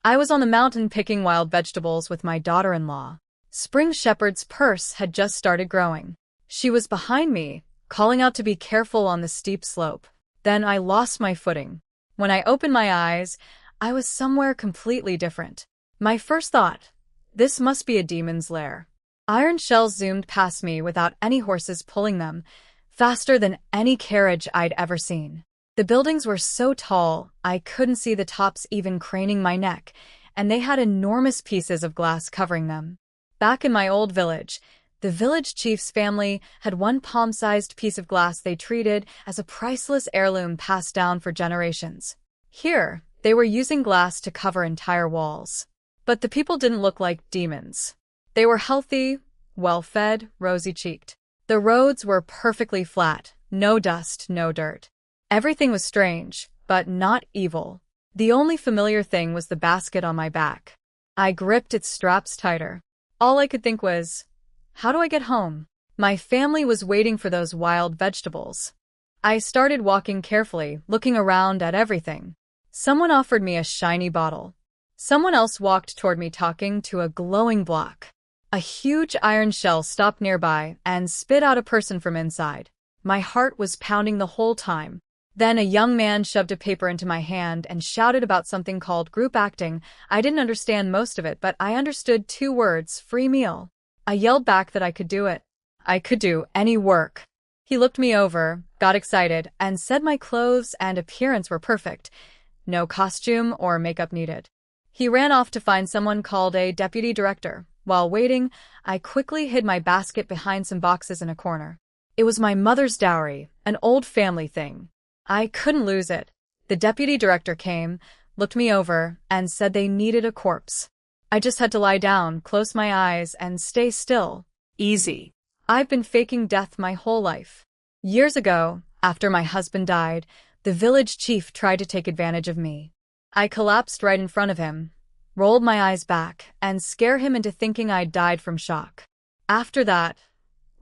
I was on the mountain picking wild vegetables with my daughter-in-law. Spring Shepherd's purse had just started growing. She was behind me, calling out to be careful on the steep slope. Then I lost my footing. When I opened my eyes, I was somewhere completely different. My first thought, this must be a demon's lair. Iron shells zoomed past me without any horses pulling them, faster than any carriage I'd ever seen. The buildings were so tall, I couldn't see the tops even craning my neck, and they had enormous pieces of glass covering them. Back in my old village, the village chief's family had one palm-sized piece of glass they treated as a priceless heirloom passed down for generations. Here, they were using glass to cover entire walls. But the people didn't look like demons. They were healthy, well-fed, rosy-cheeked. The roads were perfectly flat, no dust, no dirt. Everything was strange, but not evil. The only familiar thing was the basket on my back. I gripped its straps tighter. All I could think was, how do I get home? My family was waiting for those wild vegetables. I started walking carefully, looking around at everything. Someone offered me a shiny bottle. Someone else walked toward me talking to a glowing block. A huge iron shell stopped nearby and spit out a person from inside. My heart was pounding the whole time. Then a young man shoved a paper into my hand and shouted about something called group acting. I didn't understand most of it, but I understood 2 words, free meal. I yelled back that I could do it. I could do any work. He looked me over, got excited, and said my clothes and appearance were perfect. No costume or makeup needed. He ran off to find someone called a deputy director. While waiting, I quickly hid my basket behind some boxes in a corner. It was my mother's dowry, an old family thing. I couldn't lose it. The deputy director came, looked me over, and said they needed a corpse. I just had to lie down, close my eyes, and stay still. Easy. I've been faking death my whole life. Years ago, after my husband died, the village chief tried to take advantage of me. I collapsed right in front of him, rolled my eyes back, and scared him into thinking I'd died from shock. After that,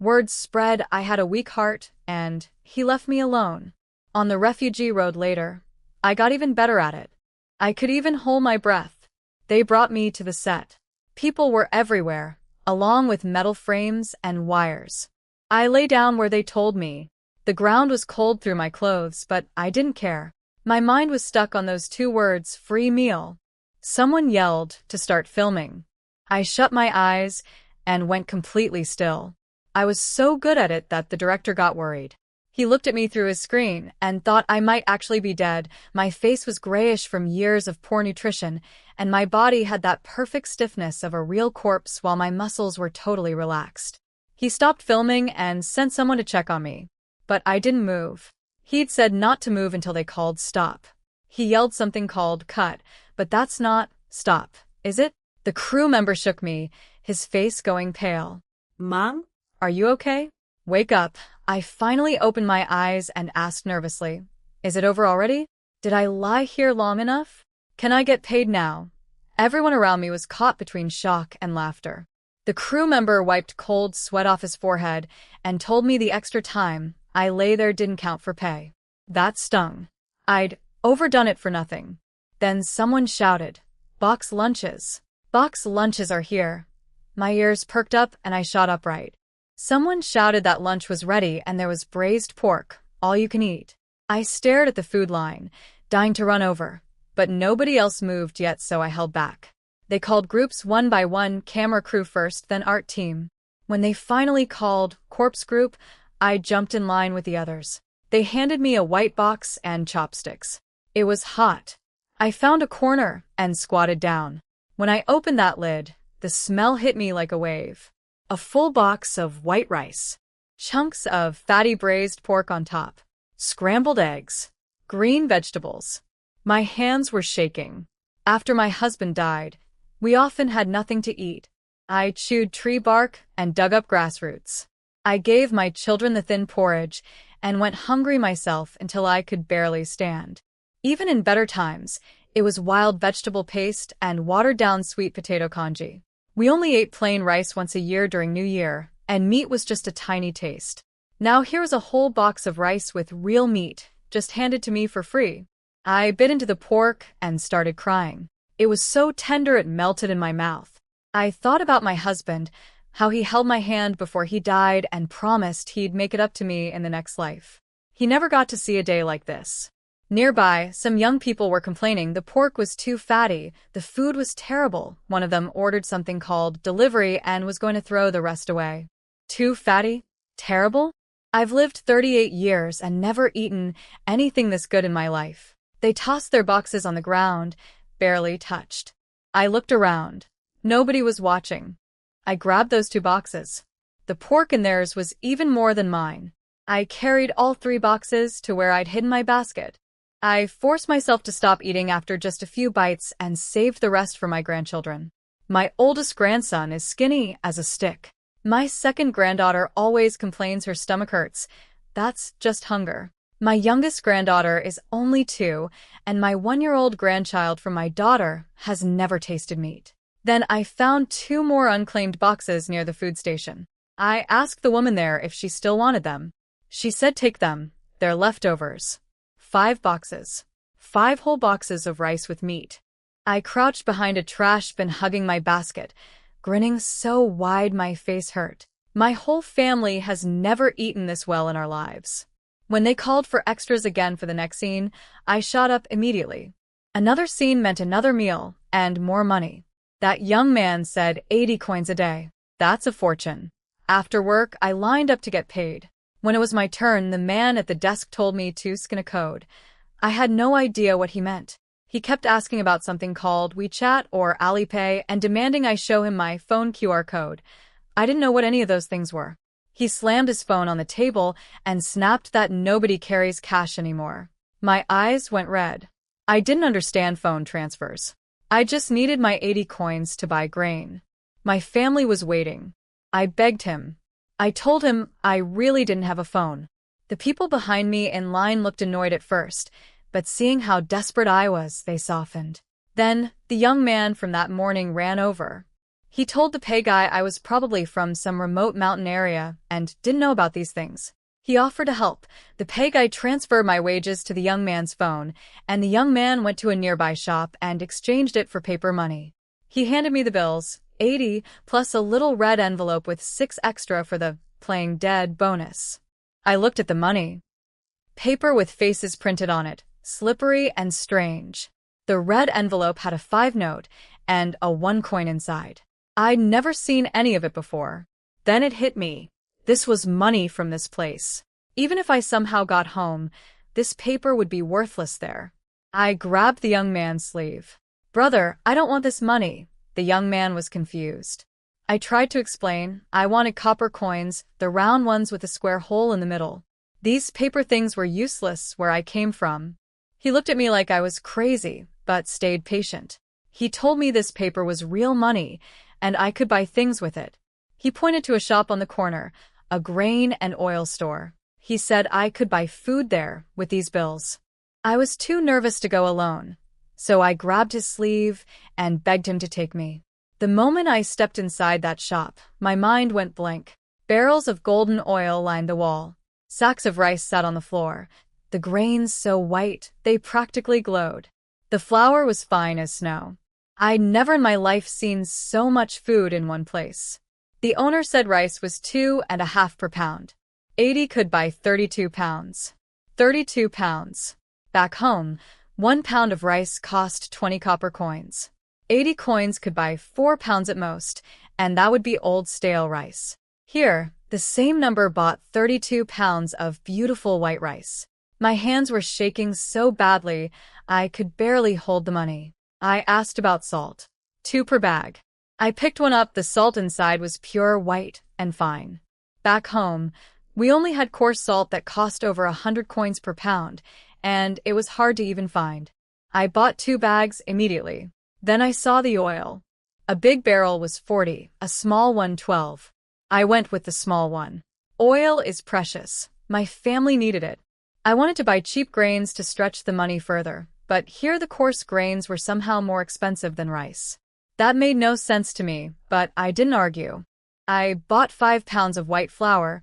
word spread I had a weak heart, and he left me alone. On the refugee road later, I got even better at it. I could even hold my breath. They brought me to the set. People were everywhere, along with metal frames and wires. I lay down where they told me. The ground was cold through my clothes, but I didn't care. My mind was stuck on those 2 words, free meal. Someone yelled to start filming. I shut my eyes and went completely still. I was so good at it that the director got worried. He looked at me through his screen and thought I might actually be dead. My face was grayish from years of poor nutrition, and my body had that perfect stiffness of a real corpse while my muscles were totally relaxed. He stopped filming and sent someone to check on me. But I didn't move. He'd said not to move until they called stop. He yelled something called cut, but that's not stop, is it? The crew member shook me, his face going pale. Mom? Are you okay? Wake up. I finally opened my eyes and asked nervously, is it over already? Did I lie here long enough? Can I get paid now? Everyone around me was caught between shock and laughter. The crew member wiped cold sweat off his forehead and told me the extra time I lay there didn't count for pay. That stung. I'd overdone it for nothing. Then someone shouted, box lunches. Box lunches are here. My ears perked up and I shot upright. Someone shouted that lunch was ready and there was braised pork, all you can eat. I stared at the food line, dying to run over, but nobody else moved yet, so I held back. They called groups one by one, camera crew first, then art team. When they finally called corpse group, I jumped in line with the others. They handed me a white box and chopsticks. It was hot. I found a corner and squatted down. When I opened that lid, the smell hit me like a wave. A full box of white rice, chunks of fatty braised pork on top, scrambled eggs, green vegetables. My hands were shaking. After my husband died, we often had nothing to eat. I chewed tree bark and dug up grass roots. I gave my children the thin porridge and went hungry myself until I could barely stand. Even in better times, it was wild vegetable paste and watered-down sweet potato congee. We only ate plain rice once a year during New Year, and meat was just a tiny taste. Now here was a whole box of rice with real meat, just handed to me for free. I bit into the pork and started crying. It was so tender it melted in my mouth. I thought about my husband, how he held my hand before he died and promised he'd make it up to me in the next life. He never got to see a day like this. Nearby, some young people were complaining the pork was too fatty, the food was terrible. One of them ordered something called delivery and was going to throw the rest away. Too fatty? Terrible? I've lived 38 years and never eaten anything this good in my life. They tossed their boxes on the ground, barely touched. I looked around. Nobody was watching. I grabbed those 2 boxes. The pork in theirs was even more than mine. I carried all 3 boxes to where I'd hidden my basket. I forced myself to stop eating after just a few bites and saved the rest for my grandchildren. My oldest grandson is skinny as a stick. My second granddaughter always complains her stomach hurts. That's just hunger. My youngest granddaughter is only 2, and my 1-year-old grandchild from my daughter has never tasted meat. Then I found 2 more unclaimed boxes near the food station. I asked the woman there if she still wanted them. She said take them, they're leftovers. 5 boxes. 5 whole boxes of rice with meat. I crouched behind a trash bin hugging my basket, grinning so wide my face hurt. My whole family has never eaten this well in our lives. When they called for extras again for the next scene, I shot up immediately. Another scene meant another meal and more money. That young man said 80 coins a day. That's a fortune. After work, I lined up to get paid. When it was my turn, the man at the desk told me to scan a code. I had no idea what he meant. He kept asking about something called WeChat or Alipay and demanding I show him my phone QR code. I didn't know what any of those things were. He slammed his phone on the table and snapped that nobody carries cash anymore. My eyes went red. I didn't understand phone transfers. I just needed my 80 coins to buy grain. My family was waiting. I begged him. I told him I really didn't have a phone. The people behind me in line looked annoyed at first, but seeing how desperate I was, they softened. Then, the young man from that morning ran over. He told the pay guy I was probably from some remote mountain area and didn't know about these things. He offered to help. The pay guy transferred my wages to the young man's phone, and the young man went to a nearby shop and exchanged it for paper money. He handed me the bills, 80, plus a little red envelope with 6 extra for the playing dead bonus. I looked at the money. Paper with faces printed on it, slippery and strange. The red envelope had a 5 note and a 1 coin inside. I'd never seen any of it before. Then it hit me. This was money from this place. Even if I somehow got home, this paper would be worthless there. I grabbed the young man's sleeve. "Brother, I don't want this money." The young man was confused. I tried to explain. I wanted copper coins, the round ones with a square hole in the middle. These paper things were useless where I came from. He looked at me like I was crazy, but stayed patient. He told me this paper was real money, and I could buy things with it. He pointed to a shop on the corner, a grain and oil store. He said I could buy food there with these bills. I was too nervous to go alone, so I grabbed his sleeve and begged him to take me. The moment I stepped inside that shop, my mind went blank. Barrels of golden oil lined the wall. Sacks of rice sat on the floor, the grains so white they practically glowed. The flour was fine as snow. I'd never in my life seen so much food in one place. The owner said rice was 2.5 per pound. 80 could buy 32 pounds. 32 pounds. Back home, 1 pound of rice cost 20 copper coins. 80 coins could buy 4 pounds at most, and that would be old stale rice. Here, the same number bought 32 pounds of beautiful white rice. My hands were shaking so badly, I could barely hold the money. I asked about salt. 2 per bag. I picked one up. The salt inside was pure white and fine. Back home, we only had coarse salt that cost over 100 coins per pound, and it was hard to even find. I bought 2 bags immediately. Then I saw the oil. A big barrel was 40, a small one 12. I went with the small one. Oil is precious. My family needed it. I wanted to buy cheap grains to stretch the money further, but here the coarse grains were somehow more expensive than rice. That made no sense to me, but I didn't argue. I bought 5 pounds of white flour,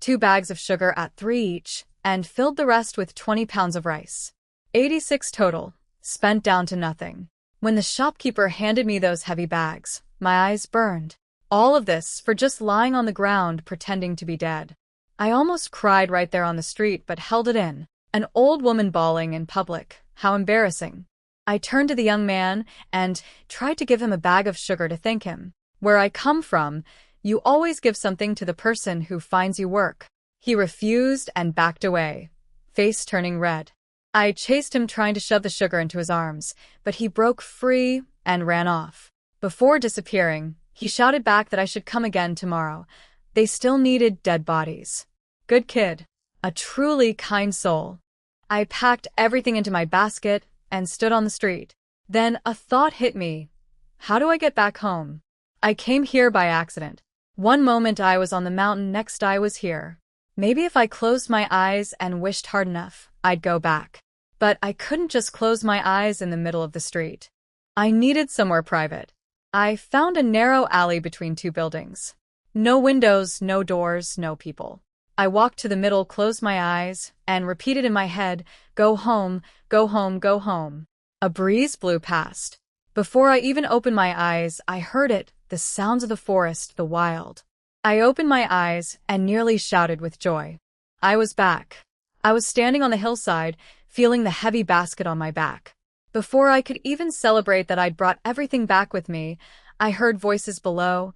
2 bags of sugar at 3 each, and filled the rest with 20 pounds of rice. 86 total, spent down to nothing. When the shopkeeper handed me those heavy bags, my eyes burned. All of this for just lying on the ground pretending to be dead. I almost cried right there on the street but held it in. An old woman bawling in public. How embarrassing. I turned to the young man and tried to give him a bag of sugar to thank him. Where I come from, you always give something to the person who finds you work. He refused and backed away, face turning red. I chased him trying to shove the sugar into his arms, but he broke free and ran off. Before disappearing, he shouted back that I should come again tomorrow. They still needed dead bodies. Good kid. A truly kind soul. I packed everything into my basket and stood on the street. Then a thought hit me. How do I get back home? I came here by accident. One moment I was on the mountain, next I was here. Maybe if I closed my eyes and wished hard enough, I'd go back. But I couldn't just close my eyes in the middle of the street. I needed somewhere private. I found a narrow alley between two buildings. No windows, no doors, no people. I walked to the middle, closed my eyes, and repeated in my head, go home, go home, go home. A breeze blew past. Before I even opened my eyes, I heard it, the sounds of the forest, the wild. I opened my eyes and nearly shouted with joy. I was back. I was standing on the hillside, feeling the heavy basket on my back. Before I could even celebrate that I'd brought everything back with me, I heard voices below,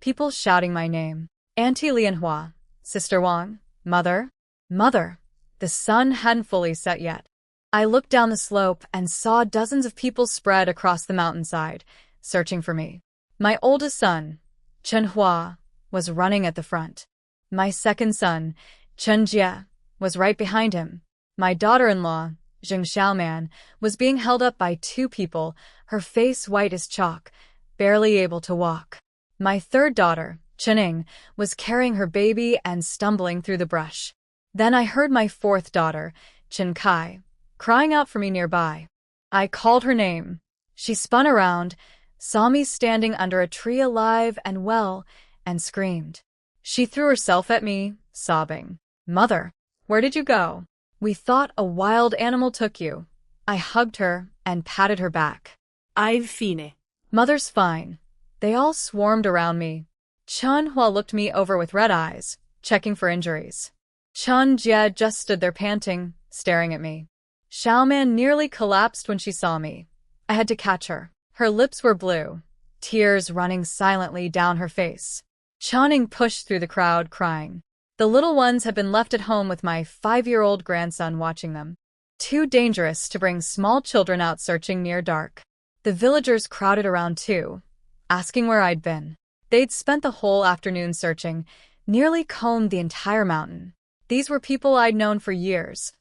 people shouting my name. Auntie Lianhua, Sister Wang, Mother, Mother. The sun hadn't fully set yet. I looked down the slope and saw dozens of people spread across the mountainside, searching for me. My oldest son, Chen Hua, was running at the front. My second son, Chen Jie, was right behind him. My daughter-in-law, Zheng Xiaoman, was being held up by two people, her face white as chalk, barely able to walk. My third daughter, Chening, was carrying her baby and stumbling through the brush. Then I heard my fourth daughter, Chen Kai, crying out for me nearby. I called her name. She spun around, saw me standing under a tree alive and well, and screamed. She threw herself at me, sobbing. Mother, where did you go? We thought a wild animal took you. I hugged her and patted her back. I'm fine. Mother's fine. They all swarmed around me. Chen Hua looked me over with red eyes, checking for injuries. Chen Jie just stood there panting, staring at me. Xiaoman nearly collapsed when she saw me. I had to catch her. Her lips were blue, tears running silently down her face. Channing pushed through the crowd, crying. The little ones had been left at home with my 5-year-old grandson watching them. Too dangerous to bring small children out searching near dark. The villagers crowded around too, asking where I'd been. They'd spent the whole afternoon searching, nearly combed the entire mountain. These were people I'd known for years.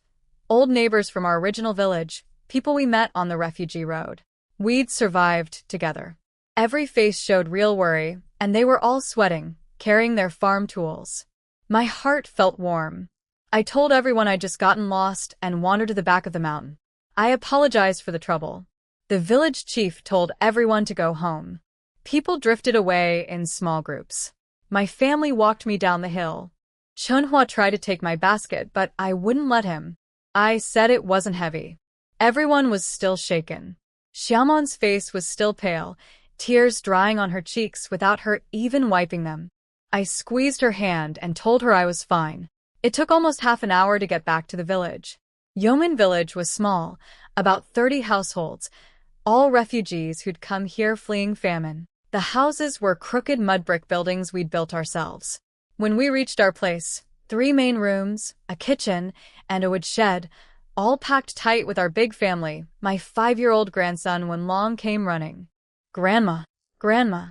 Old neighbors from our original village, people we met on the refugee road. We'd survived together. Every face showed real worry, and they were all sweating, carrying their farm tools. My heart felt warm. I told everyone I'd just gotten lost and wandered to the back of the mountain. I apologized for the trouble. The village chief told everyone to go home. People drifted away in small groups. My family walked me down the hill. Chunhua tried to take my basket, but I wouldn't let him. I said it wasn't heavy. Everyone was still shaken. Xiaomon's face was still pale, tears drying on her cheeks without her even wiping them. I squeezed her hand and told her I was fine. It took almost half an hour to get back to the village. Yomen village was small, about 30 households, all refugees who'd come here fleeing famine. The houses were crooked mud brick buildings we'd built ourselves. When we reached our place, 3 main rooms, a kitchen, and a wood shed, all packed tight with our big family, my 5-year-old grandson Wenlong came running. Grandma, Grandma.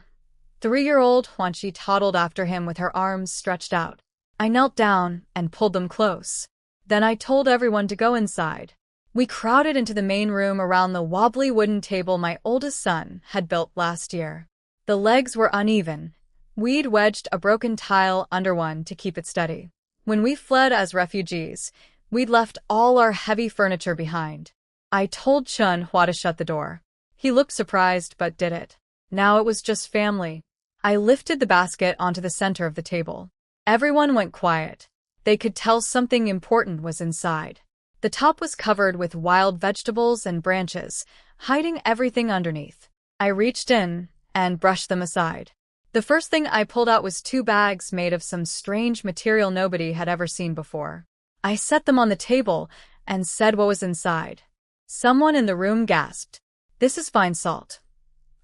3-year-old Huanqi toddled after him with her arms stretched out. I knelt down and pulled them close. Then I told everyone to go inside. We crowded into the main room around the wobbly wooden table my oldest son had built last year. The legs were uneven. We'd wedged a broken tile under one to keep it steady. When we fled as refugees, we'd left all our heavy furniture behind. I told Chun Hua to shut the door. He looked surprised but did it. Now it was just family. I lifted the basket onto the center of the table. Everyone went quiet. They could tell something important was inside. The top was covered with wild vegetables and branches, hiding everything underneath. I reached in and brushed them aside. The first thing I pulled out was 2 bags made of some strange material nobody had ever seen before. I set them on the table and said what was inside. Someone in the room gasped. "This is fine salt."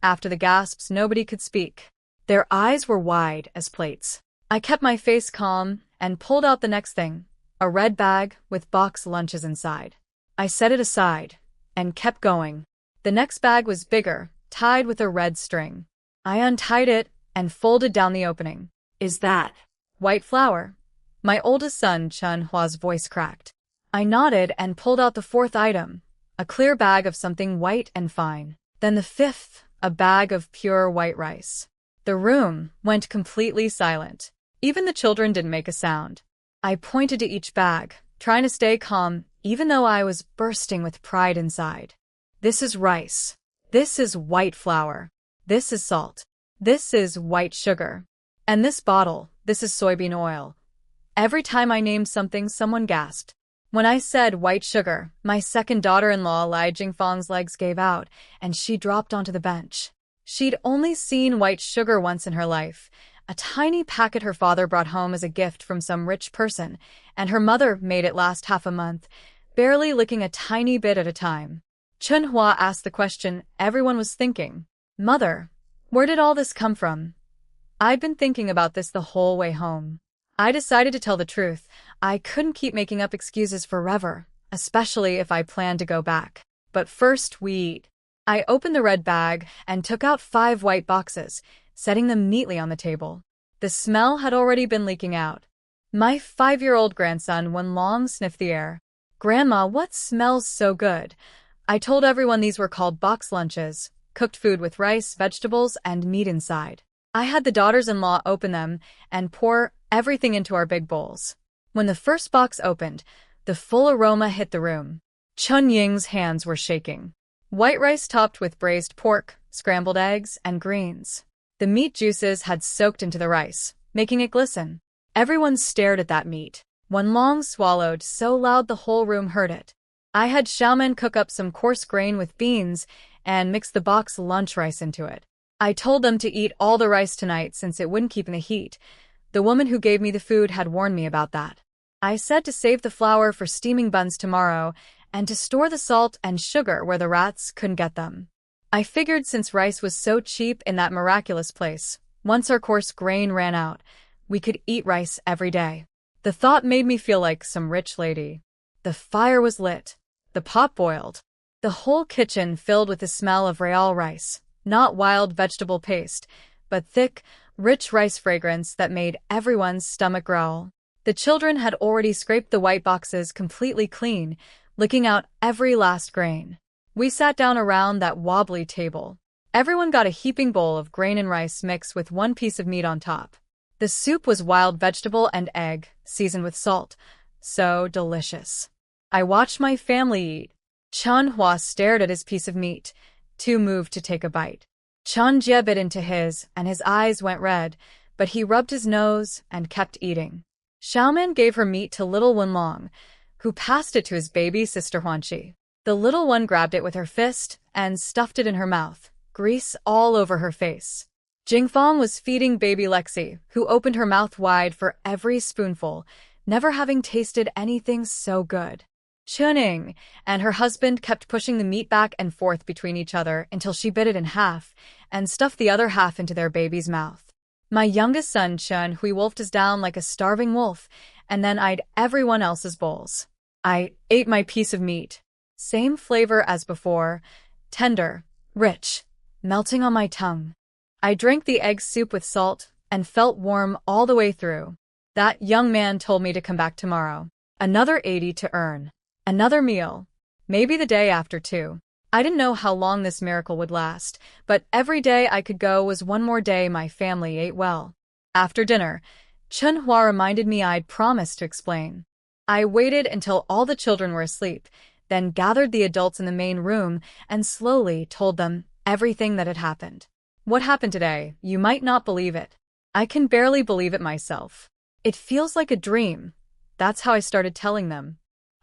After the gasps, nobody could speak. Their eyes were wide as plates. I kept my face calm and pulled out the next thing, a red bag with box lunches inside. I set it aside and kept going. The next bag was bigger, tied with a red string. I untied it and folded down the opening. "Is that white flour?" My oldest son, Chun Hua's voice cracked. I nodded and pulled out the 4th item, a clear bag of something white and fine. Then the 5th, a bag of pure white rice. The room went completely silent. Even the children didn't make a sound. I pointed to each bag, trying to stay calm, even though I was bursting with pride inside. "This is rice. This is white flour. This is salt. This is white sugar. And this bottle, this is soybean oil." Every time I named something, someone gasped. When I said white sugar, my second daughter-in-law, Lai Jingfang's legs gave out, and she dropped onto the bench. She'd only seen white sugar once in her life, a tiny packet her father brought home as a gift from some rich person, and her mother made it last half a month, barely licking a tiny bit at a time. Chun Hua asked the question everyone was thinking. "Mother, where did all this come from?" I'd been thinking about this the whole way home. I decided to tell the truth. I couldn't keep making up excuses forever, especially if I planned to go back. But first we eat. I opened the red bag and took out 5 white boxes, setting them neatly on the table. The smell had already been leaking out. My 5-year-old grandson Wenlong sniffed the air. "Grandma, what smells so good?" I told everyone these were called box lunches, cooked food with rice, vegetables, and meat inside. I had the daughters-in-law open them and pour everything into our big bowls. When the first box opened, the full aroma hit the room. Chun Ying's hands were shaking. White rice topped with braised pork, scrambled eggs, and greens. The meat juices had soaked into the rice, making it glisten. Everyone stared at that meat. Wenlong swallowed so loud the whole room heard it. I had Xiaomen cook up some coarse grain with beans and mix the box lunch rice into it. I told them to eat all the rice tonight since it wouldn't keep in the heat. The woman who gave me the food had warned me about that. I said to save the flour for steaming buns tomorrow and to store the salt and sugar where the rats couldn't get them. I figured since rice was so cheap in that miraculous place, once our coarse grain ran out, we could eat rice every day. The thought made me feel like some rich lady. The fire was lit. The pot boiled. The whole kitchen filled with the smell of real rice, not wild vegetable paste, but thick, rich rice fragrance that made everyone's stomach growl. The children had already scraped the white boxes completely clean, licking out every last grain. We sat down around that wobbly table. Everyone got a heaping bowl of grain and rice mix with 1 piece of meat on top. The soup was wild vegetable and egg, seasoned with salt. So delicious. I watched my family eat. Chun Hua stared at his piece of meat, too moved to take a bite. Chun Jie bit into his, and his eyes went red, but he rubbed his nose and kept eating. Xiaoman gave her meat to little Wenlong, who passed it to his baby sister Huanqi. The little one grabbed it with her fist and stuffed it in her mouth, grease all over her face. Jingfang was feeding baby Lexi, who opened her mouth wide for every spoonful, never having tasted anything so good. Chuning and her husband kept pushing the meat back and forth between each other until she bit it in half and stuffed the other half into their baby's mouth. My youngest son, Chun Hui, wolfed us down like a starving wolf and then eyed everyone else's bowls. I ate my piece of meat. Same flavor as before, tender, rich, melting on my tongue. I drank the egg soup with salt and felt warm all the way through. That young man told me to come back tomorrow. Another 80 to earn. Another meal. Maybe the day after too. I didn't know how long this miracle would last, but every day I could go was one more day my family ate well. After dinner, Chun Hua reminded me I'd promised to explain. I waited until all the children were asleep, then gathered the adults in the main room and slowly told them everything that had happened. What happened today, you might not believe it. I can barely believe it myself. It feels like a dream. That's how I started telling them.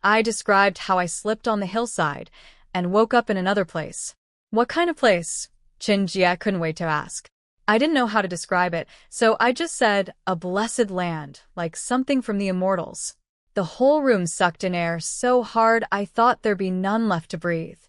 I described how I slipped on the hillside and woke up in another place. What kind of place? Chen Jie couldn't wait to ask. I didn't know how to describe it, so I just said, a blessed land, like something from the immortals. The whole room sucked in air so hard I thought there'd be none left to breathe.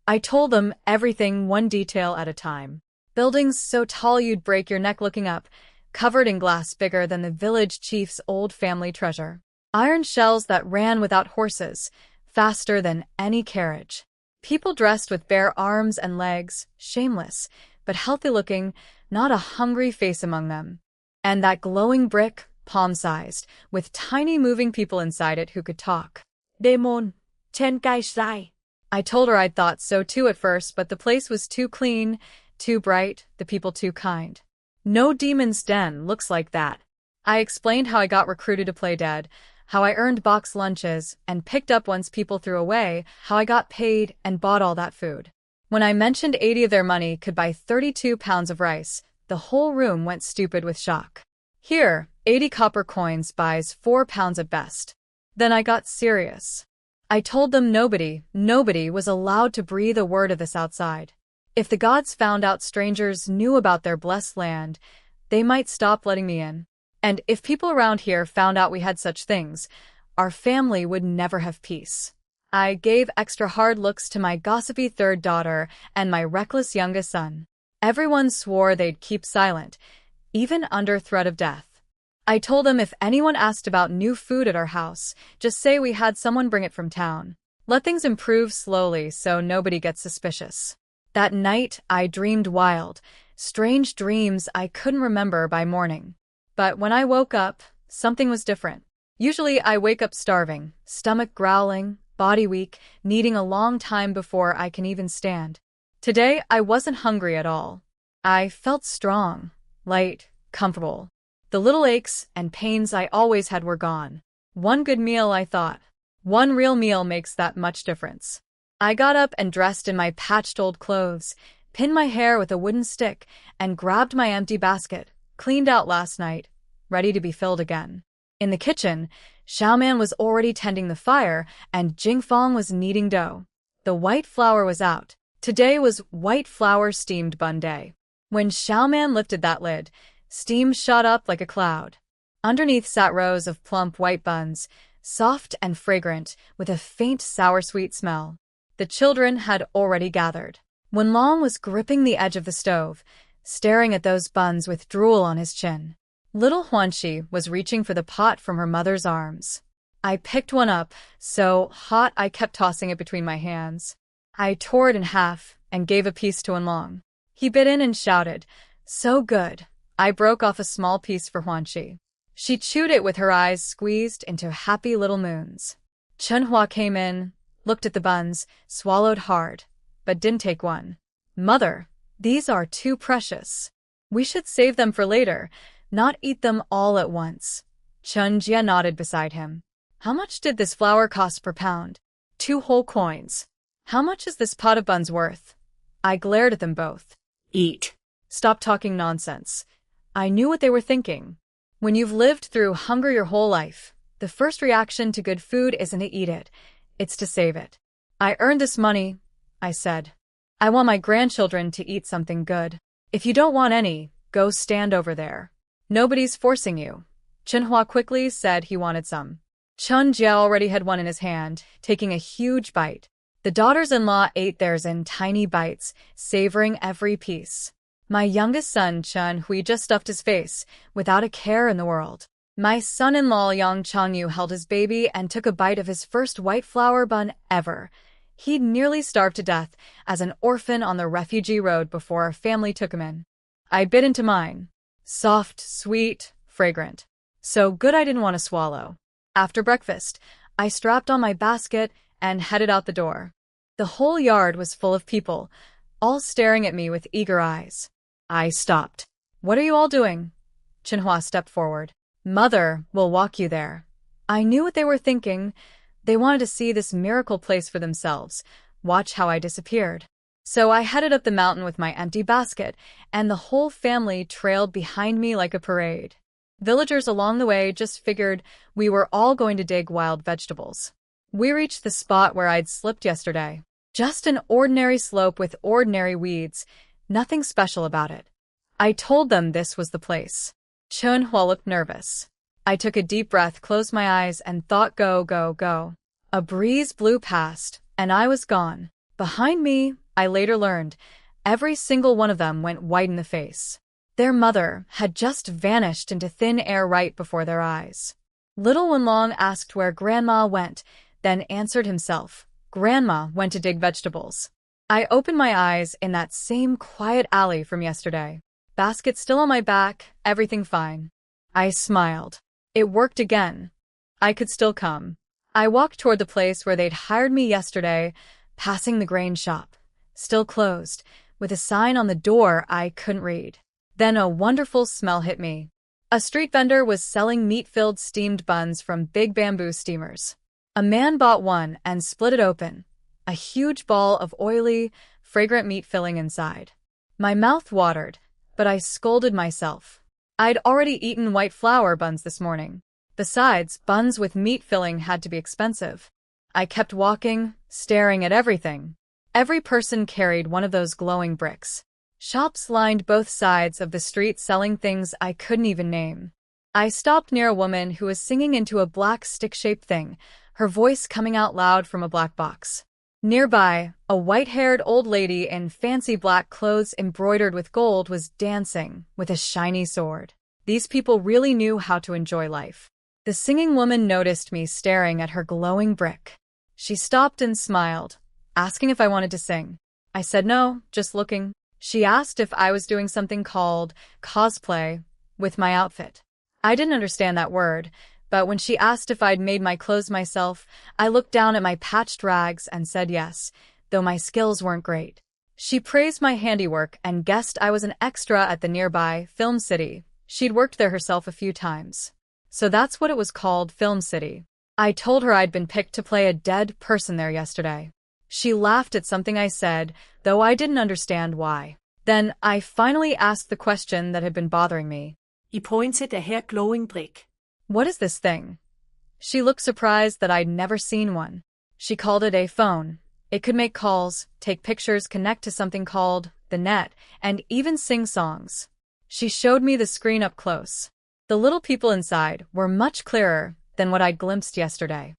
I told them everything one detail at a time. Buildings so tall you'd break your neck looking up, covered in glass bigger than the village chief's old family treasure. Iron shells that ran without horses, faster than any carriage. People dressed with bare arms and legs, shameless, but healthy-looking, not a hungry face among them. And that glowing brick, palm-sized, with tiny moving people inside it who could talk. Demon, Chen Kai Sai. I told her I'd thought so too at first, but the place was too clean, too bright, the people too kind. No demon's den looks like that. I explained how I got recruited to play dead, how I earned box lunches and picked up ones people threw away, how I got paid and bought all that food. When I mentioned 80 of their money could buy 32 pounds of rice, the whole room went stupid with shock. Here, 80 copper coins buys 4 pounds at best. Then I got serious. I told them nobody was allowed to breathe a word of this outside. If the gods found out strangers knew about their blessed land, they might stop letting me in. And if people around here found out we had such things, our family would never have peace. I gave extra hard looks to my gossipy third daughter and my reckless youngest son. Everyone swore they'd keep silent, even under threat of death. I told them if anyone asked about new food at our house, just say we had someone bring it from town. Let things improve slowly so nobody gets suspicious. That night, I dreamed wild, strange dreams I couldn't remember by morning. But when I woke up, something was different. Usually I wake up starving, stomach growling, body weak, needing a long time before I can even stand. Today, I wasn't hungry at all. I felt strong, light, comfortable. The little aches and pains I always had were gone. One good meal, I thought. One real meal makes that much difference. I got up and dressed in my patched old clothes, pinned my hair with a wooden stick, and grabbed my empty basket, cleaned out last night, ready to be filled again. In the kitchen, Xiaoman was already tending the fire, and Jingfang was kneading dough. The white flour was out. Today was white flour steamed bun day. When Xiaoman lifted that lid, steam shot up like a cloud. Underneath sat rows of plump white buns, soft and fragrant, with a faint sour-sweet smell. The children had already gathered. Wenlong was gripping the edge of the stove, staring at those buns with drool on his chin. Little Huanxi was reaching for the pot from her mother's arms. I picked one up, so hot I kept tossing it between my hands. I tore it in half and gave a piece to Wenlong. He bit in and shouted, "So good." I broke off a small piece for Huanxi. She chewed it with her eyes squeezed into happy little moons. Chenhua came in, looked at the buns, swallowed hard, but didn't take one. "Mother, these are too precious. We should save them for later, not eat them all at once." Chen Jie nodded beside him. "How much did this flour cost per pound?" 2 whole coins. "How much is this pot of buns worth?" I glared at them both. "Eat." "Stop talking nonsense." I knew what they were thinking. When you've lived through hunger your whole life, the first reaction to good food isn't to eat it, it's to save it. "I earned this money," I said. "I want my grandchildren to eat something good. If you don't want any, go stand over there. Nobody's forcing you." Chenhua quickly said he wanted some. Chen Jie already had one in his hand, taking a huge bite. The daughters-in-law ate theirs in tiny bites, savoring every piece. My youngest son, Chen Hui, just stuffed his face, without a care in the world. My son-in-law, Yang Changyu, held his baby and took a bite of his first white flour bun ever. He'd nearly starved to death as an orphan on the refugee road before our family took him in. I bit into mine. Soft, sweet, fragrant. So good I didn't want to swallow. After breakfast, I strapped on my basket and headed out the door. The whole yard was full of people, all staring at me with eager eyes. I stopped. "What are you all doing?" Chenhua stepped forward. "Mother will walk you there." I knew what they were thinking. They wanted to see this miracle place for themselves, watch how I disappeared. So I headed up the mountain with my empty basket, and the whole family trailed behind me like a parade. Villagers along the way just figured we were all going to dig wild vegetables. We reached the spot where I'd slipped yesterday. Just an ordinary slope with ordinary weeds, nothing special about it. I told them this was the place. Chunhua looked nervous. I took a deep breath, closed my eyes, and thought go, go, go. A breeze blew past, and I was gone. Behind me, I later learned, every single one of them went white in the face. Their mother had just vanished into thin air right before their eyes. Little Wenlong asked where Grandma went, then answered himself. Grandma went to dig vegetables. I opened my eyes in that same quiet alley from yesterday. Basket still on my back, everything fine. I smiled. It worked again. I could still come. I walked toward the place where they'd hired me yesterday, passing the grain shop. Still closed, with a sign on the door I couldn't read. Then a wonderful smell hit me. A street vendor was selling meat-filled steamed buns from big bamboo steamers. A man bought one and split it open. A huge ball of oily, fragrant meat filling inside. My mouth watered, but I scolded myself. I'd already eaten white flour buns this morning. Besides, buns with meat filling had to be expensive. I kept walking, staring at everything. Every person carried one of those glowing bricks. Shops lined both sides of the street selling things I couldn't even name. I stopped near a woman who was singing into a black stick-shaped thing, her voice coming out loud from a black box. Nearby, a white-haired old lady in fancy black clothes embroidered with gold was dancing with a shiny sword. These people really knew how to enjoy life. The singing woman noticed me staring at her glowing brick. She stopped and smiled, asking if I wanted to sing. I said no, just looking. She asked if I was doing something called cosplay with my outfit. I didn't understand that word, but when she asked if I'd made my clothes myself, I looked down at my patched rags and said yes, though my skills weren't great. She praised my handiwork and guessed I was an extra at the nearby Film City. She'd worked there herself a few times. So that's what it was called, Film City. I told her I'd been picked to play a dead person there yesterday. She laughed at something I said, though I didn't understand why. Then I finally asked the question that had been bothering me. I pointed at her glowing brick. What is this thing? She looked surprised that I'd never seen one. She called it a phone. It could make calls, take pictures, connect to something called the net, and even sing songs. She showed me the screen up close. The little people inside were much clearer than what I'd glimpsed yesterday.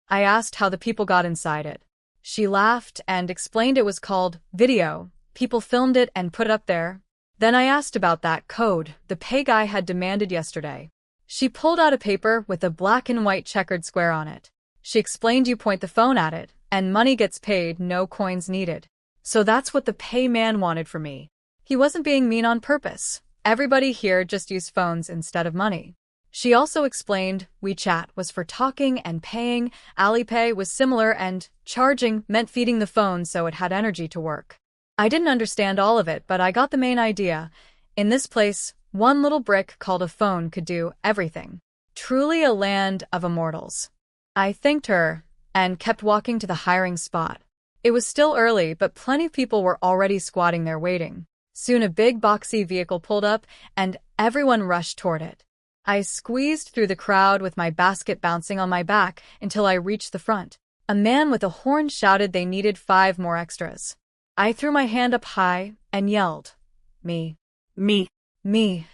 I asked how the people got inside it. She laughed and explained it was called video. People filmed it and put it up there. Then I asked about that code the pay guy had demanded yesterday. She pulled out a paper with a black and white checkered square on it. She explained you point the phone at it, and money gets paid, no coins needed. So that's what the pay man wanted for me. He wasn't being mean on purpose. Everybody here just used phones instead of money. She also explained WeChat was for talking and paying, Alipay was similar, and charging meant feeding the phone so it had energy to work. I didn't understand all of it, but I got the main idea. In this place, one little brick called a phone could do everything. Truly a land of immortals. I thanked her and kept walking to the hiring spot. It was still early, but plenty of people were already squatting there waiting. Soon a big boxy vehicle pulled up, and everyone rushed toward it. I squeezed through the crowd with my basket bouncing on my back until I reached the front. A man with a horn shouted they needed 5 more extras. I threw my hand up high and yelled, "Me. Me. Me."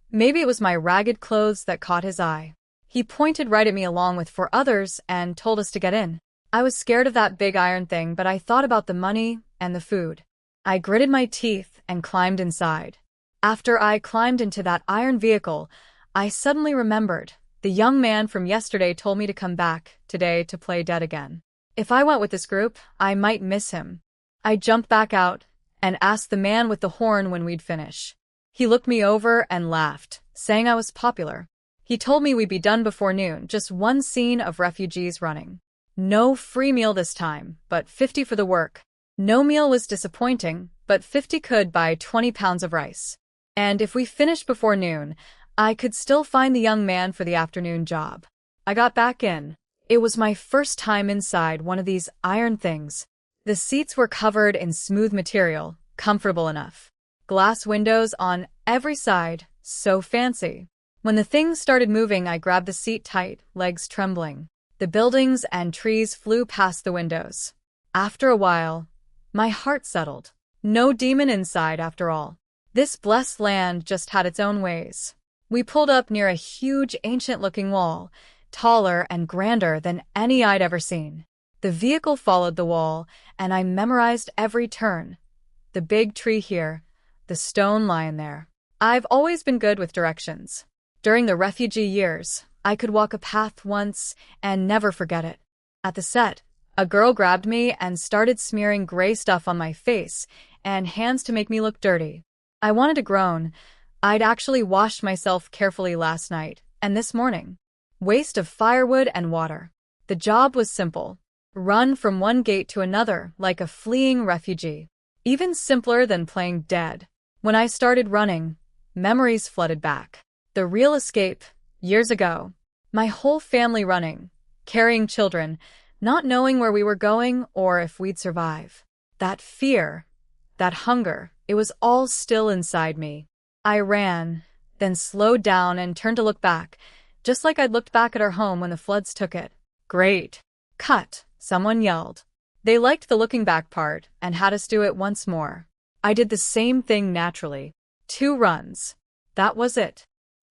Maybe it was my ragged clothes that caught his eye. He pointed right at me along with 4 others and told us to get in. I was scared of that big iron thing, but I thought about the money and the food. I gritted my teeth and climbed inside. After I climbed into that iron vehicle, I suddenly remembered the young man from yesterday told me to come back today to play dead again. If I went with this group, I might miss him. I jumped back out and asked the man with the horn when we'd finish. He looked me over and laughed, saying I was popular. He told me we'd be done before noon, just one scene of refugees running. No free meal this time, but 50 for the work. No meal was disappointing, but 50 could buy 20 pounds of rice. And if we finished before noon, I could still find the young man for the afternoon job. I got back in. It was my first time inside one of these iron things. The seats were covered in smooth material, comfortable enough. Glass windows on every side, so fancy. When the thing started moving, I grabbed the seat tight, legs trembling. The buildings and trees flew past the windows. After a while, My heart settled. No demon inside, after all. This blessed land just had its own ways. We pulled up near a huge, ancient-looking wall, taller and grander than any I'd ever seen. The vehicle followed the wall, and I memorized every turn. The big tree here, the stone lion there. I've always been good with directions. During the refugee years, I could walk a path once and never forget it. At the set, a girl grabbed me and started smearing gray stuff on my face and hands to make me look dirty. I wanted to groan. I'd actually washed myself carefully last night, and this morning. Waste of firewood and water. The job was simple. Run from one gate to another like a fleeing refugee. Even simpler than playing dead. When I started running, memories flooded back. The real escape, years ago. My whole family running, carrying children, not knowing where we were going or if we'd survive. That fear, that hunger, it was all still inside me. I ran, then slowed down and turned to look back, just like I'd looked back at our home when the floods took it. Great. Cut, someone yelled. They liked the looking back part and had us do it once more. I did the same thing naturally. 2 runs. That was it.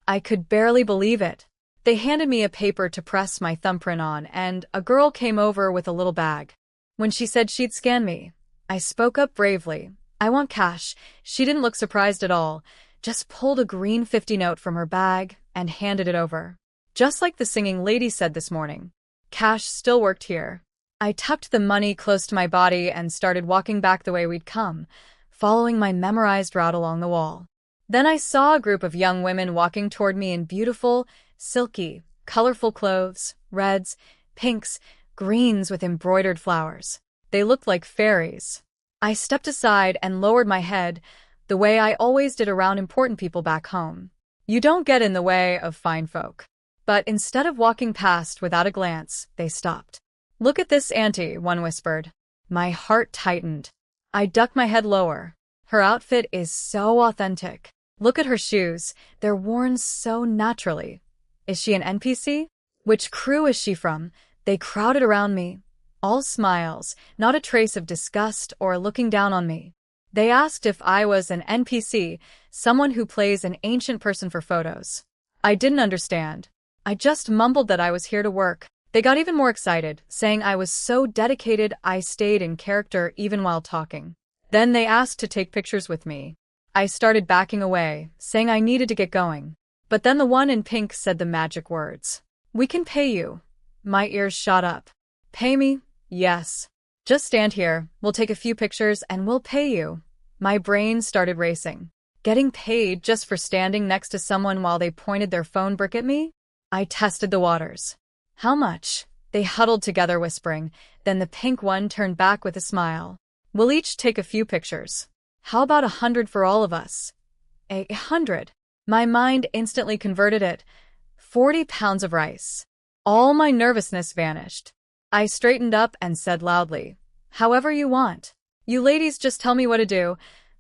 I could barely believe it. They handed me a paper to press my thumbprint on, and a girl came over with a little bag. When she said she'd scan me, I spoke up bravely. I want cash. She didn't look surprised at all, just pulled a green 50 note from her bag and handed it over. Just like the singing lady said this morning. Cash still worked here. I tucked the money close to my body and started walking back the way we'd come, following my memorized route along the wall. Then I saw a group of young women walking toward me in beautiful, silky, colorful clothes, reds, pinks, greens with embroidered flowers. They looked like fairies. I stepped aside and lowered my head, the way I always did around important people back home. You don't get in the way of fine folk. But instead of walking past without a glance, they stopped. Look at this auntie, one whispered. My heart tightened. I ducked my head lower. Her outfit is so authentic. Look at her shoes. They're worn so naturally. Is she an NPC? Which crew is she from? They crowded around me. All smiles, not a trace of disgust or looking down on me. They asked if I was an NPC, someone who plays an ancient person for photos. I didn't understand. I just mumbled that I was here to work. They got even more excited, saying I was so dedicated I stayed in character even while talking. Then they asked to take pictures with me. I started backing away, saying I needed to get going. But then the one in pink said the magic words. We can pay you. My ears shot up. Pay me? Yes. Just stand here, we'll take a few pictures and we'll pay you. My brain started racing. Getting paid just for standing next to someone while they pointed their phone brick at me? I tested the waters. How much? They huddled together whispering, then the pink one turned back with a smile. We'll each take a few pictures. How about 100 for all of us? 100. My mind instantly converted it. 40 pounds of rice. All my nervousness vanished. I straightened up and said loudly, however you want. You ladies just tell me what to do.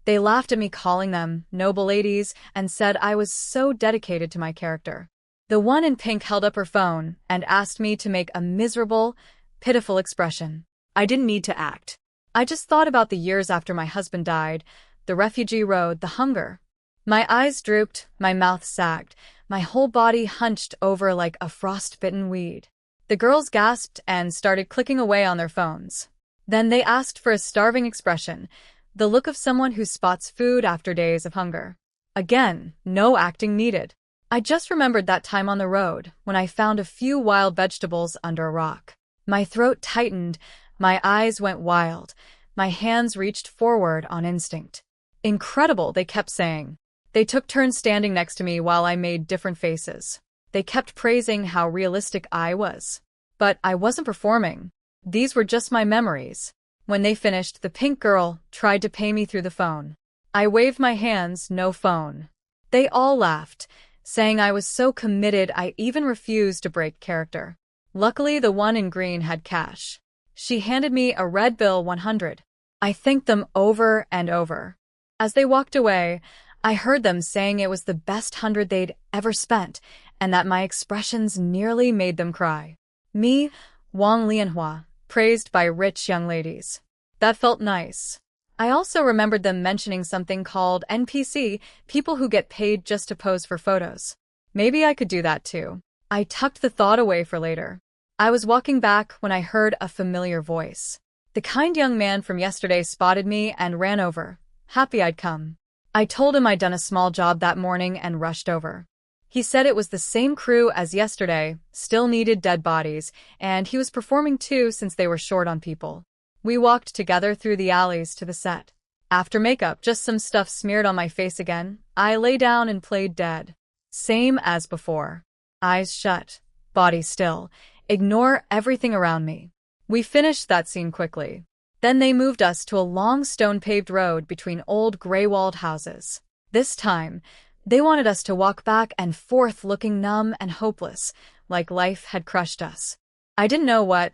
They laughed at me calling them noble ladies and said I was so dedicated to my character. The one in pink held up her phone and asked me to make a miserable, pitiful expression. I didn't need to act. I just thought about the years after my husband died, the refugee road, the hunger. My eyes drooped, my mouth sagged, my whole body hunched over like a frost-bitten weed. The girls gasped and started clicking away on their phones. Then they asked for a starving expression, the look of someone who spots food after days of hunger. Again, no acting needed. I just remembered that time on the road when I found a few wild vegetables under a rock. My throat tightened, my eyes went wild, my hands reached forward on instinct. Incredible, they kept saying. They took turns standing next to me while I made different faces. They kept praising how realistic I was. But I wasn't performing. These were just my memories. When they finished, the pink girl tried to pay me through the phone. I waved my hands, no phone. They all laughed, saying I was so committed I even refused to break character. Luckily, the one in green had cash. She handed me a red bill 100. I thanked them over and over. As they walked away, I heard them saying it was the best 100 they'd ever spent, and that my expressions nearly made them cry. Me, Wang Lianhua, praised by rich young ladies. That felt nice. I also remembered them mentioning something called NPC, people who get paid just to pose for photos. Maybe I could do that too. I tucked the thought away for later. I was walking back when I heard a familiar voice. The kind young man from yesterday spotted me and ran over, happy I'd come. I told him I'd done a small job that morning and rushed over. He said it was the same crew as yesterday, still needed dead bodies, and he was performing too since they were short on people. We walked together through the alleys to the set. After makeup, just some stuff smeared on my face again, I lay down and played dead. Same as before. Eyes shut, body still, ignore everything around me. We finished that scene quickly. Then they moved us to a long stone-paved road between old gray-walled houses. This time, they wanted us to walk back and forth looking numb and hopeless, like life had crushed us. I didn't know what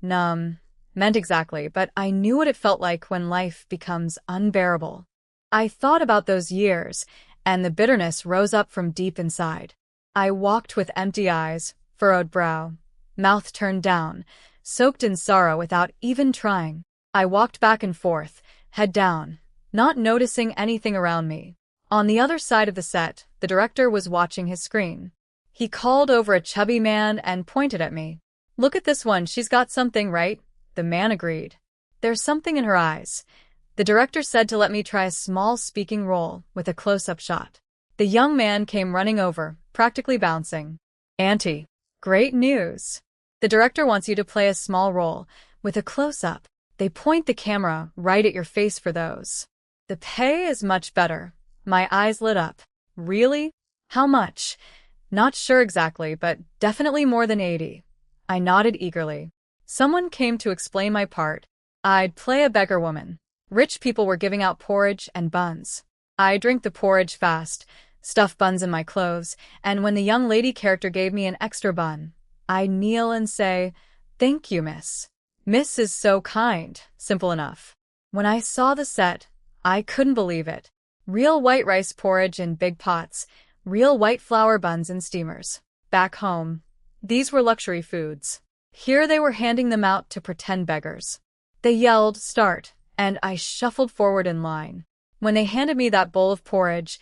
numb meant exactly, but I knew what it felt like when life becomes unbearable. I thought about those years, and the bitterness rose up from deep inside. I walked with empty eyes, furrowed brow, mouth turned down, soaked in sorrow without even trying. I walked back and forth, head down, not noticing anything around me. On the other side of the set, the director was watching his screen. He called over a chubby man and pointed at me. "Look at this one, she's got something, right?" The man agreed. "There's something in her eyes." The director said to let me try a small speaking role with a close-up shot. The young man came running over, practically bouncing. "Auntie, great news. The director wants you to play a small role with a close-up. They point the camera right at your face for those. The pay is much better." My eyes lit up. "Really? How much?" "Not sure exactly, but definitely more than 80. I nodded eagerly. Someone came to explain my part. I'd play a beggar woman. Rich people were giving out porridge and buns. I drink the porridge fast, stuff buns in my clothes, and when the young lady character gave me an extra bun, I kneel and say, "Thank you, miss." Miss is so kind, simple enough. When I saw the set, I couldn't believe it. Real white rice porridge in big pots, real white flour buns in steamers. Back home, these were luxury foods. Here they were handing them out to pretend beggars. They yelled, "Start," and I shuffled forward in line. When they handed me that bowl of porridge,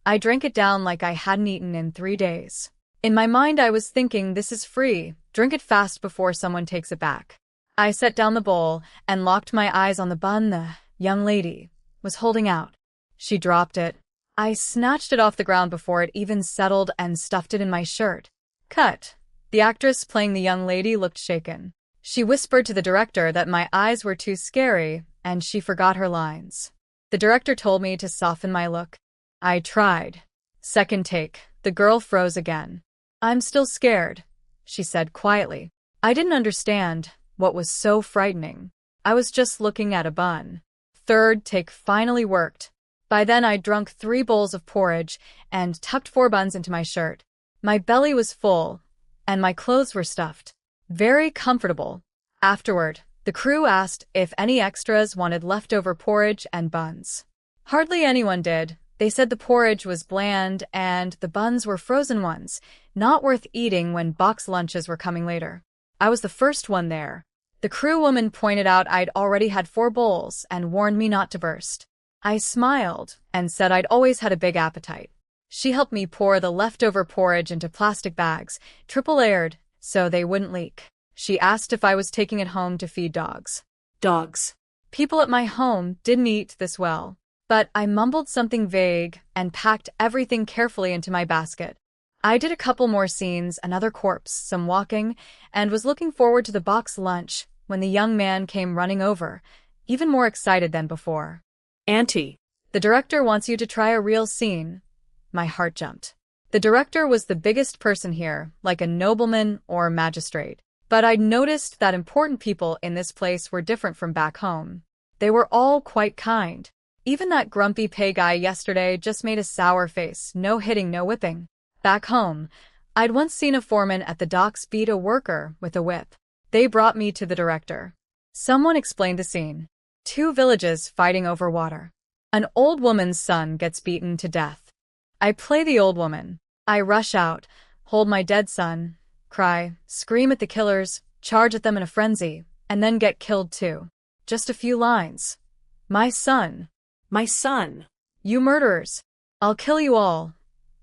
I drank it down like I hadn't eaten in 3 days. In my mind I was thinking, this is free, drink it fast before someone takes it back. I set down the bowl and locked my eyes on the bun the young lady was holding out. She dropped it. I snatched it off the ground before it even settled and stuffed it in my shirt. Cut. The actress playing the young lady looked shaken. She whispered to the director that my eyes were too scary, and she forgot her lines. The director told me to soften my look. I tried. Second take. The girl froze again. "I'm still scared," she said quietly. I didn't understand what was so frightening. I was just looking at a bun. Third take finally worked. By then I'd drunk 3 bowls of porridge and tucked 4 buns into my shirt. My belly was full, and my clothes were stuffed. Very comfortable. Afterward, the crew asked if any extras wanted leftover porridge and buns. Hardly anyone did. They said the porridge was bland and the buns were frozen ones, not worth eating when box lunches were coming later. I was the first one there. The crew woman pointed out I'd already had 4 bowls and warned me not to burst. I smiled and said I'd always had a big appetite. She helped me pour the leftover porridge into plastic bags, triple-layered, so they wouldn't leak. She asked if I was taking it home to feed dogs. Dogs. People at my home didn't eat this well, but I mumbled something vague and packed everything carefully into my basket. I did a couple more scenes, another corpse, some walking, and was looking forward to the box lunch when the young man came running over, even more excited than before. "Auntie, the director wants you to try a real scene." My heart jumped. The director was the biggest person here, like a nobleman or magistrate. But I'd noticed that important people in this place were different from back home. They were all quite kind. Even that grumpy pay guy yesterday just made a sour face, no hitting, no whipping. Back home, I'd once seen a foreman at the docks beat a worker with a whip. They brought me to the director. Someone explained the scene. 2 villages fighting over water. An old woman's son gets beaten to death. I play the old woman. I rush out, hold my dead son, cry, scream at the killers, charge at them in a frenzy, and then get killed too. Just a few lines. My son. My son. You murderers. I'll kill you all.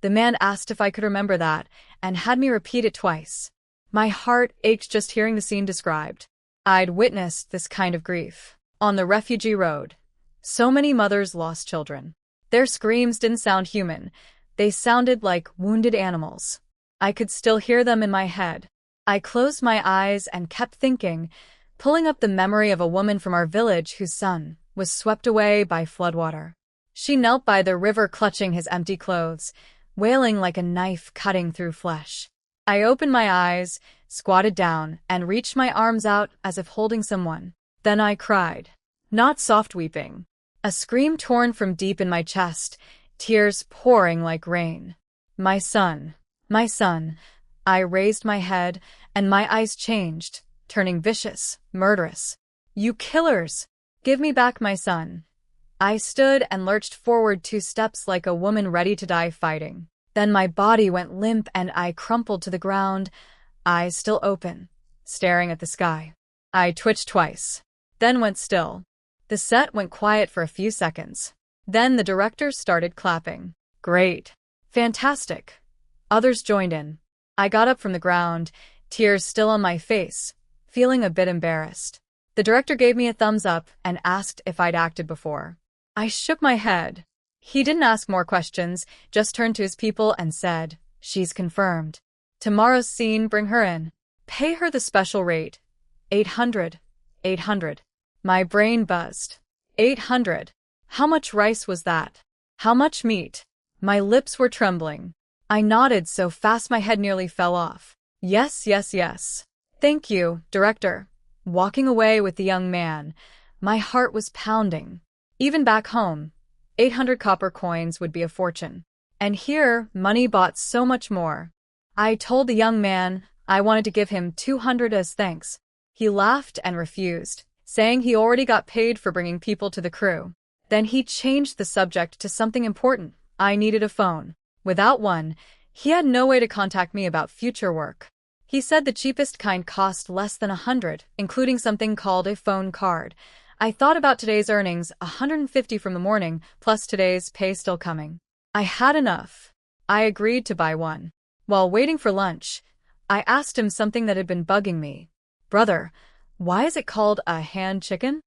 The man asked if I could remember that, and had me repeat it twice. My heart ached just hearing the scene described. I'd witnessed this kind of grief on the refugee road. So many mothers lost children. Their screams didn't sound human. They sounded like wounded animals. I could still hear them in my head. I closed my eyes and kept thinking, pulling up the memory of a woman from our village whose son was swept away by floodwater. She knelt by the river clutching his empty clothes, wailing like a knife cutting through flesh. I opened my eyes, squatted down, and reached my arms out as if holding someone. Then I cried. Not soft weeping. A scream torn from deep in my chest, tears pouring like rain. My son. My son. I raised my head, and my eyes changed, turning vicious, murderous. You killers! Give me back my son. I stood and lurched forward 2 steps like a woman ready to die fighting. Then my body went limp and I crumpled to the ground, eyes still open, staring at the sky. I twitched twice, then went still. The set went quiet for a few seconds. Then the director started clapping. Great. Fantastic. Others joined in. I got up from the ground, tears still on my face, feeling a bit embarrassed. The director gave me a thumbs up and asked if I'd acted before. I shook my head. He didn't ask more questions, just turned to his people and said, She's confirmed. Tomorrow's scene, bring her in. Pay her the special rate. 800. 800. My brain buzzed. 800. How much rice was that? How much meat? My lips were trembling. I nodded so fast my head nearly fell off. Yes, yes, yes. Thank you, director. Walking away with the young man, my heart was pounding. Even back home, 800 copper coins would be a fortune. And here, money bought so much more. I told the young man I wanted to give him 200 as thanks. He laughed and refused, saying he already got paid for bringing people to the crew. Then he changed the subject to something important. I needed a phone. Without one, he had no way to contact me about future work. He said the cheapest kind cost less than 100, including something called a phone card. I thought about today's earnings, 150 from the morning, plus today's pay still coming. I had enough. I agreed to buy one. While waiting for lunch, I asked him something that had been bugging me. Brother, why is it called a hand chicken?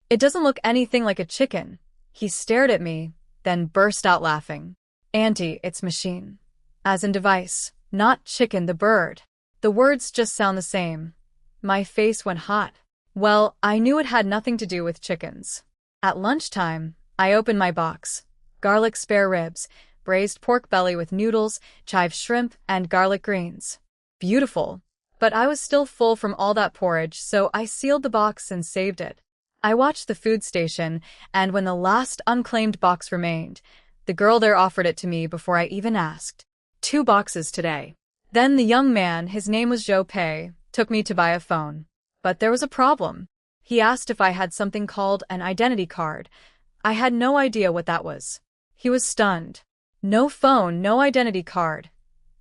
It doesn't look anything like a chicken. He stared at me, then burst out laughing. Auntie, it's machine. As in device, not chicken the bird. The words just sound the same. My face went hot. Well, I knew it had nothing to do with chickens. At lunchtime, I opened my box. Garlic spare ribs, braised pork belly with noodles, chive shrimp, and garlic greens. Beautiful. But I was still full from all that porridge, so I sealed the box and saved it. I watched the food station, and when the last unclaimed box remained, the girl there offered it to me before I even asked. 2 boxes today. Then the young man, his name was Joe Pei, took me to buy a phone. But there was a problem. He asked if I had something called an identity card. I had no idea what that was. He was stunned. No phone, no identity card.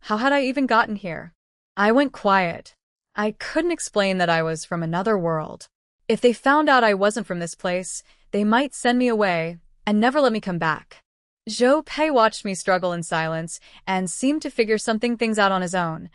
How had I even gotten here? I went quiet. I couldn't explain that I was from another world. If they found out I wasn't from this place, they might send me away and never let me come back. Joe Pei watched me struggle in silence and seemed to figure things out on his own.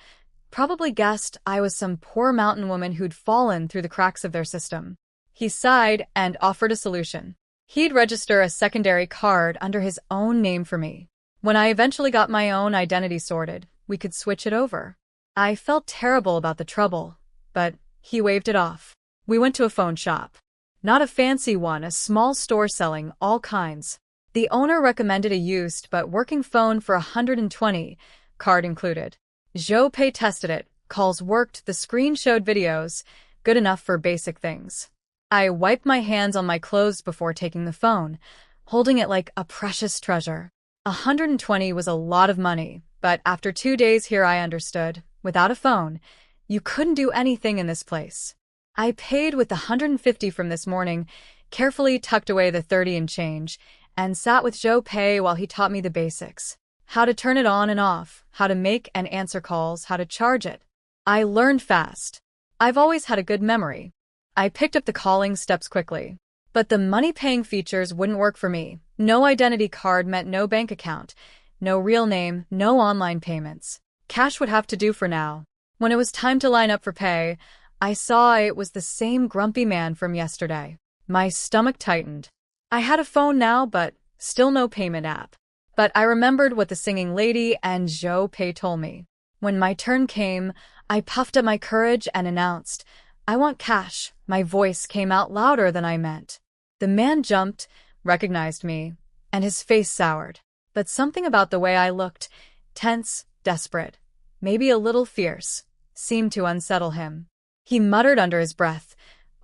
Probably guessed I was some poor mountain woman who'd fallen through the cracks of their system. He sighed and offered a solution. He'd register a secondary card under his own name for me. When I eventually got my own identity sorted, we could switch it over. I felt terrible about the trouble, but he waved it off. We went to a phone shop. Not a fancy one, a small store selling all kinds. The owner recommended a used but working phone for 120, card included. Joe Pei tested it, calls worked, the screen showed videos, good enough for basic things. I wiped my hands on my clothes before taking the phone, holding it like a precious treasure. 120 was a lot of money, but after 2 days here I understood, without a phone, you couldn't do anything in this place. I paid with the 150 from this morning, carefully tucked away the 30 and change, and sat with Joe Pei while he taught me the basics. How to turn it on and off, how to make and answer calls, how to charge it. I learned fast. I've always had a good memory. I picked up the calling steps quickly. But the money-paying features wouldn't work for me. No identity card meant no bank account. No real name, no online payments. Cash would have to do for now. When it was time to line up for pay, I saw it was the same grumpy man from yesterday. My stomach tightened. I had a phone now, but still no payment app. But I remembered what the singing lady and Joe Pay told me. When my turn came, I puffed up my courage and announced, "I want cash." My voice came out louder than I meant. The man jumped, recognized me, and his face soured. But something about the way I looked, tense, desperate, maybe a little fierce, seemed to unsettle him. He muttered under his breath,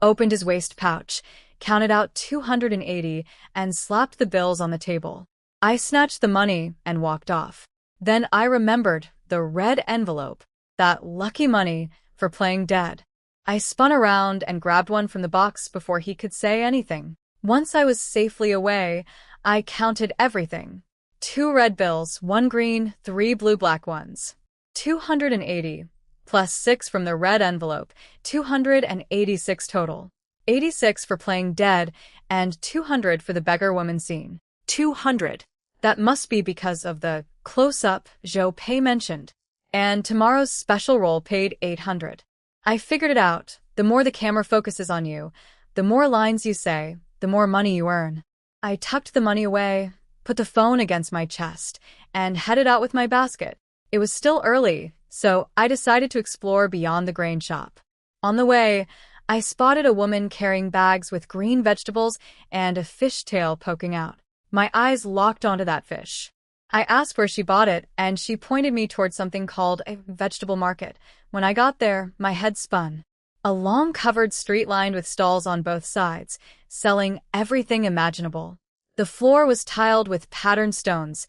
opened his waist pouch, counted out 280, and slapped the bills on the table. I snatched the money and walked off. Then I remembered the red envelope, that lucky money for playing dead. I spun around and grabbed one from the box before he could say anything. Once I was safely away, I counted everything. 2 red bills, 1 green, 3 blue-black ones. 280, plus 6 from the red envelope, 286 total. 86 for playing dead, and 200 for the beggar woman scene. 200. That must be because of the close-up Joe Pay mentioned. And tomorrow's special roll paid 800. I figured it out. The more the camera focuses on you, the more lines you say, the more money you earn. I tucked the money away, put the phone against my chest, and headed out with my basket. It was still early, so I decided to explore beyond the grain shop. On the way, I spotted a woman carrying bags with green vegetables and a fish tail poking out. My eyes locked onto that fish. I asked where she bought it, and she pointed me towards something called a vegetable market. When I got there, my head spun. A long covered street lined with stalls on both sides, selling everything imaginable. The floor was tiled with patterned stones.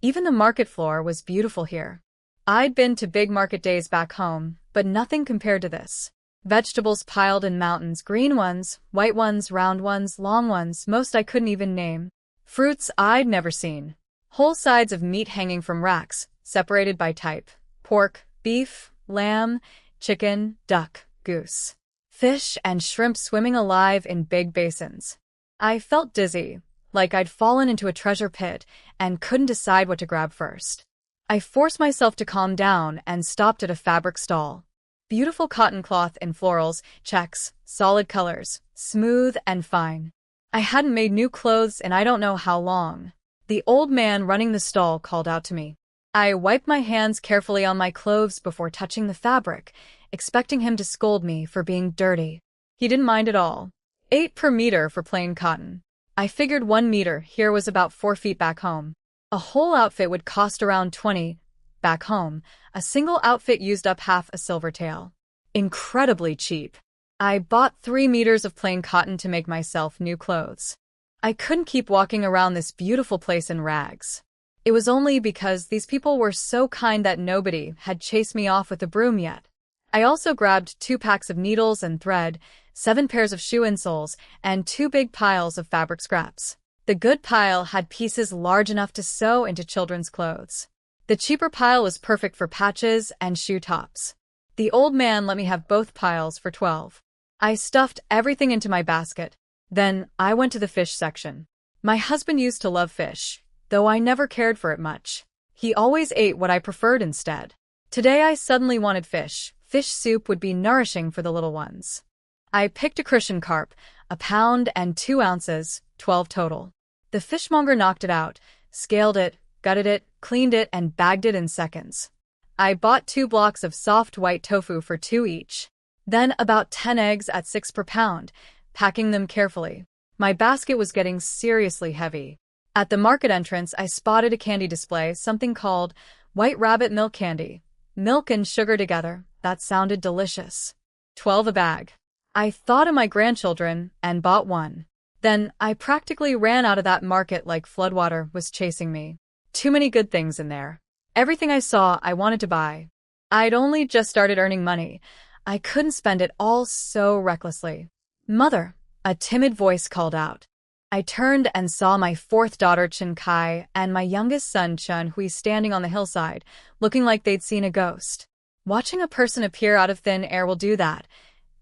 Even the market floor was beautiful here. I'd been to big market days back home, but nothing compared to this. Vegetables piled in mountains, green ones, white ones, round ones, long ones, most I couldn't even name. Fruits I'd never seen. Whole sides of meat hanging from racks, separated by type. Pork, beef, lamb, chicken, duck, goose. Fish and shrimp swimming alive in big basins. I felt dizzy, like I'd fallen into a treasure pit and couldn't decide what to grab first. I forced myself to calm down and stopped at a fabric stall. Beautiful cotton cloth in florals, checks, solid colors, smooth and fine. I hadn't made new clothes in I don't know how long. The old man running the stall called out to me. I wiped my hands carefully on my clothes before touching the fabric, expecting him to scold me for being dirty. He didn't mind at all. 8 per meter for plain cotton. I figured 1 meter here was about 4 feet back home. A whole outfit would cost around 20. Back home, a single outfit used up half a silver tael. Incredibly cheap. I bought 3 meters of plain cotton to make myself new clothes. I couldn't keep walking around this beautiful place in rags. It was only because these people were so kind that nobody had chased me off with a broom yet. I also grabbed 2 packs of needles and thread, 7 pairs of shoe insoles, and 2 big piles of fabric scraps. The good pile had pieces large enough to sew into children's clothes. The cheaper pile was perfect for patches and shoe tops. The old man let me have both piles for 12. I stuffed everything into my basket. Then I went to the fish section. My husband used to love fish, though I never cared for it much. He always ate what I preferred instead. Today I suddenly wanted fish. Fish soup would be nourishing for the little ones. I picked a Christian carp, a pound and 2 ounces, 12 total. The fishmonger knocked it out, scaled it, gutted it, cleaned it, and bagged it in seconds. I bought 2 blocks of soft white tofu for 2 each. Then about 10 eggs at 6 per pound, packing them carefully. My basket was getting seriously heavy. At the market entrance, I spotted a candy display, something called White Rabbit Milk Candy. Milk and sugar together. That sounded delicious. 12 a bag. I thought of my grandchildren and bought 1. Then I practically ran out of that market like floodwater was chasing me. Too many good things in there. Everything I saw I wanted to buy. I'd only just started earning money. I couldn't spend it all so recklessly. "Mother," a timid voice called out. I turned and saw my 4th daughter Chen Kai and my youngest son Chun Hui standing on the hillside, looking like they'd seen a ghost. Watching a person appear out of thin air will do that.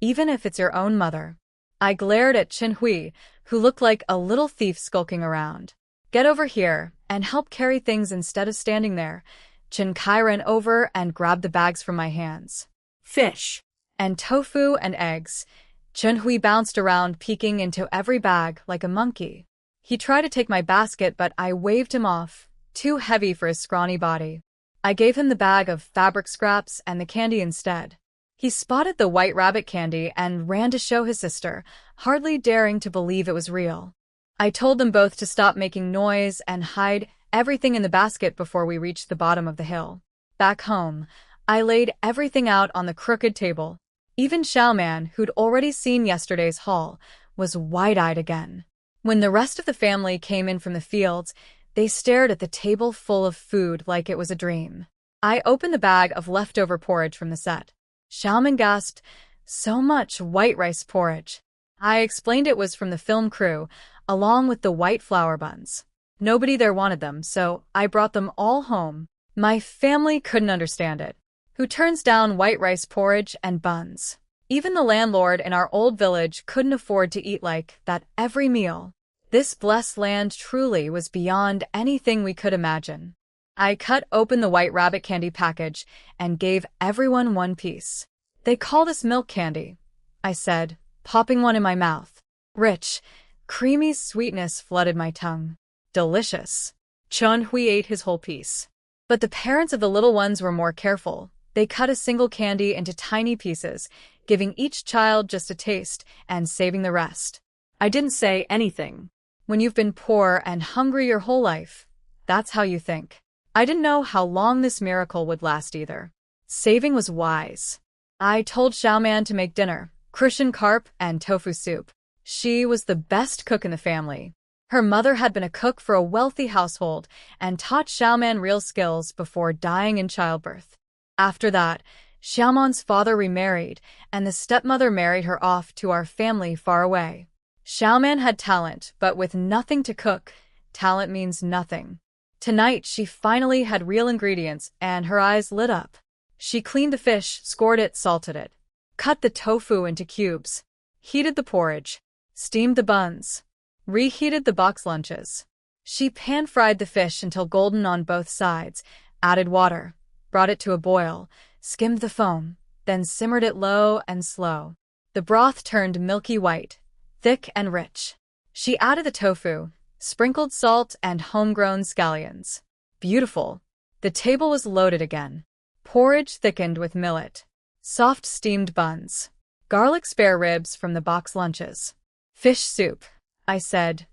even if it's your own mother. I glared at Chen Hui, who looked like a little thief skulking around. Get over here and help carry things instead of standing there. Chen Kai ran over and grabbed the bags from my hands. Fish. And tofu and eggs. Chen Hui bounced around, peeking into every bag like a monkey. He tried to take my basket, but I waved him off, too heavy for his scrawny body. I gave him the bag of fabric scraps and the candy instead. He spotted the white rabbit candy and ran to show his sister, hardly daring to believe it was real. I told them both to stop making noise and hide everything in the basket before we reached the bottom of the hill. Back home, I laid everything out on the crooked table. Even Xiaoman, who'd already seen yesterday's haul, was wide-eyed again. When the rest of the family came in from the fields, they stared at the table full of food like it was a dream. I opened the bag of leftover porridge from the set. Xiaoman gasped, "So much white rice porridge." I explained it was from the film crew, along with the white flour buns. Nobody there wanted them, so I brought them all home. My family couldn't understand it. Who turns down white rice porridge and buns? Even the landlord in our old village couldn't afford to eat like that every meal. This blessed land truly was beyond anything we could imagine. I cut open the white rabbit candy package and gave everyone one piece. "They call this milk candy," I said, popping one in my mouth. Rich, creamy sweetness flooded my tongue. Delicious. Chen Hui ate his whole piece. But the parents of the little ones were more careful. They cut a single candy into tiny pieces, giving each child just a taste and saving the rest. I didn't say anything. When you've been poor and hungry your whole life, that's how you think. I didn't know how long this miracle would last either. Saving was wise. I told Xiaoman to make dinner, Christian carp and tofu soup. She was the best cook in the family. Her mother had been a cook for a wealthy household and taught Xiaoman real skills before dying in childbirth. After that, Xiaoman's father remarried, and the stepmother married her off to our family far away. Xiaoman had talent, but with nothing to cook, talent means nothing. Tonight, she finally had real ingredients, and her eyes lit up. She cleaned the fish, scored it, salted it, cut the tofu into cubes, heated the porridge, steamed the buns, reheated the box lunches. She pan-fried the fish until golden on both sides, added water, brought it to a boil, skimmed the foam, then simmered it low and slow. The broth turned milky white, thick and rich. She added the tofu, sprinkled salt and homegrown scallions. Beautiful. The table was loaded again. Porridge thickened with millet. Soft steamed buns. Garlic spare ribs from the box lunches. Fish soup. I said,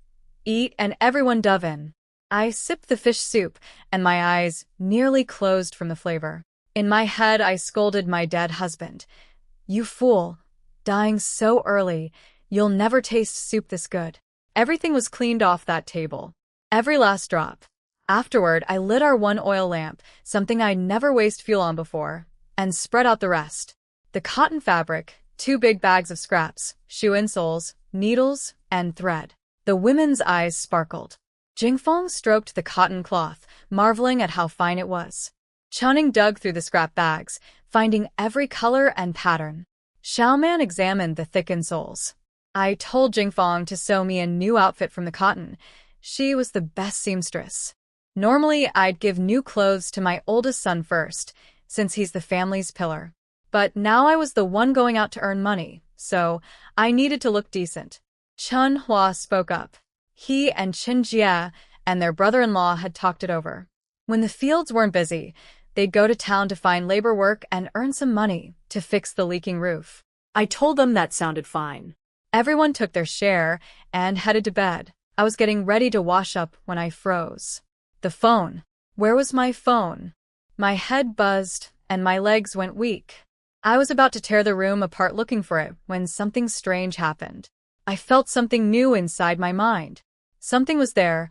"Eat," and everyone dove in. I sipped the fish soup, and my eyes nearly closed from the flavor. In my head, I scolded my dead husband. "You fool. Dying so early. You'll never taste soup this good." Everything was cleaned off that table. Every last drop. Afterward, I lit our one oil lamp, something I'd never waste fuel on before, and spread out the rest. The cotton fabric, 2 big bags of scraps, shoe insoles, needles, and thread. The women's eyes sparkled. Jingfeng stroked the cotton cloth, marveling at how fine it was. Chuning dug through the scrap bags, finding every color and pattern. Xiaoman examined the thick insoles. I told Jingfeng to sew me a new outfit from the cotton. She was the best seamstress. Normally, I'd give new clothes to my oldest son first, since he's the family's pillar. But now I was the one going out to earn money, so I needed to look decent. Chen Hua spoke up. He and Chen Jie and their brother-in-law had talked it over. When the fields weren't busy, they'd go to town to find labor work and earn some money to fix the leaking roof. I told them that sounded fine. Everyone took their share and headed to bed. I was getting ready to wash up when I froze. The phone. Where was my phone? My head buzzed and my legs went weak. I was about to tear the room apart looking for it when something strange happened. I felt something new inside my mind. Something was there.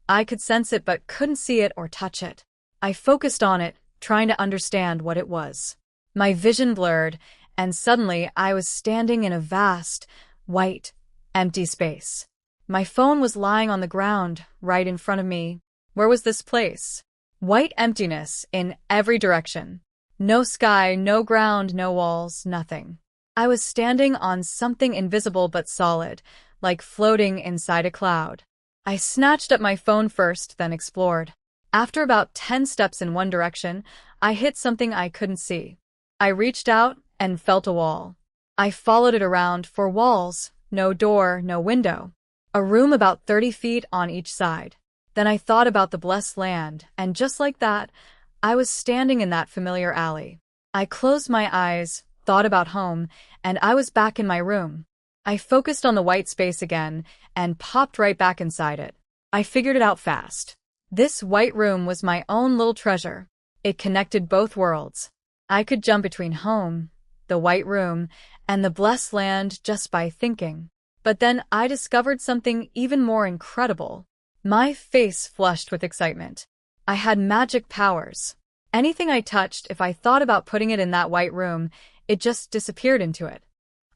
I could sense it but couldn't see it or touch it. I focused on it, trying to understand what it was. My vision blurred, and suddenly I was standing in a vast, white, empty space. My phone was lying on the ground, right in front of me. Where was this place? White emptiness in every direction. No sky, no ground, no walls, nothing. I was standing on something invisible but solid, like floating inside a cloud. I snatched up my phone first, then explored. After about 10 steps in one direction, I hit something I couldn't see. I reached out and felt a wall. I followed it around for walls, no door, no window. A room about 30 feet on each side. Then I thought about the blessed land, and just like that, I was standing in that familiar alley. I closed my eyes, thought about home, and I was back in my room. I focused on the white space again and popped right back inside it. I figured it out fast. This white room was my own little treasure. It connected both worlds. I could jump between home, the white room, and the blessed land just by thinking. But then I discovered something even more incredible. My face flushed with excitement. I had magic powers. Anything I touched, if I thought about putting it in that white room, it just disappeared into it.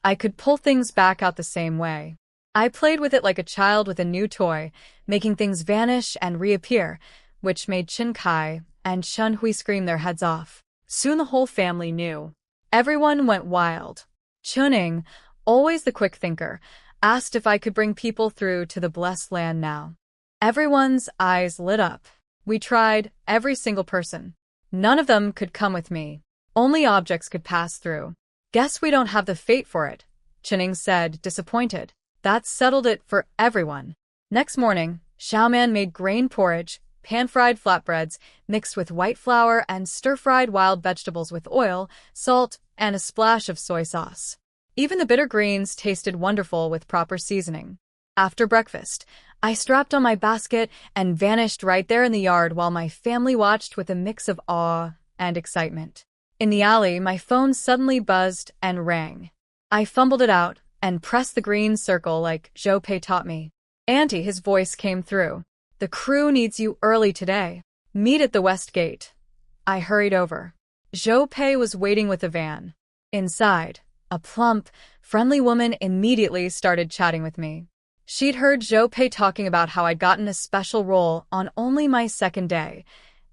I could pull things back out the same way. I played with it like a child with a new toy, making things vanish and reappear, which made Chin Kai and Chun Hui scream their heads off. Soon the whole family knew. Everyone went wild. Chuning, always the quick thinker, asked if I could bring people through to the blessed land now. Everyone's eyes lit up. We tried, every single person. None of them could come with me. Only objects could pass through. Guess we don't have the fate for it, Chuning said, disappointed. That settled it for everyone. Next morning, Xiaoman made grain porridge, pan-fried flatbreads mixed with white flour and stir-fried wild vegetables with oil, salt, and a splash of soy sauce. Even the bitter greens tasted wonderful with proper seasoning. After breakfast, I strapped on my basket and vanished right there in the yard while my family watched with a mix of awe and excitement. In the alley, my phone suddenly buzzed and rang. I fumbled it out and pressed the green circle like Zhou Pei taught me. Auntie, his voice came through. The crew needs you early today. Meet at the west gate. I hurried over. Zhou Pei was waiting with a van. Inside, a plump, friendly woman immediately started chatting with me. She'd heard Zhou Pei talking about how I'd gotten a special role on only my second day.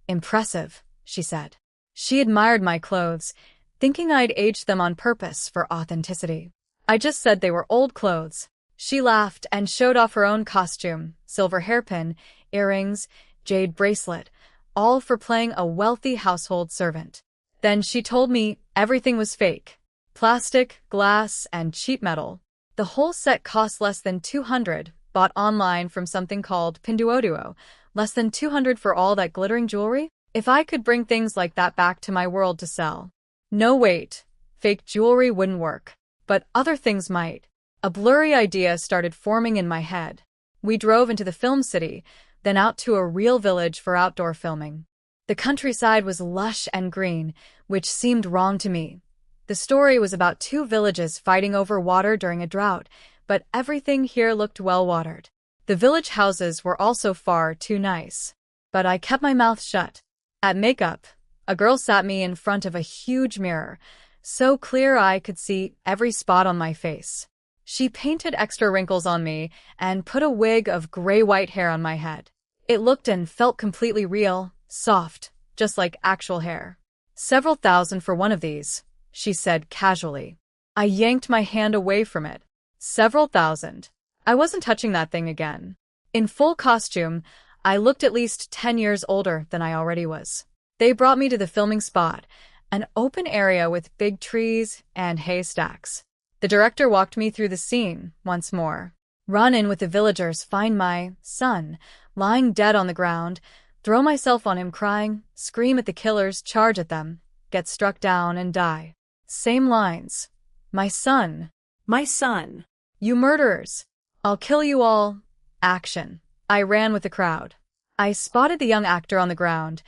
Impressive, she said. She admired my clothes, thinking I'd aged them on purpose for authenticity. I just said they were old clothes. She laughed and showed off her own costume, silver hairpin, earrings, jade bracelet, all for playing a wealthy household servant. Then she told me everything was fake. Plastic, glass, and cheap metal. The whole set cost less than 200, bought online from something called Pinduoduo. Less than 200 for all that glittering jewelry? If I could bring things like that back to my world to sell. No wait, fake jewelry wouldn't work. But other things might. A blurry idea started forming in my head. We drove into the film city, then out to a real village for outdoor filming. The countryside was lush and green, which seemed wrong to me. The story was about two villages fighting over water during a drought, but everything here looked well-watered. The village houses were also far too nice. But I kept my mouth shut. At makeup, a girl sat me in front of a huge mirror, so clear I could see every spot on my face. She painted extra wrinkles on me and put a wig of gray-white hair on my head. It looked and felt completely real, soft, just like actual hair. Several thousand for one of these, she said casually. I yanked my hand away from it. Several thousand. I wasn't touching that thing again. In full costume, I looked at least 10 years older than I already was. They brought me to the filming spot, an open area with big trees and haystacks. The director walked me through the scene once more. Run in with the villagers, find my son, lying dead on the ground, throw myself on him crying, scream at the killers, charge at them, get struck down and die. Same lines. My son. My son. You murderers. I'll kill you all. Action. I ran with the crowd. I spotted the young actor on the ground,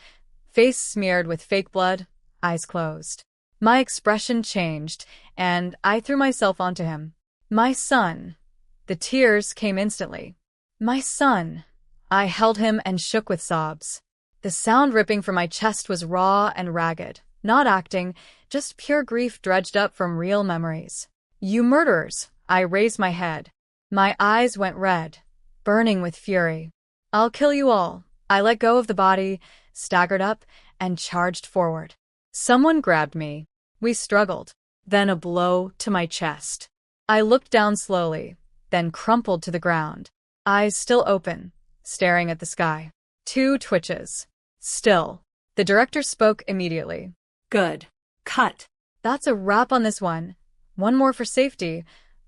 face smeared with fake blood, eyes closed. My expression changed, and I threw myself onto him. My son. The tears came instantly. My son. I held him and shook with sobs. The sound ripping from my chest was raw and ragged. Not acting, just pure grief dredged up from real memories. You murderers. I raised my head. My eyes went red, burning with fury. I'll kill you all. I let go of the body, staggered up, and charged forward. Someone grabbed me. We struggled. then a blow to my chest. I looked down slowly, then crumpled to the ground. Eyes still open, staring at the sky. 2 twitches. Still. The director spoke immediately. Good. Cut. That's a wrap on this one. One more for safety.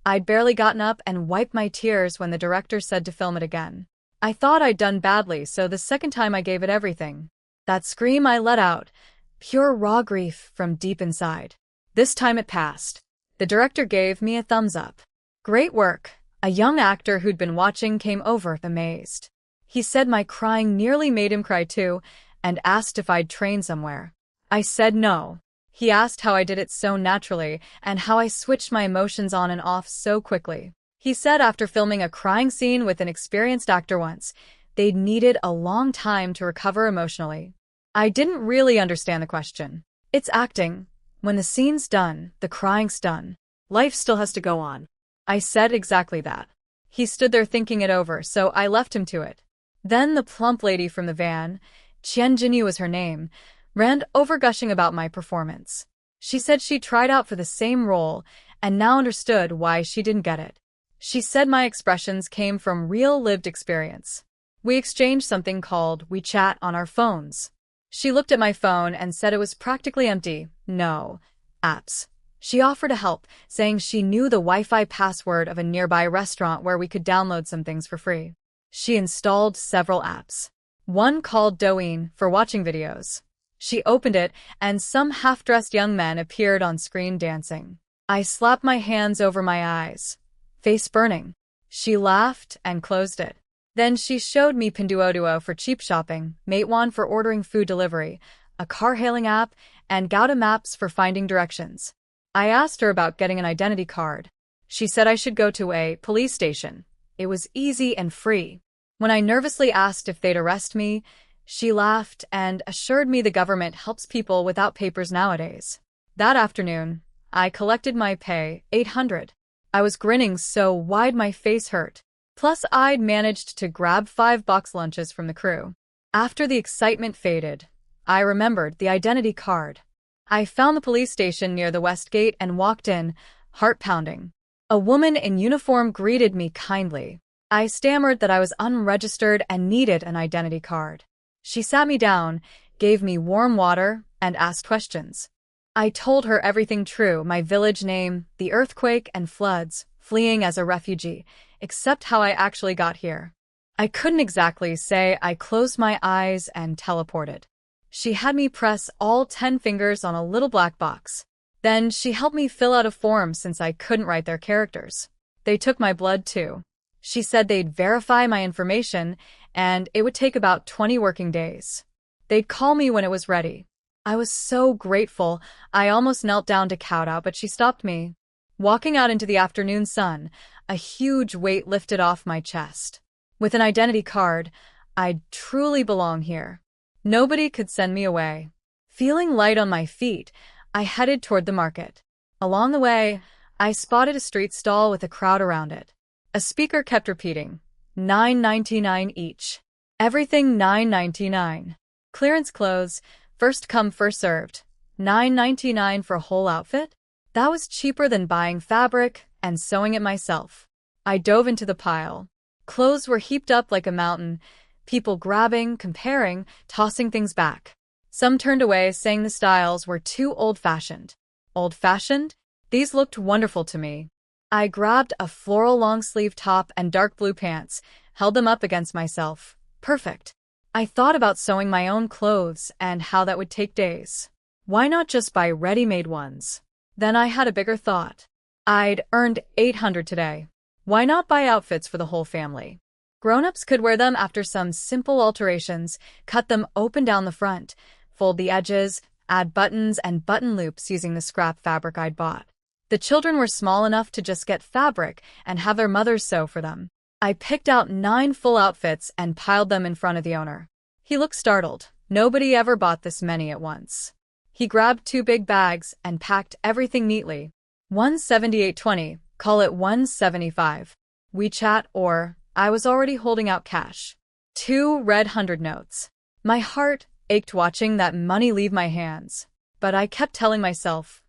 I'd barely gotten up and wiped my tears when the director said to film it again. I thought I'd done badly, so the second time I gave it everything. That scream I let out, pure raw grief from deep inside. This time it passed. The director gave me a thumbs up. Great work. A young actor who'd been watching came over, amazed. He said my crying nearly made him cry too, and asked if I'd train somewhere. I said no. He asked how I did it so naturally and how I switched my emotions on and off so quickly. He said after filming a crying scene with an experienced actor once, they'd needed a long time to recover emotionally. I didn't really understand the question. It's acting. When the scene's done, the crying's done. Life still has to go on. I said exactly that. He stood there thinking it over, so I left him to it. Then the plump lady from the van, Qian Jinyu was her name, ran over gushing about my performance. She said she tried out for the same role and now understood why she didn't get it. She said my expressions came from real lived experience. We exchanged something called WeChat on our phones. She looked at my phone and said it was practically empty. No apps. She offered to help, saying she knew the Wi-Fi password of a nearby restaurant where we could download some things for free. She installed several apps. One called Douyin for watching videos. She opened it, and some half-dressed young men appeared on screen dancing. I slapped my hands over my eyes, face burning. She laughed and closed it. Then she showed me Pinduoduo for cheap shopping, Meituan for ordering food delivery, a car-hailing app, and Gaoda Maps for finding directions. I asked her about getting an identity card. She said I should go to a police station. It was easy and free. When I nervously asked if they'd arrest me, she laughed and assured me the government helps people without papers nowadays. That afternoon, I collected my pay, 800. I was grinning so wide my face hurt. Plus, I'd managed to grab 5 box lunches from the crew. After the excitement faded, I remembered the identity card. I found the police station near the West Gate and walked in, heart pounding. A woman in uniform greeted me kindly. I stammered that I was unregistered and needed an identity card. She sat me down, gave me warm water, and asked questions. I told her everything true, my village name, the earthquake and floods, fleeing as a refugee, except how I actually got here. I couldn't exactly say I closed my eyes and teleported. She had me press all 10 fingers on a little black box. Then she helped me fill out a form since I couldn't write their characters. They took my blood too. She said they'd verify my information, and it would take about 20 working days. They'd call me when it was ready. I was so grateful, I almost knelt down to kowtow, but she stopped me. Walking out into the afternoon sun, a huge weight lifted off my chest. With an identity card, I'd truly belong here. Nobody could send me away. Feeling light on my feet, I headed toward the market. Along the way, I spotted a street stall with a crowd around it. A speaker kept repeating, $9.99 each. Everything $9.99. Clearance clothes, first come first served. $9.99 for a whole outfit? That was cheaper than buying fabric and sewing it myself. I dove into the pile. Clothes were heaped up like a mountain, people grabbing, comparing, tossing things back. Some turned away, saying the styles were too old-fashioned. Old-fashioned? These looked wonderful to me. I grabbed a floral long-sleeve top and dark blue pants, held them up against myself. Perfect. I thought about sewing my own clothes and how that would take days. Why not just buy ready-made ones? Then I had a bigger thought. I'd earned 800 today. Why not buy outfits for the whole family? Grown-ups could wear them after some simple alterations, cut them open down the front, fold the edges, add buttons and button loops using the scrap fabric I'd bought. The children were small enough to just get fabric and have their mothers sew for them. I picked out 9 full outfits and piled them in front of the owner. He looked startled. Nobody ever bought this many at once. He grabbed 2 big bags and packed everything neatly. 178.20, call it 175. WeChat or, I was already holding out cash. 2 red 100 notes. My heart ached watching that money leave my hands. But I kept telling myself,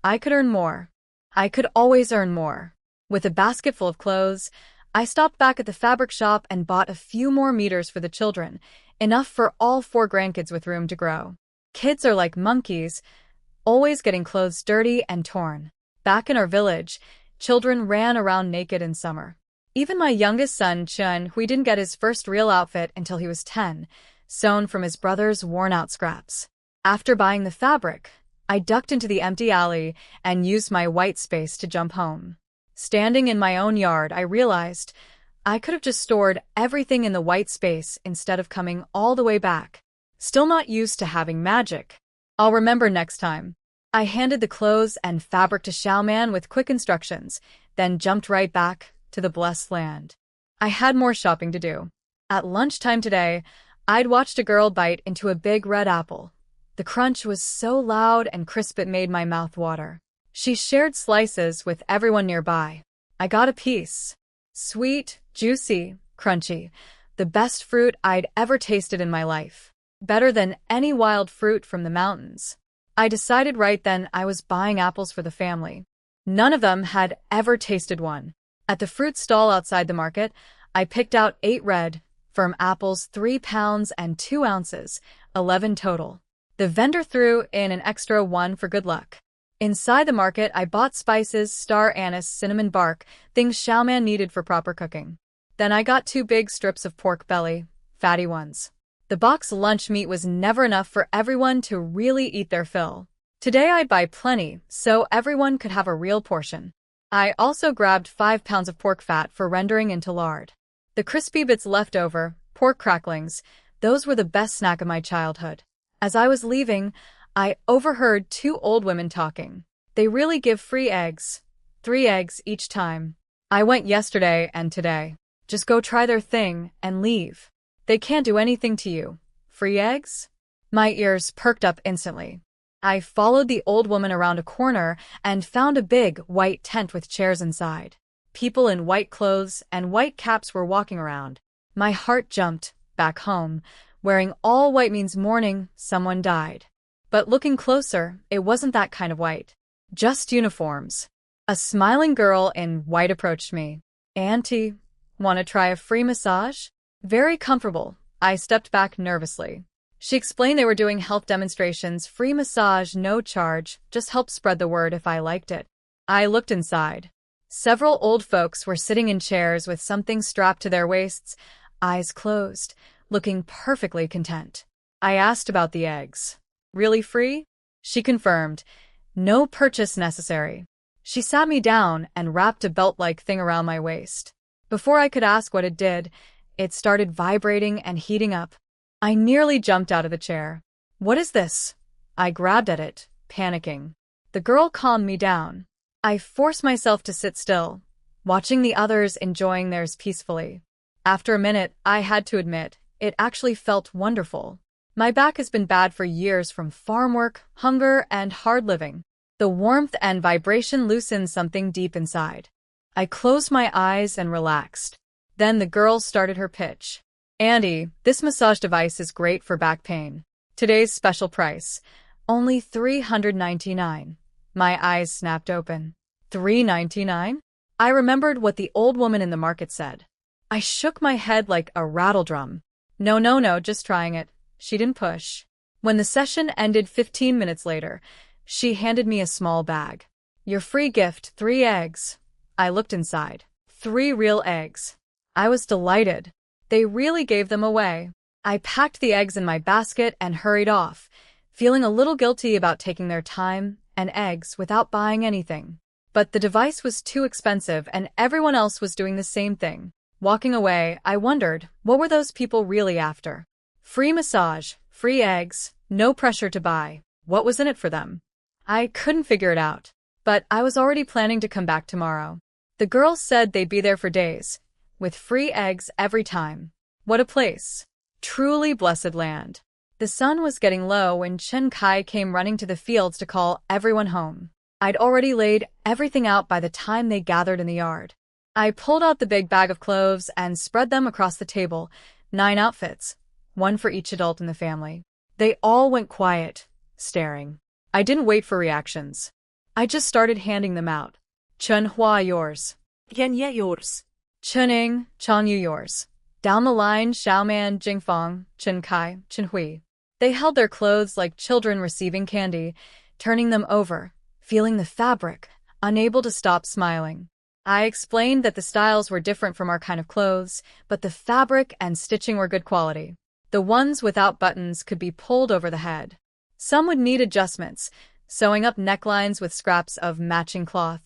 I could earn more. I could always earn more. With a basket full of clothes, I stopped back at the fabric shop and bought a few more meters for the children, enough for all 4 grandkids with room to grow. Kids are like monkeys, always getting clothes dirty and torn. Back in our village, children ran around naked in summer. Even my youngest son, Chun, who didn't get his first real outfit until he was 10, sewn from his brother's worn-out scraps. After buying the fabric, I ducked into the empty alley and used my white space to jump home. Standing in my own yard, I realized I could have just stored everything in the white space instead of coming all the way back. Still not used to having magic. I'll remember next time. I handed the clothes and fabric to Xiaoman with quick instructions, then jumped right back to the blessed land. I had more shopping to do. At lunchtime today, I'd watched a girl bite into a big red apple. The crunch was so loud and crisp it made my mouth water. She shared slices with everyone nearby. I got a piece. Sweet, juicy, crunchy. The best fruit I'd ever tasted in my life. Better than any wild fruit from the mountains. I decided right then I was buying apples for the family. None of them had ever tasted one. At the fruit stall outside the market, I picked out 8 red, firm apples, 3 pounds and 2 ounces, 11 total. The vendor threw in an extra 1 for good luck. Inside the market, I bought spices, star anise, cinnamon bark, things Xiaoman needed for proper cooking. Then I got 2 big strips of pork belly, fatty ones. The box lunch meat was never enough for everyone to really eat their fill. Today I'd buy plenty, so everyone could have a real portion. I also grabbed 5 pounds of pork fat for rendering into lard. The crispy bits left over, pork cracklings, those were the best snack of my childhood. As I was leaving, I overheard 2 old women talking. They really give free eggs. 3 eggs each time. I went yesterday and today. Just go try their thing and leave. They can't do anything to you. Free eggs? My ears perked up instantly. I followed the old woman around a corner and found a big, white tent with chairs inside. People in white clothes and white caps were walking around. My heart jumped. Back home, wearing all white means mourning someone died. But looking closer, it wasn't that kind of white. Just uniforms. A smiling girl in white approached me. "Auntie, want to try a free massage?" Very comfortable. I stepped back nervously. She explained they were doing health demonstrations, free massage, no charge, just help spread the word if I liked it. I looked inside. Several old folks were sitting in chairs with something strapped to their waists, eyes closed, looking perfectly content. I asked about the eggs. "Really free?" She confirmed. "No purchase necessary." She sat me down and wrapped a belt-like thing around my waist. Before I could ask what it did, it started vibrating and heating up. I nearly jumped out of the chair. "What is this?" I grabbed at it, panicking. The girl calmed me down. I forced myself to sit still, watching the others enjoying theirs peacefully. After a minute, I had to admit, it actually felt wonderful. My back has been bad for years from farm work, hunger, and hard living. The warmth and vibration loosened something deep inside. I closed my eyes and relaxed. Then the girl started her pitch. "Andy, this massage device is great for back pain. Today's special price, only $399. My eyes snapped open. $399? I remembered what the old woman in the market said. I shook my head like a rattledrum. No, just trying it. She didn't push. When the session ended 15 minutes later, she handed me a small bag. "Your free gift, 3 eggs. I looked inside. 3 real eggs. I was delighted. They really gave them away. I packed the eggs in my basket and hurried off, feeling a little guilty about taking their time and eggs without buying anything. But the device was too expensive and everyone else was doing the same thing. Walking away, I wondered, what were those people really after? Free massage, free eggs, no pressure to buy. What was in it for them? I couldn't figure it out. But I was already planning to come back tomorrow. The girls said they'd be there for days, with free eggs every time. What a place. Truly blessed land. The sun was getting low when Chen Kai came running to the fields to call everyone home. I'd already laid everything out by the time they gathered in the yard. I pulled out the big bag of clothes and spread them across the table, 9 outfits, 1 for each adult in the family. They all went quiet, staring. I didn't wait for reactions. I just started handing them out. Chen Hua yours. Yan Ye yours. Chening, Changyu yours. Down the line, Xiaoman, Jingfang, Chen Kai, Chen Hui. They held their clothes like children receiving candy, turning them over, feeling the fabric, unable to stop smiling. I explained that the styles were different from our kind of clothes, but the fabric and stitching were good quality. The ones without buttons could be pulled over the head. Some would need adjustments, sewing up necklines with scraps of matching cloth,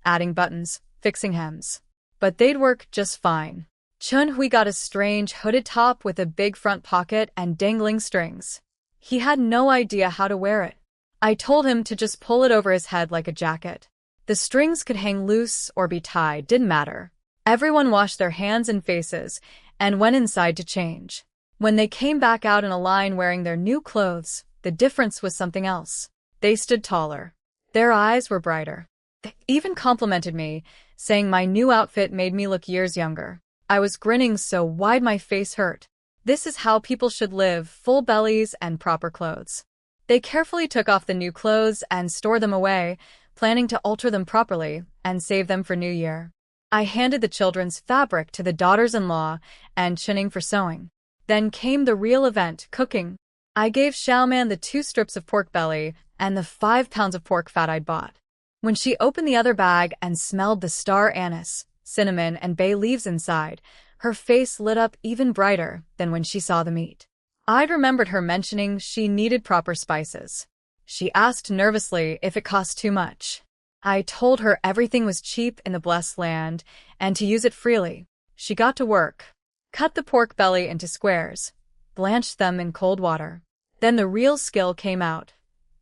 adding buttons, fixing hems. But they'd work just fine. Chen Hui got a strange hooded top with a big front pocket and dangling strings. He had no idea how to wear it. I told him to just pull it over his head like a jacket. The strings could hang loose or be tied, didn't matter. Everyone washed their hands and faces and went inside to change. When they came back out in a line wearing their new clothes, the difference was something else. They stood taller. Their eyes were brighter. They even complimented me, saying my new outfit made me look years younger. I was grinning so wide my face hurt. This is how people should live, full bellies and proper clothes. They carefully took off the new clothes and stored them away, planning to alter them properly and save them for New Year. I handed the children's fabric to the daughters-in-law and chinning for sewing. Then came the real event, cooking. I gave Xiaoman the 2 strips of pork belly and the 5 pounds of pork fat I'd bought. When she opened the other bag and smelled the star anise, cinnamon, and bay leaves inside, her face lit up even brighter than when she saw the meat. I'd remembered her mentioning she needed proper spices. She asked nervously if it cost too much. I told her everything was cheap in the blessed land and to use it freely. She got to work. Cut the pork belly into squares, blanched them in cold water. Then the real skill came out.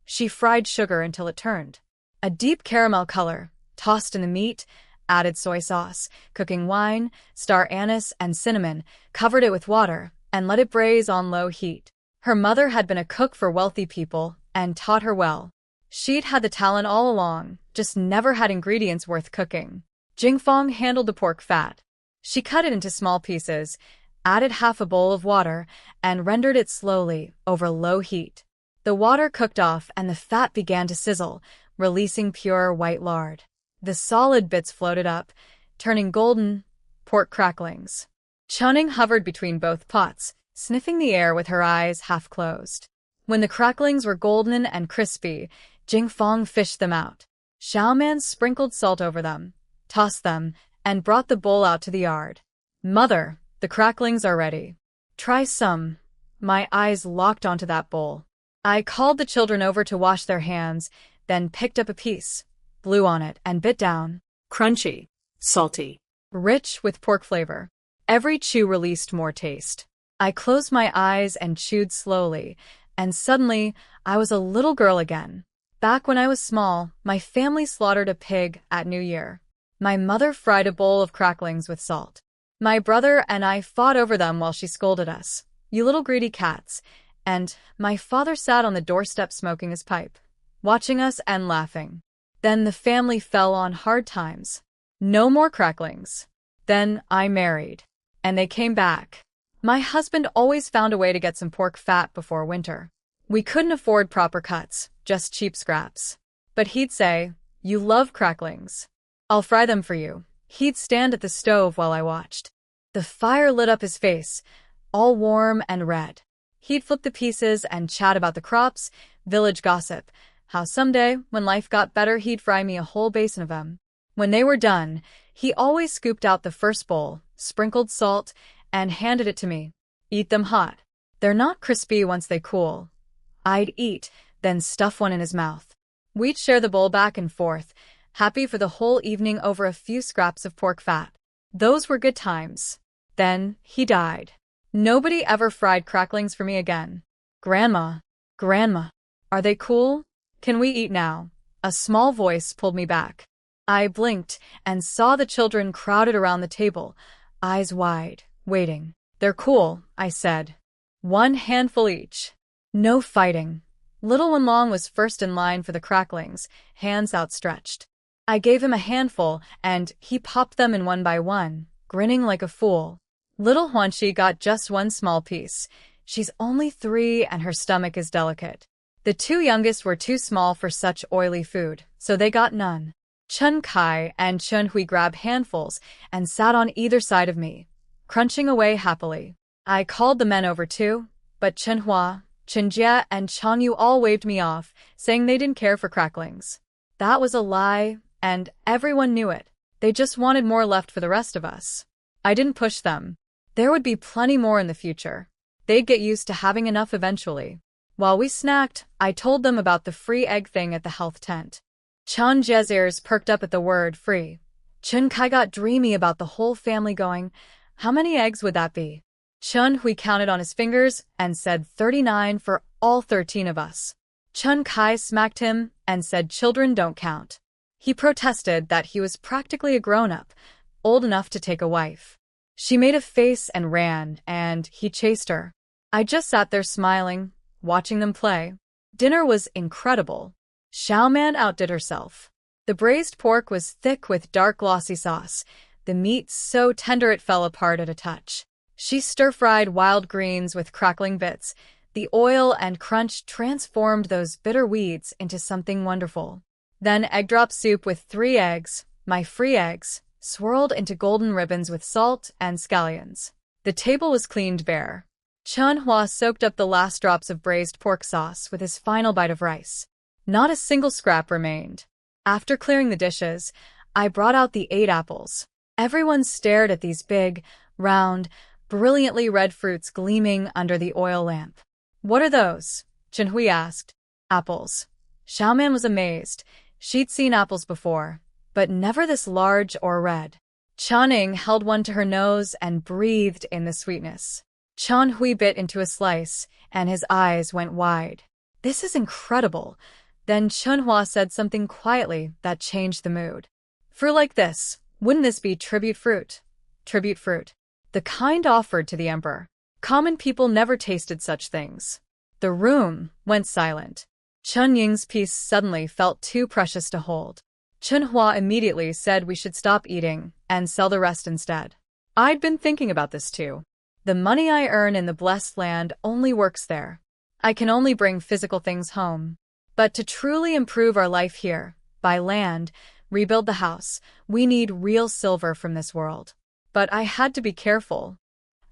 She fried sugar until it turned a deep caramel color, tossed in the meat, added soy sauce, cooking wine, star anise, and cinnamon, covered it with water, and let it braise on low heat. Her mother had been a cook for wealthy people and taught her well. She'd had the talent all along, just never had ingredients worth cooking. Jingfang handled the pork fat. She cut it into small pieces, added half a bowl of water, and rendered it slowly over low heat. The water cooked off and the fat began to sizzle, releasing pure white lard. The solid bits floated up, turning golden, pork cracklings. Chuning hovered between both pots, sniffing the air with her eyes half closed. When the cracklings were golden and crispy, Jingfang fished them out. Xiaoman sprinkled salt over them, tossed them, and brought the bowl out to the yard. "Mother, the cracklings are ready. Try some." My eyes locked onto that bowl. I called the children over to wash their hands, then picked up a piece, blew on it, and bit down. Crunchy. Salty. Rich with pork flavor. Every chew released more taste. I closed my eyes and chewed slowly, and suddenly I was a little girl again. Back when I was small, my family slaughtered a pig at New Year. My mother fried a bowl of cracklings with salt. My brother and I fought over them while she scolded us, "You little greedy cats," and my father sat on the doorstep smoking his pipe, watching us and laughing. Then the family fell on hard times. No more cracklings. Then I married, and they came back. My husband always found a way to get some pork fat before winter. We couldn't afford proper cuts, just cheap scraps. But he'd say, "You love cracklings. I'll fry them for you." He'd stand at the stove while I watched. The fire lit up his face, all warm and red. He'd flip the pieces and chat about the crops, village gossip, how someday, when life got better, he'd fry me a whole basin of them. When they were done, he always scooped out the first bowl, sprinkled salt, and handed it to me. "Eat them hot. They're not crispy once they cool." I'd eat, then stuff one in his mouth. We'd share the bowl back and forth, happy for the whole evening over a few scraps of pork fat. Those were good times. Then he died. Nobody ever fried cracklings for me again. "Grandma, Grandma, are they cool? Can we eat now?" A small voice pulled me back. I blinked and saw the children crowded around the table, eyes wide, waiting. "They're cool," I said. "1 handful each. No fighting." Little Wenlong was first in line for the cracklings, hands outstretched. I gave him a handful, and he popped them in one by one, grinning like a fool. Little Huanqi got just one small piece. She's only 3 and her stomach is delicate. The two youngest were too small for such oily food, so they got none. Chen Kai and Chen Hui grabbed handfuls and sat on either side of me, crunching away happily. I called the men over too, but Chen Hua, Chen Jia, and Chang Yu all waved me off, saying they didn't care for cracklings. That was a lie, and everyone knew it. They just wanted more left for the rest of us. I didn't push them. There would be plenty more in the future. They'd get used to having enough eventually. While we snacked, I told them about the free egg thing at the health tent. Chen Jia's ears perked up at the word free. Chen Kai got dreamy about the whole family going, how many eggs would that be? Chen Hui counted on his fingers and said 39 for all 13 of us. Chen Kai smacked him and said children don't count. He protested that he was practically a grown-up, old enough to take a wife. She made a face and ran, and he chased her. I just sat there smiling, watching them play. Dinner was incredible. Xiaoman outdid herself. The braised pork was thick with dark glossy sauce, the meat so tender it fell apart at a touch. She stir-fried wild greens with crackling bits. The oil and crunch transformed those bitter weeds into something wonderful. Then egg drop soup with 3 eggs, my free eggs, swirled into golden ribbons with salt and scallions. The table was cleaned bare. Chen Hua soaked up the last drops of braised pork sauce with his final bite of rice. Not a single scrap remained. After clearing the dishes, I brought out the 8 apples. Everyone stared at these big, round, brilliantly red fruits gleaming under the oil lamp. What are those? Chen Hui asked. Apples. Xiaoman was amazed. She'd seen apples before, but never this large or red. Channing held one to her nose and breathed in the sweetness. Chen Hui bit into a slice, and his eyes went wide. This is incredible. Then Chen Hua said something quietly that changed the mood. Fruit like this, wouldn't this be tribute fruit? Tribute fruit. The kind offered to the emperor. Common people never tasted such things. The room went silent. Chen Ying's piece suddenly felt too precious to hold. Chen Hua immediately said we should stop eating and sell the rest instead. I'd been thinking about this too. The money I earn in the blessed land only works there. I can only bring physical things home. But to truly improve our life here, buy land, rebuild the house, we need real silver from this world. But I had to be careful.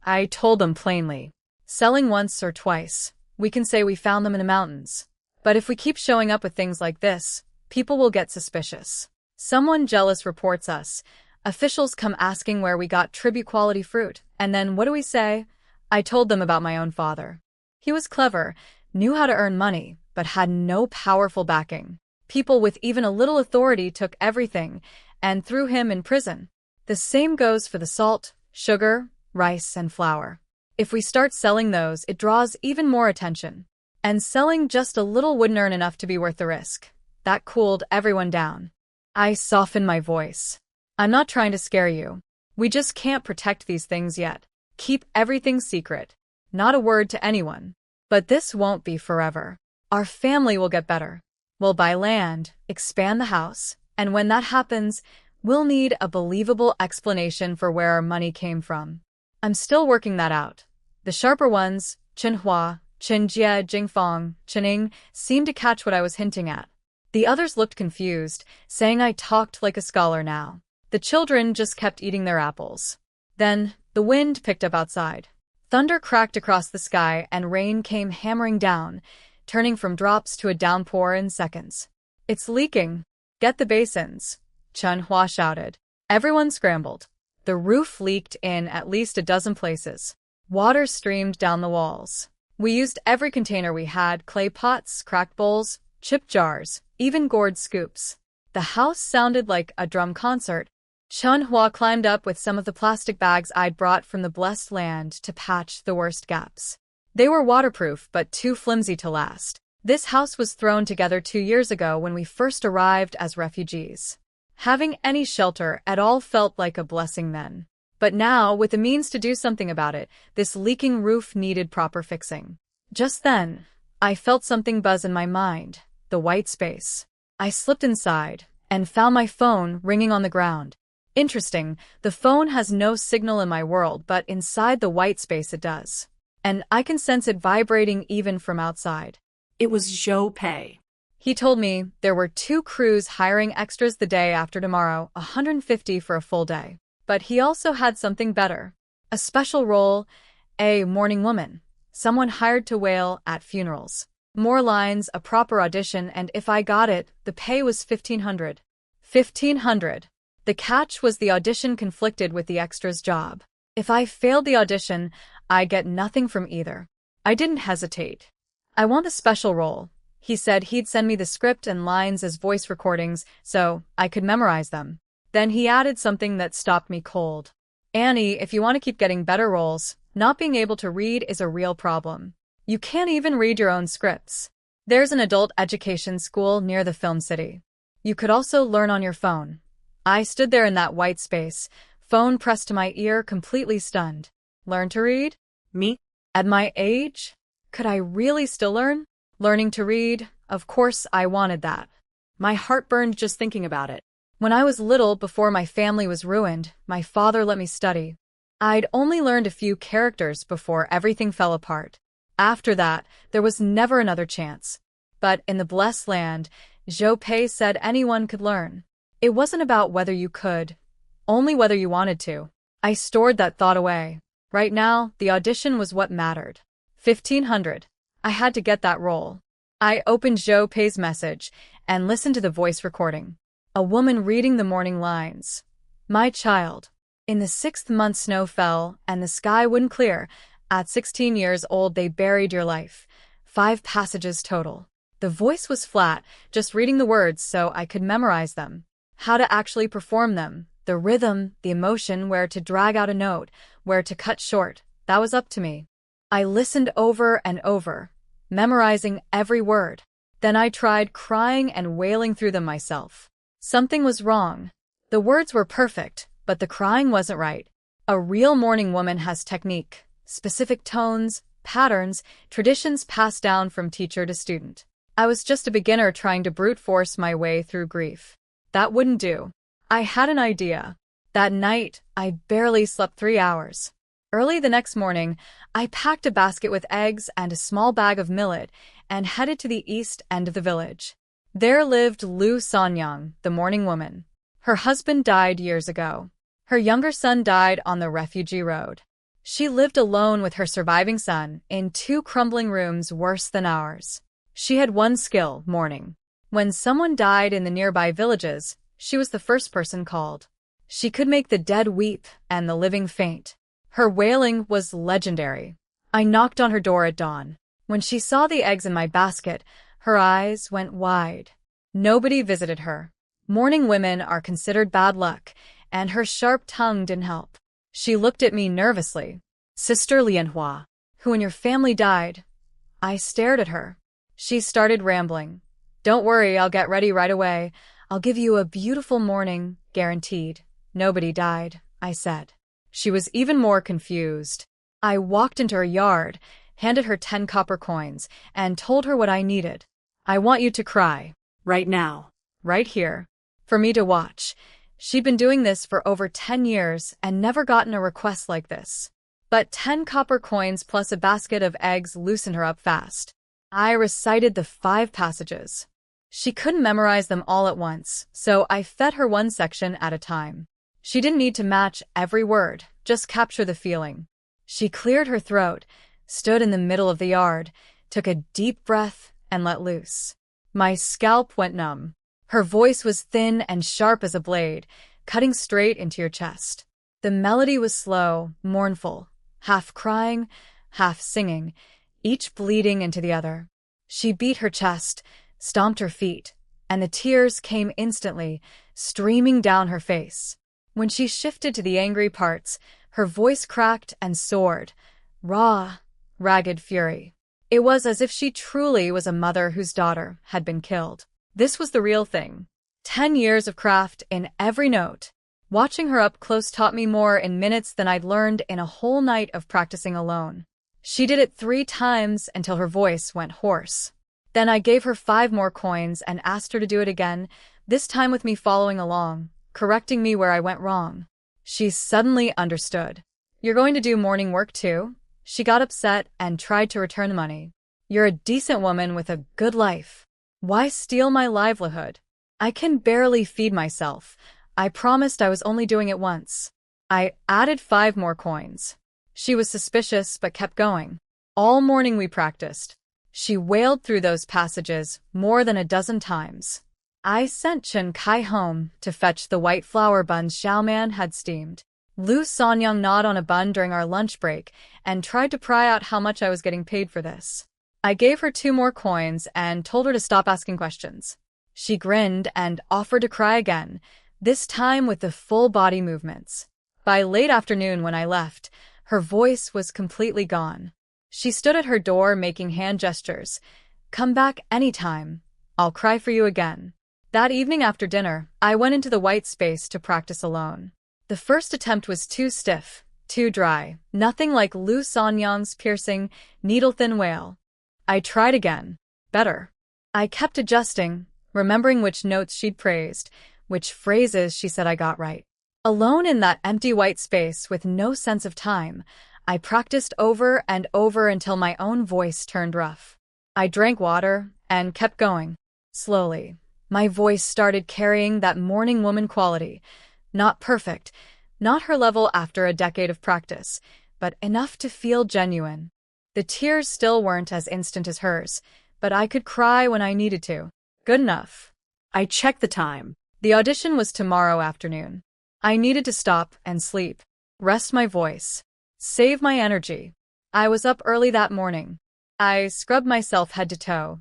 I told them plainly. Selling once or twice, we can say we found them in the mountains. But if we keep showing up with things like this, people will get suspicious. Someone jealous reports us. Officials come asking where we got tribute-quality fruit, and then what do we say? I told them about my own father. He was clever, knew how to earn money, but had no powerful backing. People with even a little authority took everything and threw him in prison. The same goes for the salt, sugar, rice, and flour. If we start selling those, it draws even more attention. And selling just a little wouldn't earn enough to be worth the risk. That cooled everyone down. I softened my voice. I'm not trying to scare you. We just can't protect these things yet. Keep everything secret. Not a word to anyone. But this won't be forever. Our family will get better. We'll buy land, expand the house, and when that happens, we'll need a believable explanation for where our money came from. I'm still working that out. The sharper ones, Chen Hua, Chen Jie, Jingfang, Chen Ning, seemed to catch what I was hinting at. The others looked confused, saying I talked like a scholar now. The children just kept eating their apples. Then, the wind picked up outside. Thunder cracked across the sky and rain came hammering down, turning from drops to a downpour in seconds. It's leaking. Get the basins, Chen Hua shouted. Everyone scrambled. The roof leaked in at least a dozen places. Water streamed down the walls. We used every container we had, clay pots, cracked bowls, chip jars, even gourd scoops. The house sounded like a drum concert. Chen Hua climbed up with some of the plastic bags I'd brought from the blessed land to patch the worst gaps. They were waterproof but too flimsy to last. This house was thrown together 2 years ago when we first arrived as refugees. Having any shelter at all felt like a blessing then. But now, with the means to do something about it, this leaking roof needed proper fixing. Just then, I felt something buzz in my mind, the white space. I slipped inside and found my phone ringing on the ground. Interesting, the phone has no signal in my world, but inside the white space it does. And I can sense it vibrating even from outside. It was Zhou Pei. He told me there were 2 crews hiring extras the day after tomorrow, 150 for a full day. But he also had something better. A special role, a morning woman, someone hired to wail at funerals. More lines, a proper audition, and if I got it, the pay was 1,500. 1,500. The catch was the audition conflicted with the extra's job. If I failed the audition, I'd get nothing from either. I didn't hesitate. I want the special role. He said he'd send me the script and lines as voice recordings so I could memorize them. Then he added something that stopped me cold. Annie, if you want to keep getting better roles, not being able to read is a real problem. You can't even read your own scripts. There's an adult education school near the film city. You could also learn on your phone. I stood there in that white space, phone pressed to my ear, completely stunned. Learn to read? Me? At my age? Could I really still learn? Learning to read, of course I wanted that. My heart burned just thinking about it. When I was little, before my family was ruined, my father let me study. I'd only learned a few characters before everything fell apart. After that, there was never another chance. But in the blessed land, Zhou Pei said anyone could learn. It wasn't about whether you could, only whether you wanted to. I stored that thought away. Right now, the audition was what mattered. 1,500. I had to get that role. I opened Zhou Pei's message and listened to the voice recording. A woman reading the morning lines. My child. In the 6th month snow fell and the sky wouldn't clear. At 16 years old they buried your life. 5 passages total. The voice was flat, just reading the words so I could memorize them. How to actually perform them, the rhythm, the emotion, where to drag out a note, where to cut short, that was up to me. I listened over and over, memorizing every word. Then I tried crying and wailing through them myself. Something was wrong. The words were perfect, but the crying wasn't right. A real morning woman has technique, specific tones, patterns, traditions passed down from teacher to student. I was just a beginner trying to brute force my way through grief. That wouldn't do. I had an idea. That night, I barely slept 3 hours. Early the next morning, I packed a basket with eggs and a small bag of millet and headed to the east end of the village. There lived Lu Sanyang, the morning woman. Her husband died years ago. Her younger son died on the refugee road. She lived alone with her surviving son in 2 crumbling rooms worse than ours. She had one skill, mourning. When someone died in the nearby villages, she was the first person called. She could make the dead weep and the living faint. Her wailing was legendary. I knocked on her door at dawn. When she saw the eggs in my basket, her eyes went wide. Nobody visited her. Mourning women are considered bad luck, and her sharp tongue didn't help. She looked at me nervously. Sister Lianhua, who in your family died? I stared at her. She started rambling. Don't worry, I'll get ready right away. I'll give you a beautiful morning, guaranteed. Nobody died, I said. She was even more confused. I walked into her yard, handed her 10 copper coins, and told her what I needed. I want you to cry. Right now. Right here. For me to watch. She'd been doing this for over 10 years and never gotten a request like this. But 10 copper coins plus a basket of eggs loosened her up fast. I recited the 5 passages. She couldn't memorize them all at once, so I fed her one section at a time. She didn't need to match every word, just capture the feeling. She cleared her throat, stood in the middle of the yard, took a deep breath, and let loose. My scalp went numb. Her voice was thin and sharp as a blade, cutting straight into your chest. The melody was slow, mournful, half crying, half singing, each bleeding into the other. She beat her chest, stomped her feet, and the tears came instantly, streaming down her face. When she shifted to the angry parts, her voice cracked and soared, raw, ragged fury. It was as if she truly was a mother whose daughter had been killed. This was the real thing. 10 years of craft in every note. Watching her up close taught me more in minutes than I'd learned in a whole night of practicing alone. She did it 3 times until her voice went hoarse. Then I gave her 5 more coins and asked her to do it again, this time with me following along, correcting me where I went wrong. She suddenly understood. You're going to do morning work too? She got upset and tried to return the money. You're a decent woman with a good life. Why steal my livelihood? I can barely feed myself. I promised I was only doing it once. I added 5 more coins. She was suspicious but kept going. All morning we practiced. She wailed through those passages more than a dozen times. I sent Chen Kai home to fetch the white flour buns Xiaoman had steamed. Lu Sanyang gnawed on a bun during our lunch break and tried to pry out how much I was getting paid for this. I gave her 2 more coins and told her to stop asking questions. She grinned and offered to cry again, this time with the full body movements. By late afternoon when I left, her voice was completely gone. She stood at her door making hand gestures. Come back anytime. I'll cry for you again. That evening after dinner, I went into the white space to practice alone. The first attempt was too stiff, too dry, nothing like Lu Sanyang's piercing, needle-thin wail. I tried again. Better. I kept adjusting, remembering which notes she'd praised, which phrases she said I got right. Alone in that empty white space with no sense of time, I practiced over and over until my own voice turned rough. I drank water and kept going. Slowly, my voice started carrying that morning woman quality. Not perfect, not her level after a decade of practice, but enough to feel genuine. The tears still weren't as instant as hers, but I could cry when I needed to. Good enough. I checked the time. The audition was tomorrow afternoon. I needed to stop and sleep, rest my voice, save my energy. I was up early that morning. I scrubbed myself head to toe,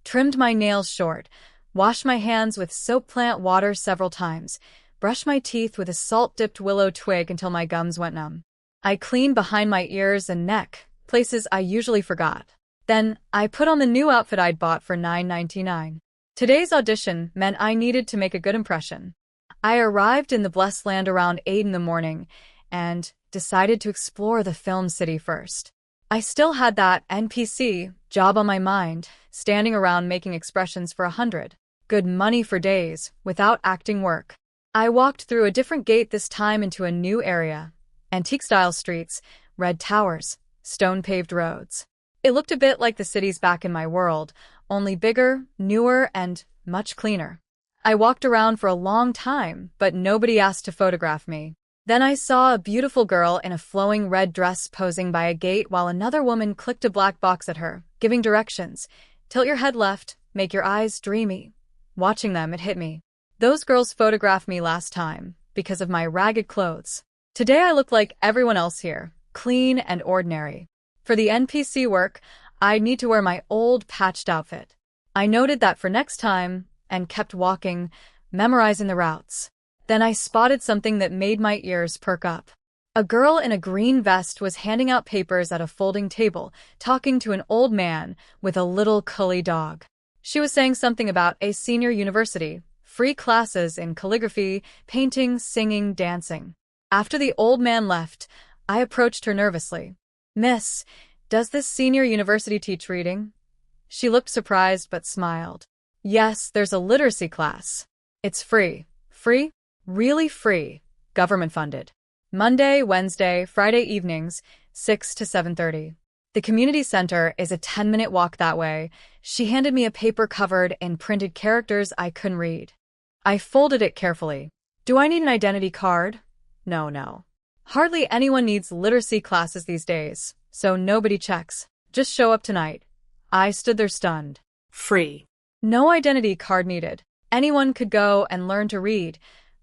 trimmed my nails short, washed my hands with soap plant water several times, brushed my teeth with a salt-dipped willow twig until my gums went numb. I cleaned behind my ears and neck, places I usually forgot. Then, I put on the new outfit I'd bought for $9.99. Today's audition meant I needed to make a good impression. I arrived in the blessed land around 8 in the morning and decided to explore the film city first. I still had that NPC job on my mind, standing around making expressions for 100. Good money for days, without acting work. I walked through a different gate this time into a new area. Antique-style streets, red towers, stone-paved roads. It looked a bit like the cities back in my world, only bigger, newer, and much cleaner. I walked around for a long time, but nobody asked to photograph me. Then I saw a beautiful girl in a flowing red dress posing by a gate while another woman clicked a black box at her, giving directions. Tilt your head left, make your eyes dreamy. Watching them, it hit me. Those girls photographed me last time, because of my ragged clothes. Today I look like everyone else here, clean and ordinary. For the NPC work, I'd need to wear my old patched outfit. I noted that for next time, and kept walking, memorizing the routes. Then I spotted something that made my ears perk up. A girl in a green vest was handing out papers at a folding table, talking to an old man with a little cully dog. She was saying something about a senior university, free classes in calligraphy, painting, singing, dancing. After the old man left, I approached her nervously. Miss, does this senior university teach reading? She looked surprised but smiled. Yes, there's a literacy class. It's free. Free? Really free. Government funded. Monday, Wednesday, Friday evenings, 6 to 7:30. The community center is a 10-minute walk that way. She handed me a paper covered in printed characters I couldn't read. I folded it carefully. Do I need an identity card? No. Hardly anyone needs literacy classes these days, so nobody checks. Just show up tonight. I stood there stunned. Free. No identity card needed. Anyone could go and learn to read,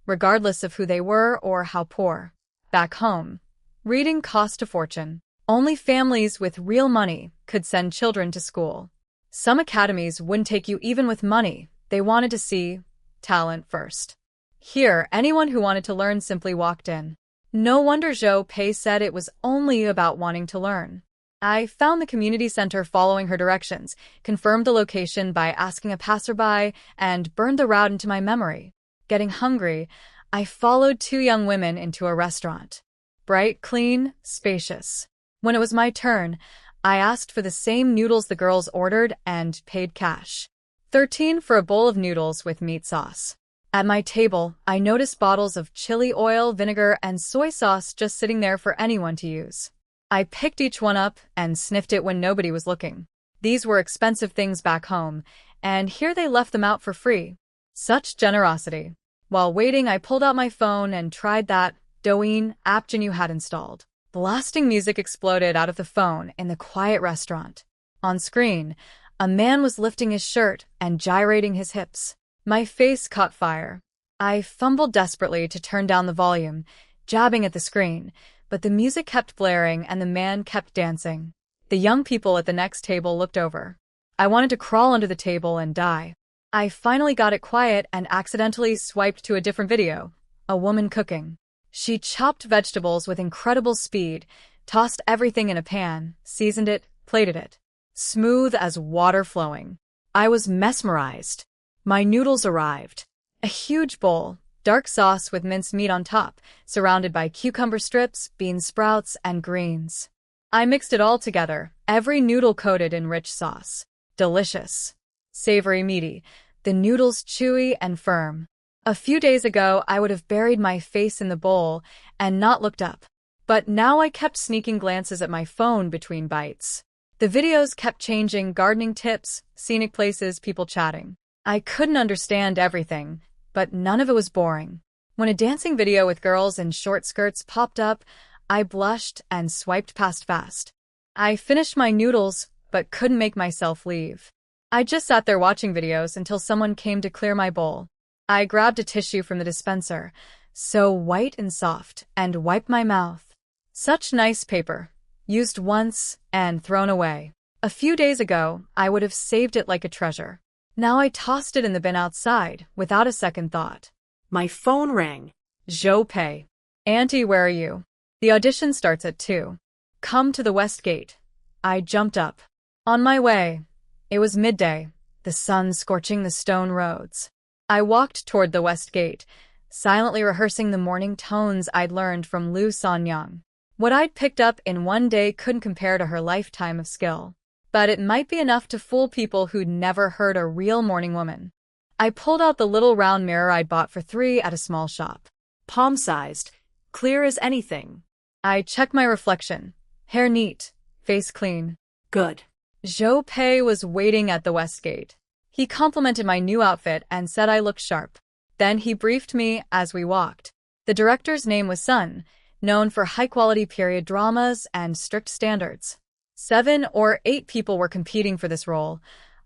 regardless of who they were or how poor. Back home, reading cost a fortune. Only families with real money could send children to school. Some academies wouldn't take you even with money. They wanted to see talent first. Here, anyone who wanted to learn simply walked in. No wonder Zhou Pei said it was only about wanting to learn. I found the community center following her directions, confirmed the location by asking a passerby, and burned the route into my memory. Getting hungry, I followed 2 young women into a restaurant. Bright, clean, spacious. When it was my turn, I asked for the same noodles the girls ordered and paid cash. $13 for a bowl of noodles with meat sauce. At my table, I noticed bottles of chili oil, vinegar, and soy sauce just sitting there for anyone to use. I picked each one up and sniffed it when nobody was looking. These were expensive things back home, and here they left them out for free. Such generosity. While waiting, I pulled out my phone and tried that Douyin app Jinu had installed. Blasting music exploded out of the phone in the quiet restaurant. On screen, a man was lifting his shirt and gyrating his hips. My face caught fire. I fumbled desperately to turn down the volume, jabbing at the screen, but the music kept blaring and the man kept dancing. The young people at the next table looked over. I wanted to crawl under the table and die. I finally got it quiet and accidentally swiped to a different video. A woman cooking. She chopped vegetables with incredible speed, tossed everything in a pan, seasoned it, plated it. Smooth as water flowing. I was mesmerized. My noodles arrived. A huge bowl, dark sauce with minced meat on top, surrounded by cucumber strips, bean sprouts, and greens. I mixed it all together, every noodle coated in rich sauce. Delicious. Savory meaty, the noodles chewy and firm. A few days ago, I would have buried my face in the bowl and not looked up. But now I kept sneaking glances at my phone between bites. The videos kept changing: gardening tips, scenic places, people chatting. I couldn't understand everything, but none of it was boring. When a dancing video with girls in short skirts popped up, I blushed and swiped past fast. I finished my noodles, but couldn't make myself leave. I just sat there watching videos until someone came to clear my bowl. I grabbed a tissue from the dispenser, so white and soft, and wiped my mouth. Such nice paper. Used once and thrown away. A few days ago, I would have saved it like a treasure. Now I tossed it in the bin outside, without a second thought. My phone rang. Zhou Pei. Auntie, where are you? The audition starts at 2. Come to the West Gate. I jumped up. On my way. It was midday, the sun scorching the stone roads. I walked toward the West Gate, silently rehearsing the morning tones I'd learned from Lu Sanyang. What I'd picked up in one day couldn't compare to her lifetime of skill. But it might be enough to fool people who'd never heard a real morning woman. I pulled out the little round mirror I'd bought for $3 at a small shop. Palm-sized, clear as anything. I checked my reflection. Hair neat, face clean. Good. Zhou Pei was waiting at the West Gate. He complimented my new outfit and said I looked sharp. Then he briefed me as we walked. The director's name was Sun, known for high-quality period dramas and strict standards. 7 or 8 people were competing for this role,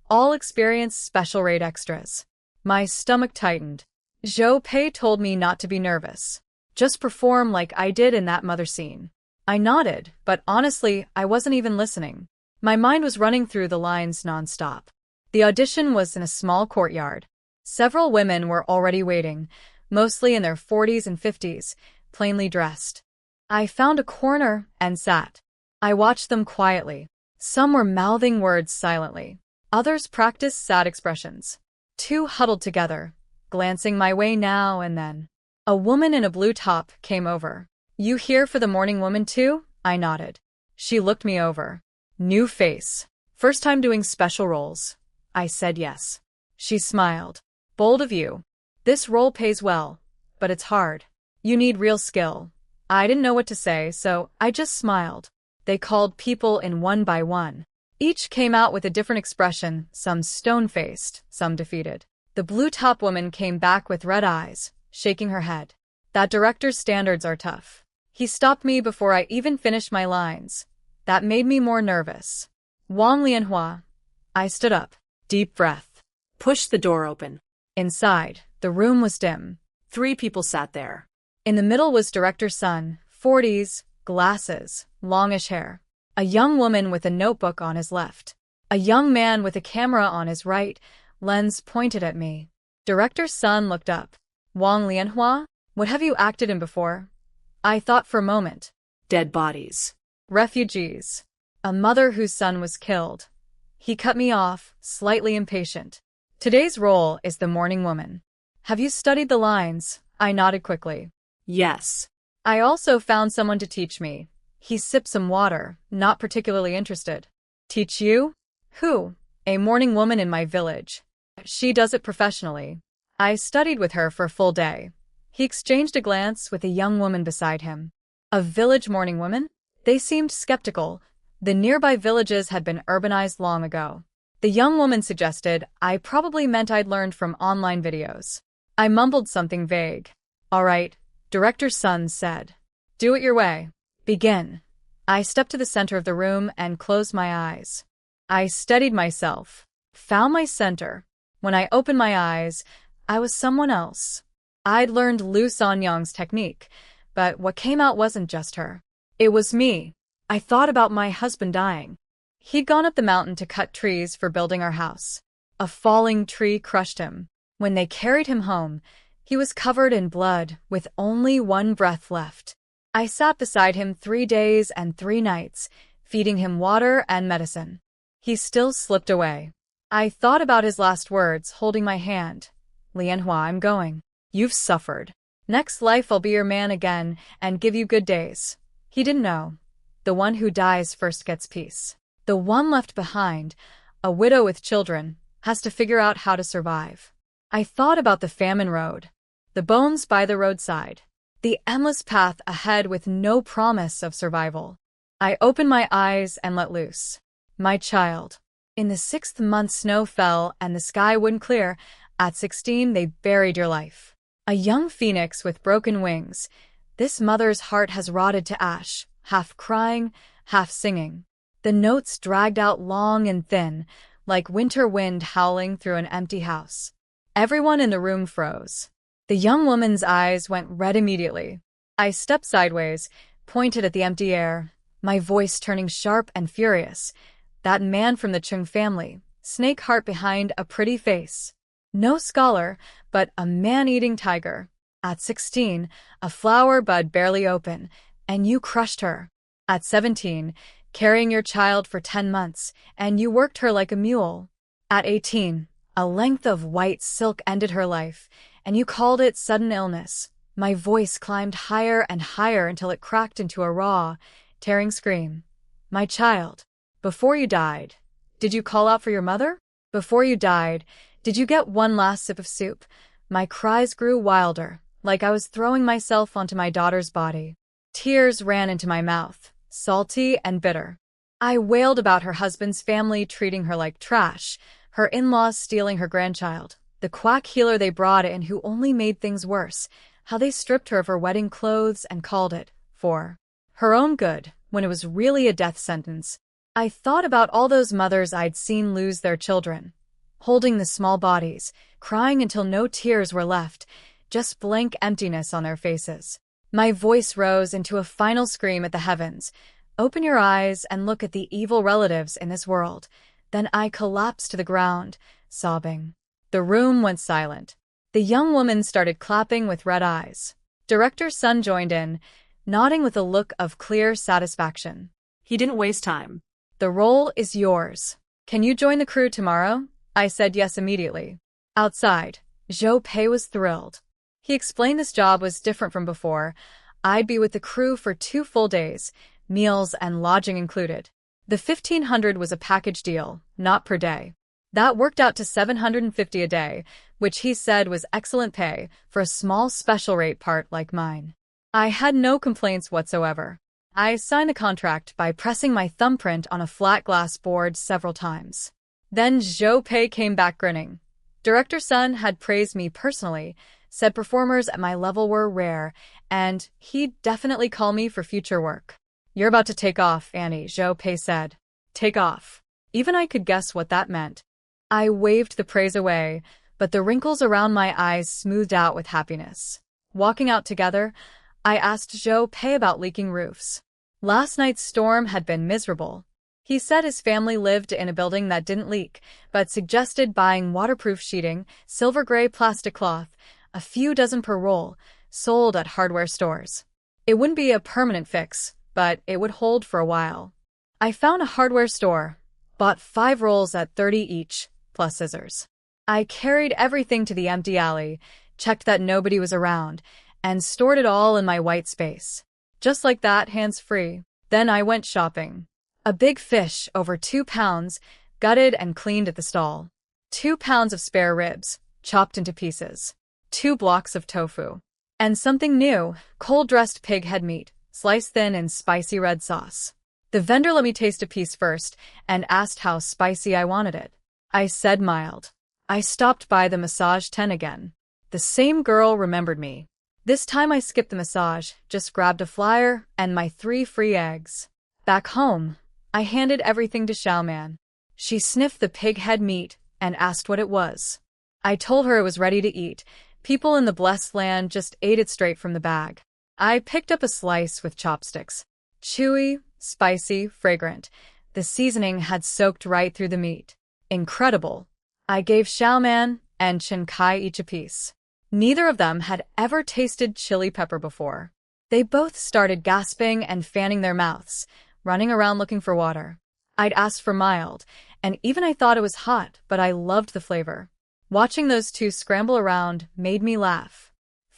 all experienced special-rate extras. My stomach tightened. Zhou Pei told me not to be nervous. Just perform like I did in that mother scene. I nodded, but honestly, I wasn't even listening. My mind was running through the lines nonstop. The audition was in a small courtyard. Several women were already waiting, mostly in their 40s and 50s, plainly dressed. I found a corner and sat. I watched them quietly. Some were mouthing words silently. Others practiced sad expressions. 2 huddled together, glancing my way now and then. A woman in a blue top came over. You here for the morning woman too? I nodded. She looked me over. New face. First time doing special roles. I said yes. She smiled. Bold of you. This role pays well, but it's hard. You need real skill. I didn't know what to say, so I just smiled. They called people in one by one. Each came out with a different expression, some stone-faced, some defeated. The blue-top woman came back with red eyes, shaking her head. That director's standards are tough. He stopped me before I even finished my lines. That made me more nervous. Wang Lianhua. I stood up. Deep breath. Push the door open. Inside, the room was dim. 3 people sat there. In the middle was Director Sun, 40s, glasses, longish hair. A young woman with a notebook on his left. A young man with a camera on his right, lens pointed at me. Director Sun looked up. Wang Lianhua, what have you acted in before? I thought for a moment. Dead bodies. Refugees. A mother whose son was killed. He cut me off, slightly impatient. Today's role is the morning woman. Have you studied the lines? I nodded quickly. Yes. I also found someone to teach me. He sipped some water, not particularly interested. Teach you? Who? A morning woman in my village. She does it professionally. I studied with her for a full day. He exchanged a glance with a young woman beside him. A village morning woman? They seemed skeptical, The nearby villages had been urbanized long ago. The young woman suggested I probably meant I'd learned from online videos. I mumbled something vague. All right, Director's son said. Do it your way. Begin. I stepped to the center of the room and closed my eyes. I steadied myself, found my center. When I opened my eyes, I was someone else. I'd learned Lu Sanyang's technique, but what came out wasn't just her. It was me. I thought about my husband dying. He'd gone up the mountain to cut trees for building our house. A falling tree crushed him. When they carried him home, he was covered in blood, with only one breath left. I sat beside him 3 days and 3 nights, feeding him water and medicine. He still slipped away. I thought about his last words, holding my hand. Lianhua, I'm going. You've suffered. Next life I'll be your man again and give you good days. He didn't know. The one who dies first gets peace. The one left behind, a widow with children, has to figure out how to survive. I thought about the famine road, the bones by the roadside, the endless path ahead with no promise of survival. I opened my eyes and let loose. My child. In the 6th month snow fell and the sky wouldn't clear. At 16 they buried your life. A young phoenix with broken wings. This mother's heart has rotted to ash, half crying, half singing. The notes dragged out long and thin, like winter wind howling through an empty house. Everyone in the room froze. The young woman's eyes went red immediately. I stepped sideways, pointed at the empty air, my voice turning sharp and furious. That man from the Chung family, snake heart behind a pretty face. No scholar, but a man-eating tiger. At 16, a flower bud barely open, and you crushed her. At 17, carrying your child for 10 months, and you worked her like a mule. At 18, a length of white silk ended her life, and you called it sudden illness. My voice climbed higher and higher until it cracked into a raw, tearing scream. My child, before you died, did you call out for your mother? Before you died, did you get one last sip of soup? My cries grew wilder, like I was throwing myself onto my daughter's body. Tears ran into my mouth, salty and bitter. I wailed about her husband's family treating her like trash, her in-laws stealing her grandchild, the quack healer they brought in who only made things worse, how they stripped her of her wedding clothes and called it, for her own good, when it was really a death sentence. I thought about all those mothers I'd seen lose their children, holding the small bodies, crying until no tears were left, just blank emptiness on their faces. My voice rose into a final scream at the heavens. Open your eyes and look at the evil relatives in this world. Then I collapsed to the ground, sobbing. The room went silent. The young woman started clapping with red eyes. Director's son joined in, nodding with a look of clear satisfaction. He didn't waste time. The role is yours. Can you join the crew tomorrow? I said yes immediately. Outside, Zhou Pei was thrilled. He explained this job was different from before. I'd be with the crew for 2 full days, meals and lodging included. The 1,500 was a package deal, not per day. That worked out to 750 a day, which he said was excellent pay for a small special rate part like mine. I had no complaints whatsoever. I signed the contract by pressing my thumbprint on a flat glass board several times. Then Zhou Pei came back grinning. Director Sun had praised me personally, said performers at my level were rare, and he'd definitely call me for future work. You're about to take off, Annie, Zhou Pei said. Take off. Even I could guess what that meant. I waved the praise away, but the wrinkles around my eyes smoothed out with happiness. Walking out together, I asked Zhou Pei about leaking roofs. Last night's storm had been miserable. He said his family lived in a building that didn't leak, but suggested buying waterproof sheeting, silver gray plastic cloth, a few dozen per roll, sold at hardware stores. It wouldn't be a permanent fix, but it would hold for a while. I found a hardware store, bought 5 rolls at 30 each, plus scissors. I carried everything to the empty alley, checked that nobody was around, and stored it all in my white space. Just like that, hands-free. Then I went shopping. A big fish, over 2 pounds, gutted and cleaned at the stall. 2 pounds of spare ribs, chopped into pieces. 2 blocks of tofu. And something new, cold-dressed pig head meat, sliced thin in spicy red sauce. The vendor let me taste a piece first and asked how spicy I wanted it. I said mild. I stopped by the massage tent again. The same girl remembered me. This time I skipped the massage, just grabbed a flyer and my 3 free eggs. Back home, I handed everything to Xiaoman. She sniffed the pig head meat and asked what it was. I told her it was ready to eat. People in the blessed land just ate it straight from the bag. I picked up a slice with chopsticks. Chewy, spicy, fragrant. The seasoning had soaked right through the meat. Incredible. I gave Xiaoman and Chen Kai each a piece. Neither of them had ever tasted chili pepper before. They both started gasping and fanning their mouths, running around looking for water. I'd asked for mild, and even I thought it was hot, but I loved the flavor. Watching those two scramble around made me laugh.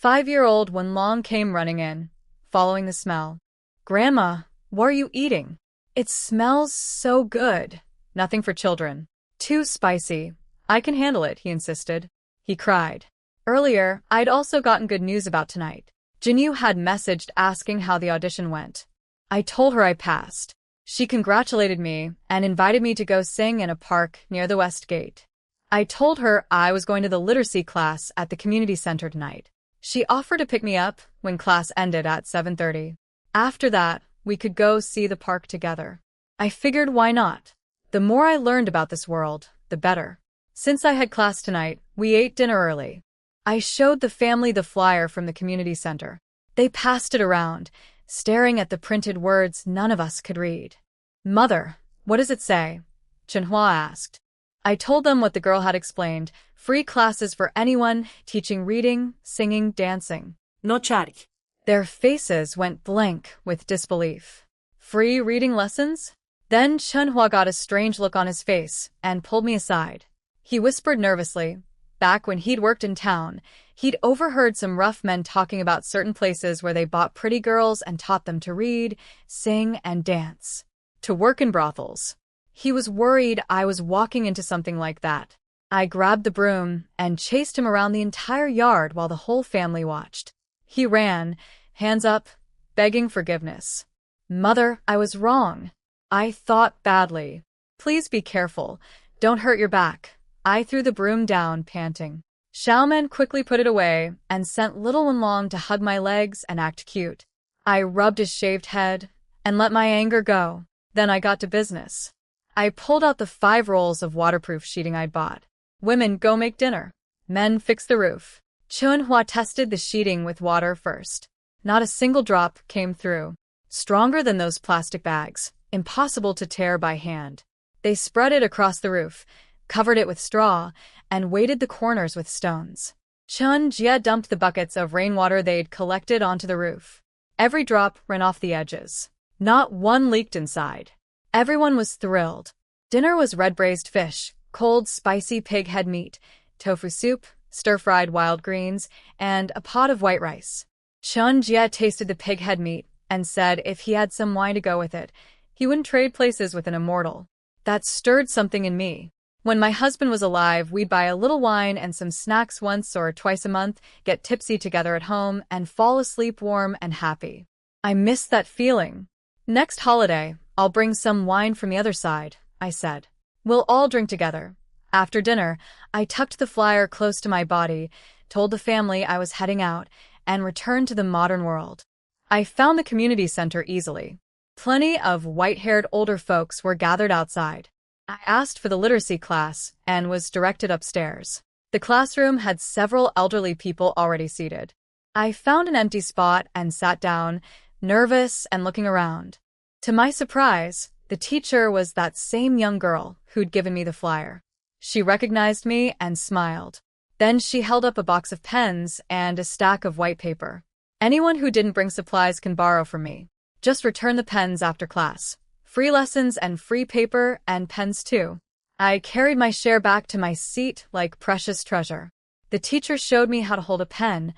5-year-old Wenlong came running in, following the smell. "Grandma, what are you eating? It smells so good." "Nothing for children. Too spicy. I can handle it," he insisted. He cried. Earlier, I'd also gotten good news about tonight. Jinyu had messaged asking how the audition went. I told her I passed. She congratulated me and invited me to go sing in a park near the West Gate. I told her I was going to the literacy class at the community center tonight. She offered to pick me up when class ended at 7:30. After that, we could go see the park together. I figured why not? The more I learned about this world, the better. Since I had class tonight, we ate dinner early. I showed the family the flyer from the community center. They passed it around, staring at the printed words none of us could read. "Mother, what does it say?" Chenhua asked. I told them what the girl had explained, free classes for anyone teaching reading, singing, dancing. No chari. Their faces went blank with disbelief. Free reading lessons? Then Chenhua got a strange look on his face and pulled me aside. He whispered nervously. Back when he'd worked in town, he'd overheard some rough men talking about certain places where they bought pretty girls and taught them to read, sing, and dance. To work in brothels. He was worried I was walking into something like that. I grabbed the broom and chased him around the entire yard while the whole family watched. He ran, hands up, begging forgiveness. "Mother, I was wrong. I thought badly. Please be careful. Don't hurt your back." I threw the broom down, panting. Xiaoman quickly put it away and sent little Wenlong to hug my legs and act cute. I rubbed his shaved head and let my anger go. Then I got to business. I pulled out the 5 rolls of waterproof sheeting I'd bought. Women, go make dinner. Men, fix the roof. Chenhua tested the sheeting with water first. Not a single drop came through. Stronger than those plastic bags, impossible to tear by hand. They spread it across the roof, covered it with straw, and weighted the corners with stones. Chen Jie dumped the buckets of rainwater they'd collected onto the roof. Every drop ran off the edges. Not one leaked inside. Everyone was thrilled. Dinner was red-braised fish, cold, spicy pig head meat, tofu soup, stir-fried wild greens, and a pot of white rice. Chen Jie tasted the pig head meat and said if he had some wine to go with it, he wouldn't trade places with an immortal. That stirred something in me. When my husband was alive, we'd buy a little wine and some snacks once or twice a month, get tipsy together at home, and fall asleep warm and happy. I miss that feeling. "Next holiday, I'll bring some wine from the other side," I said. "We'll all drink together." After dinner, I tucked the flyer close to my body, told the family I was heading out, and returned to the modern world. I found the community center easily. Plenty of white-haired older folks were gathered outside. I asked for the literacy class and was directed upstairs. The classroom had several elderly people already seated. I found an empty spot and sat down, nervous and looking around. To my surprise, the teacher was that same young girl who'd given me the flyer. She recognized me and smiled. Then she held up a box of pens and a stack of white paper. "Anyone who didn't bring supplies can borrow from me. Just return the pens after class. Free lessons and free paper and pens too." I carried my share back to my seat like precious treasure. The teacher showed me how to hold a pen.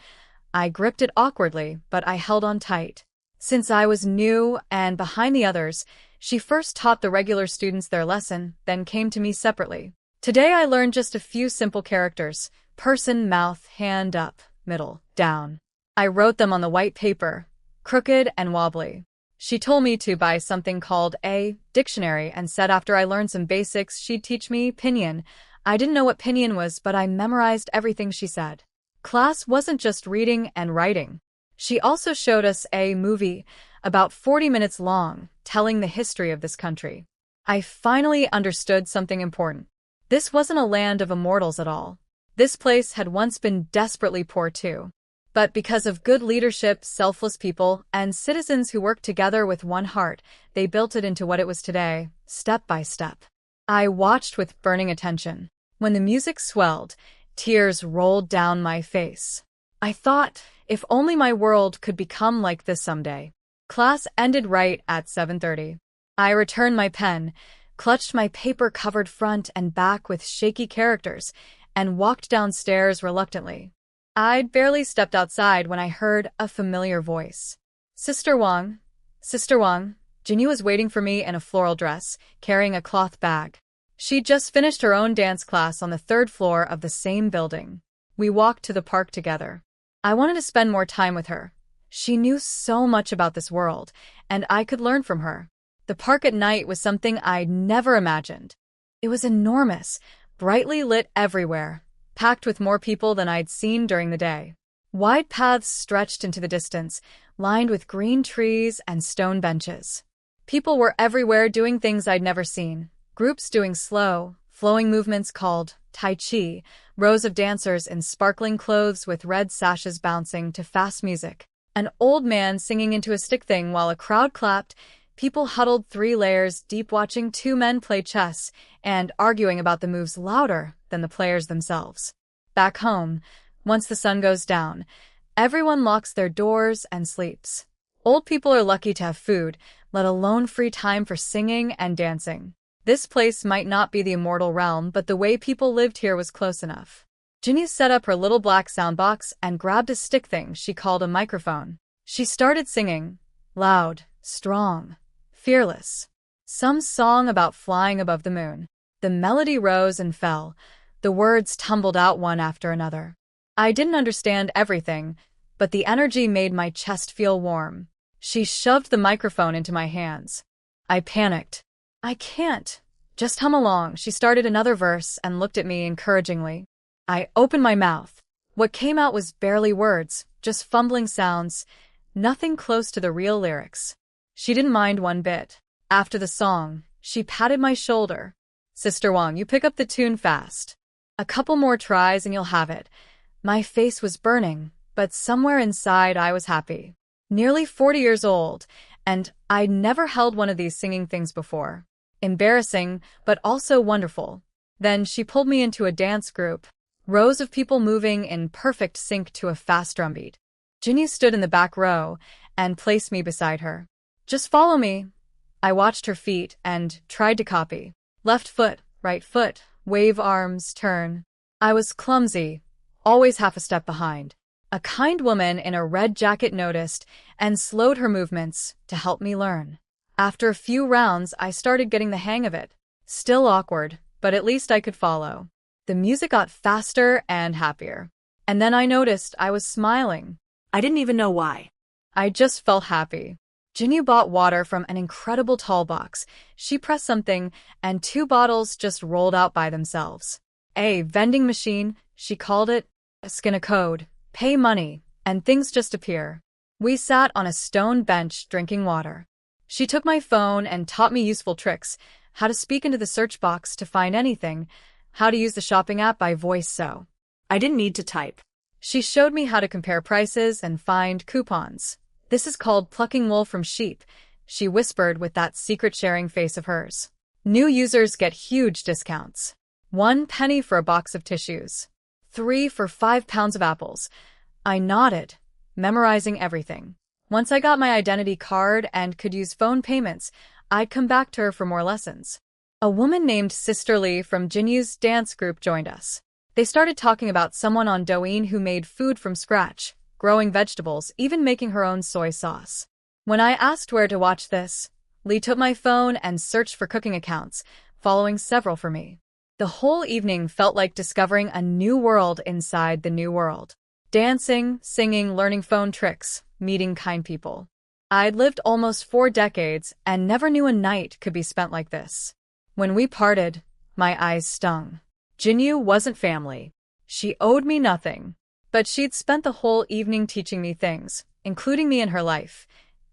I gripped it awkwardly, but I held on tight. Since I was new and behind the others, she first taught the regular students their lesson, then came to me separately. Today I learned just a few simple characters: person, mouth, hand up, middle, down. I wrote them on the white paper, crooked and wobbly. She told me to buy something called a dictionary and said after I learned some basics, she'd teach me pinyin. I didn't know what pinyin was, but I memorized everything she said. Class wasn't just reading and writing. She also showed us a movie, about 40 minutes long, telling the history of this country. I finally understood something important. This wasn't a land of immortals at all. This place had once been desperately poor too. But because of good leadership, selfless people, and citizens who worked together with one heart, they built it into what it was today, step by step. I watched with burning attention. When the music swelled, tears rolled down my face. I thought, if only my world could become like this someday. Class ended right at 7:30. I returned my pen, clutched my paper-covered front and back with shaky characters, and walked downstairs reluctantly. I'd barely stepped outside when I heard a familiar voice. Sister Wang. Sister Wang. Jinyu was waiting for me in a floral dress, carrying a cloth bag. She'd just finished her own dance class on the 3rd floor of the same building. We walked to the park together. I wanted to spend more time with her. She knew so much about this world, and I could learn from her. The park at night was something I'd never imagined. It was enormous, brightly lit everywhere, packed with more people than I'd seen during the day. Wide paths stretched into the distance, lined with green trees and stone benches. People were everywhere doing things I'd never seen. Groups doing slow, flowing movements called Tai Chi, rows of dancers in sparkling clothes with red sashes bouncing to fast music, an old man singing into a stick thing while a crowd clapped, people huddled 3 layers deep watching 2 men play chess and arguing about the moves louder than the players themselves. Back home, once the sun goes down, everyone locks their doors and sleeps. Old people are lucky to have food, let alone free time for singing and dancing. This place might not be the immortal realm, but the way people lived here was close enough. Jinyu set up her little black soundbox and grabbed a stick thing she called a microphone. She started singing, loud, strong, fearless. Some song about flying above the moon. The melody rose and fell. The words tumbled out one after another. I didn't understand everything, but the energy made my chest feel warm. She shoved the microphone into my hands. I panicked. I can't. Just hum along. She started another verse and looked at me encouragingly. I opened my mouth. What came out was barely words, just fumbling sounds, nothing close to the real lyrics. She didn't mind one bit. After the song, she patted my shoulder. Sister Wang, you pick up the tune fast. A couple more tries and you'll have it. My face was burning, but somewhere inside I was happy. Nearly 40 years old, and I'd never held one of these singing things before. Embarrassing, but also wonderful. Then she pulled me into a dance group, rows of people moving in perfect sync to a fast drumbeat. Jinyu stood in the back row and placed me beside her. Just follow me. I watched her feet and tried to copy. Left foot, right foot, wave arms, turn. I was clumsy, always half a step behind. A kind woman in a red jacket noticed and slowed her movements to help me learn. After a few rounds, I started getting the hang of it. Still awkward, but at least I could follow. The music got faster and happier. And then I noticed I was smiling. I didn't even know why. I just felt happy. Jinyu bought water from an incredible tall box. She pressed something, and 2 bottles just rolled out by themselves. A vending machine, she called it. Scan a code, pay money, and things just appear. We sat on a stone bench drinking water. She took my phone and taught me useful tricks, how to speak into the search box to find anything, how to use the shopping app by voice so I didn't need to type. She showed me how to compare prices and find coupons. This is called plucking wool from sheep, she whispered with that secret-sharing face of hers. New users get huge discounts. 1 penny for a box of tissues. 3 for 5 pounds of apples. I nodded, memorizing everything. Once I got my identity card and could use phone payments, I'd come back to her for more lessons. A woman named Sister Lee from Jinyu's dance group joined us. They started talking about someone on Douyin who made food from scratch, growing vegetables, even making her own soy sauce. When I asked where to watch this, Lee took my phone and searched for cooking accounts, following several for me. The whole evening felt like discovering a new world inside the new world. Dancing, singing, learning phone tricks, meeting kind people. I'd lived almost 4 decades and never knew a night could be spent like this. When we parted, my eyes stung. Jinyu wasn't family. She owed me nothing. But she'd spent the whole evening teaching me things, including me in her life,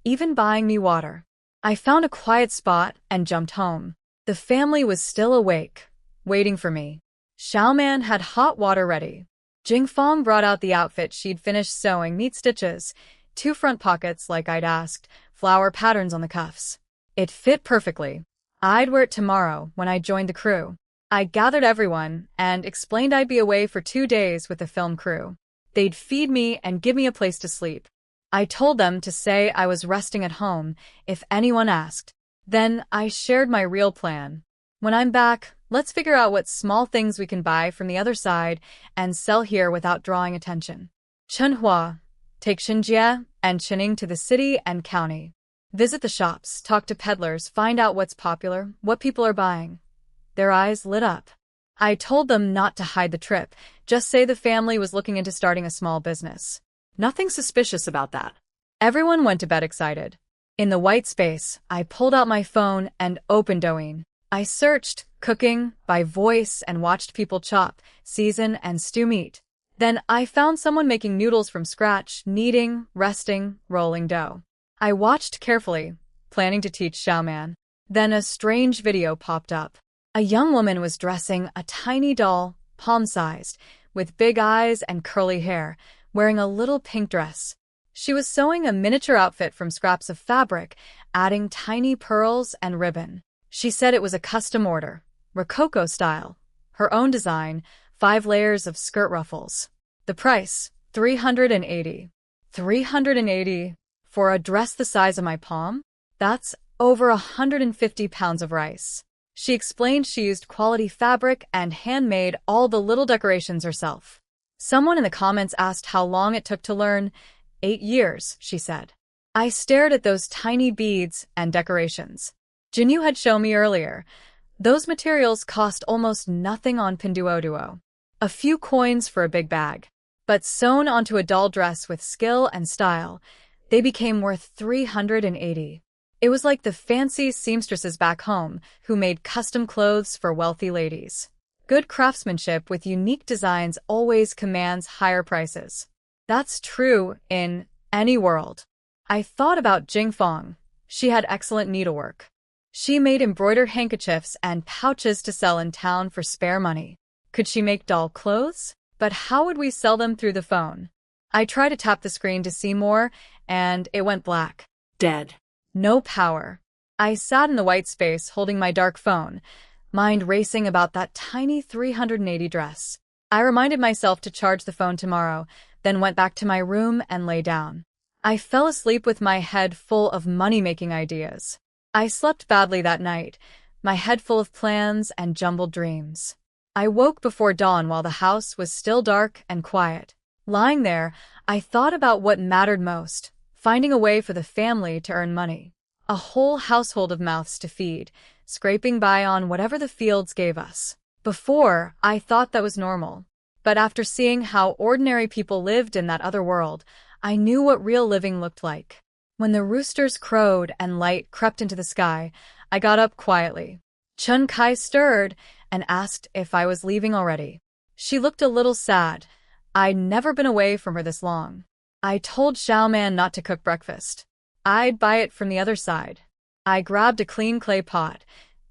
even buying me water. I found a quiet spot and jumped home. The family was still awake, waiting for me. Xiaoman had hot water ready. Jingfeng brought out the outfit she'd finished sewing, neat stitches, 2 front pockets like I'd asked, flower patterns on the cuffs. It fit perfectly. I'd wear it tomorrow when I joined the crew. I gathered everyone and explained I'd be away for 2 days with the film crew. They'd feed me and give me a place to sleep. I told them to say I was resting at home if anyone asked. Then I shared my real plan. When I'm back, let's figure out what small things we can buy from the other side and sell here without drawing attention. Chenhua, take Xinjie and Chening to the city and county. Visit the shops, talk to peddlers, find out what's popular, what people are buying. Their eyes lit up. I told them not to hide the trip, just say the family was looking into starting a small business. Nothing suspicious about that. Everyone went to bed excited. In the white space, I pulled out my phone and opened Douyin. I searched, cooking, by voice and watched people chop, season, and stew meat. Then I found someone making noodles from scratch, kneading, resting, rolling dough. I watched carefully, planning to teach Xiaoman. Then a strange video popped up. A young woman was dressing a tiny doll, palm-sized, with big eyes and curly hair, wearing a little pink dress. She was sewing a miniature outfit from scraps of fabric, adding tiny pearls and ribbon. She said it was a custom order, Rococo style, her own design, 5 layers of skirt ruffles. The price, $380. $380 for a dress the size of my palm? That's over 150 pounds of rice. She explained she used quality fabric and handmade all the little decorations herself. Someone in the comments asked how long it took to learn. 8 years, she said. I stared at those tiny beads and decorations. Jinyu had shown me earlier. Those materials cost almost nothing on Pinduoduo. A few coins for a big bag. But sewn onto a doll dress with skill and style, they became worth $380. It was like the fancy seamstresses back home who made custom clothes for wealthy ladies. Good craftsmanship with unique designs always commands higher prices. That's true in any world. I thought about Jingfeng. She had excellent needlework. She made embroidered handkerchiefs and pouches to sell in town for spare money. Could she make doll clothes? But how would we sell them through the phone? I tried to tap the screen to see more, and it went black. Dead. No power. I sat in the white space holding my dark phone, mind racing about that tiny 380 dress. I reminded myself to charge the phone tomorrow, then went back to my room and lay down. I fell asleep with my head full of money-making ideas. I slept badly that night, my head full of plans and jumbled dreams. I woke before dawn while the house was still dark and quiet. Lying there, I thought about what mattered most. Finding a way for the family to earn money. A whole household of mouths to feed, scraping by on whatever the fields gave us. Before, I thought that was normal. But after seeing how ordinary people lived in that other world, I knew what real living looked like. When the roosters crowed and light crept into the sky, I got up quietly. Chun Kai stirred and asked if I was leaving already. She looked a little sad. I'd never been away from her this long. I told Xiaoman not to cook breakfast. I'd buy it from the other side. I grabbed a clean clay pot,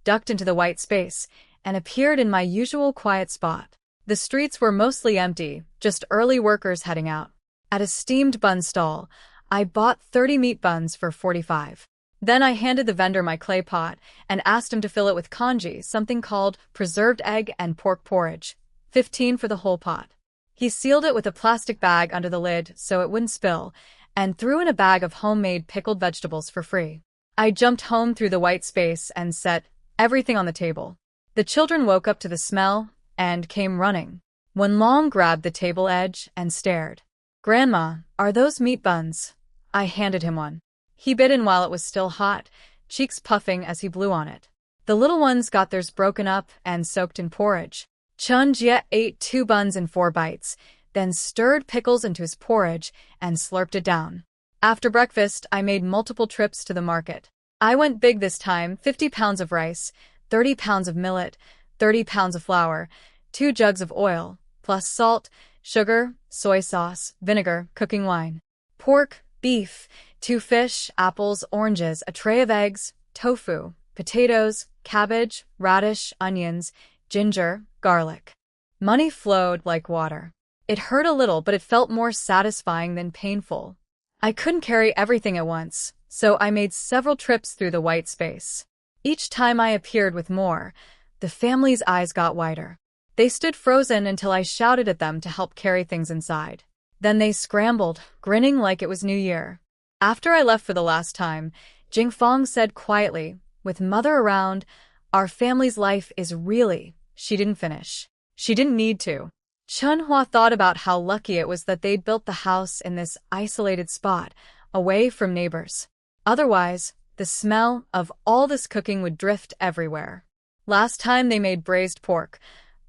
ducked into the white space, and appeared in my usual quiet spot. The streets were mostly empty, just early workers heading out. At a steamed bun stall, I bought 30 meat buns for 45. Then I handed the vendor my clay pot and asked him to fill it with congee, something called preserved egg and pork porridge. 15 for the whole pot. He sealed it with a plastic bag under the lid so it wouldn't spill, and threw in a bag of homemade pickled vegetables for free. I jumped home through the white space and set everything on the table. The children woke up to the smell and came running. Wenlong grabbed the table edge and stared. "Grandma, are those meat buns?" I handed him one. He bit in while it was still hot, cheeks puffing as he blew on it. The little ones got theirs broken up and soaked in porridge. Chun Jie ate 2 buns in 4 bites, then stirred pickles into his porridge and slurped it down. After breakfast, I made multiple trips to the market. I went big this time: 50 pounds of rice, 30 pounds of millet, 30 pounds of flour, 2 jugs of oil, plus salt, sugar, soy sauce, vinegar, cooking wine, pork, beef, 2 fish, apples, oranges, a tray of eggs, tofu, potatoes, cabbage, radish, onions, ginger, garlic. Money flowed like water. It hurt a little, but it felt more satisfying than painful. I couldn't carry everything at once, so I made several trips through the white space. Each time I appeared with more, the family's eyes got wider. They stood frozen until I shouted at them to help carry things inside. Then they scrambled, grinning like it was New Year. After I left for the last time, Jingfang said quietly, with mother around, "Our family's life is really—" She didn't finish. She didn't need to. Chunhua thought about how lucky it was that they'd built the house in this isolated spot, away from neighbors. Otherwise, the smell of all this cooking would drift everywhere. Last time they made braised pork.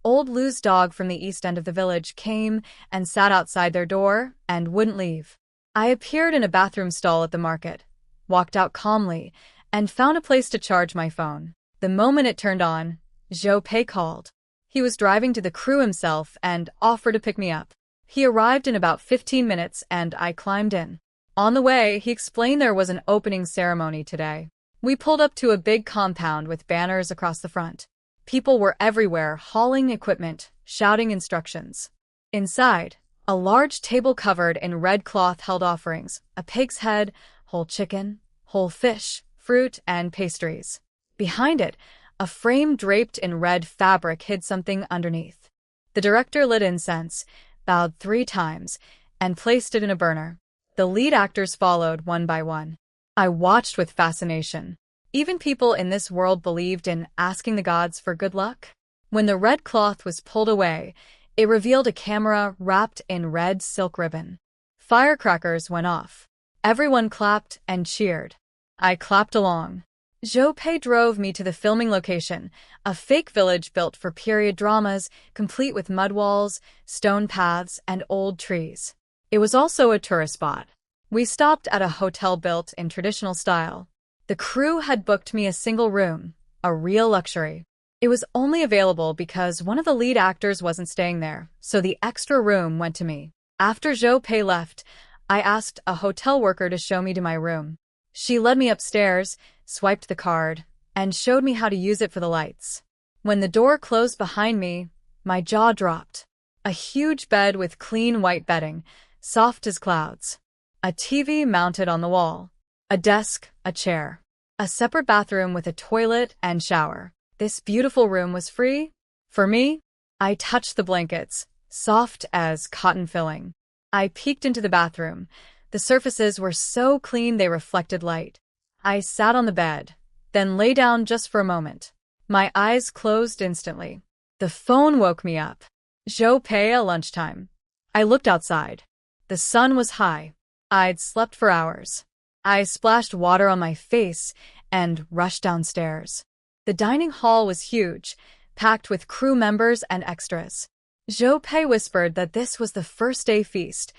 Old Lou's dog from the east end of the village came and sat outside their door and wouldn't leave. I appeared in a bathroom stall at the market, walked out calmly, and found a place to charge my phone. The moment it turned on, Zhou Pei called. He was driving to the crew himself and offered to pick me up. He arrived in about 15 minutes and I climbed in. On the way, he explained there was an opening ceremony today. We pulled up to a big compound with banners across the front. People were everywhere, hauling equipment, shouting instructions. Inside, a large table covered in red cloth held offerings: a pig's head, whole chicken, whole fish, fruit, and pastries. Behind it, a frame draped in red fabric hid something underneath. The director lit incense, bowed 3 times, and placed it in a burner. The lead actors followed one by one. I watched with fascination. Even people in this world believed in asking the gods for good luck. When the red cloth was pulled away, it revealed a camera wrapped in red silk ribbon. Firecrackers went off. Everyone clapped and cheered. I clapped along. Zhou Pei drove me to the filming location, a fake village built for period dramas, complete with mud walls, stone paths, and old trees. It was also a tourist spot. We stopped at a hotel built in traditional style. The crew had booked me a single room, a real luxury. It was only available because one of the lead actors wasn't staying there, so the extra room went to me. After Zhou Pei left, I asked a hotel worker to show me to my room. She led me upstairs, swiped the card, and showed me how to use it for the lights. When the door closed behind me, my jaw dropped. A huge bed with clean white bedding, soft as clouds. A TV mounted on the wall. A desk, a chair. A separate bathroom with a toilet and shower. This beautiful room was free for me. I touched the blankets, soft as cotton filling. I peeked into the bathroom. The surfaces were so clean they reflected light. I sat on the bed, then lay down just for a moment. My eyes closed instantly. The phone woke me up. Zhou Pei at lunchtime. I looked outside. The sun was high. I'd slept for hours. I splashed water on my face and rushed downstairs. The dining hall was huge, packed with crew members and extras. Zhou Pei whispered that this was the first day feast,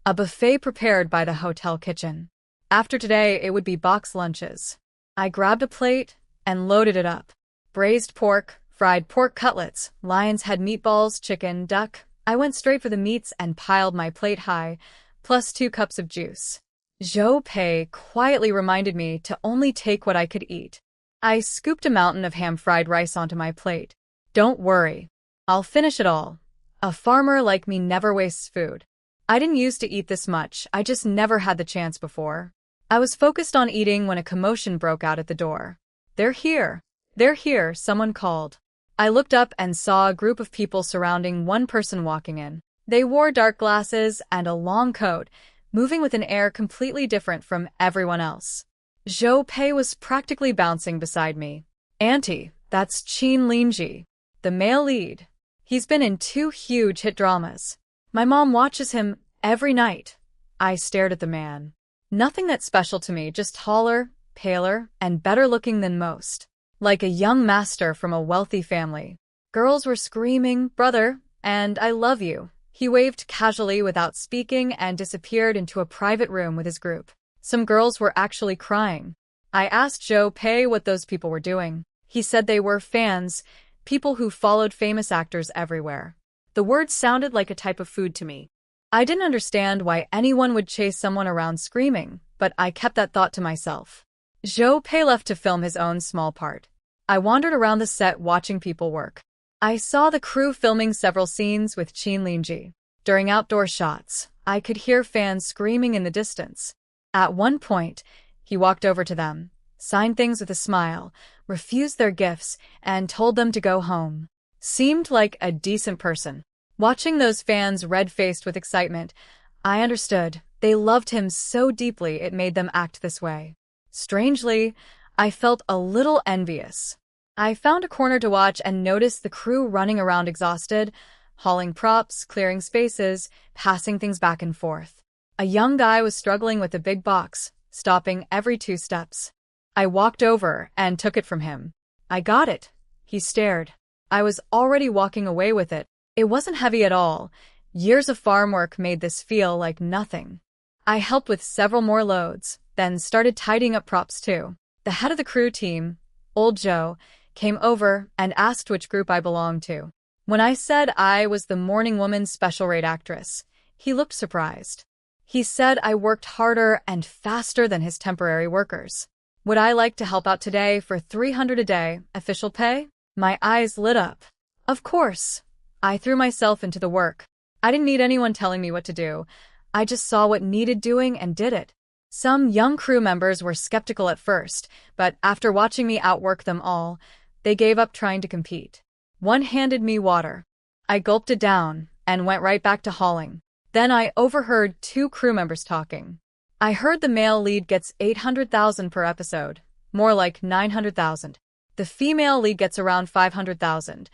a buffet prepared by the hotel kitchen. After today, it would be box lunches. I grabbed a plate and loaded it up. Braised pork, fried pork cutlets, lion's head meatballs, chicken, duck. I went straight for the meats and piled my plate high, plus 2 cups of juice. Zhou Pei quietly reminded me to only take what I could eat. I scooped a mountain of ham-fried rice onto my plate. Don't worry. I'll finish it all. A farmer like me never wastes food. I didn't used to eat this much, I just never had the chance before. I was focused on eating when a commotion broke out at the door. "They're here! They're here!" someone called. I looked up and saw a group of people surrounding one person walking in. They wore dark glasses and a long coat, moving with an air completely different from everyone else. Zhou Pei was practically bouncing beside me. "Auntie, that's Qin Linji, the male lead. He's been in 2 huge hit dramas. My mom watches him every night." I stared at the man. Nothing that special to me, just taller, paler, and better looking than most. Like a young master from a wealthy family. Girls were screaming, "Brother," and "I love you." He waved casually without speaking and disappeared into a private room with his group. Some girls were actually crying. I asked Joe Pei what those people were doing. He said they were fans, people who followed famous actors everywhere. The word sounded like a type of food to me. I didn't understand why anyone would chase someone around screaming, but I kept that thought to myself. Joe Pei left to film his own small part. I wandered around the set watching people work. I saw the crew filming several scenes with Qin Lingji. During outdoor shots, I could hear fans screaming in the distance. At one point, he walked over to them, signed things with a smile, refused their gifts, and told them to go home. Seemed like a decent person. Watching those fans red-faced with excitement, I understood. They loved him so deeply it made them act this way. Strangely, I felt a little envious. I found a corner to watch and noticed the crew running around exhausted, hauling props, clearing spaces, passing things back and forth. A young guy was struggling with a big box, stopping every 2 steps. I walked over and took it from him. I got it. He stared. I was already walking away with it. It wasn't heavy at all. Years of farm work made this feel like nothing. I helped with several more loads, then started tidying up props too. The head of the crew team, Old Joe, came over and asked which group I belonged to. When I said I was the Morning Woman special rate actress, he looked surprised. He said I worked harder and faster than his temporary workers. Would I like to help out today for $300 a day, official pay? My eyes lit up. Of course. I threw myself into the work. I didn't need anyone telling me what to do. I just saw what needed doing and did it. Some young crew members were skeptical at first, but after watching me outwork them all, they gave up trying to compete. One handed me water. I gulped it down and went right back to hauling. Then I overheard 2 crew members talking. I heard the male lead gets $800,000 per episode, more like $900,000. The female lead gets around $500,000.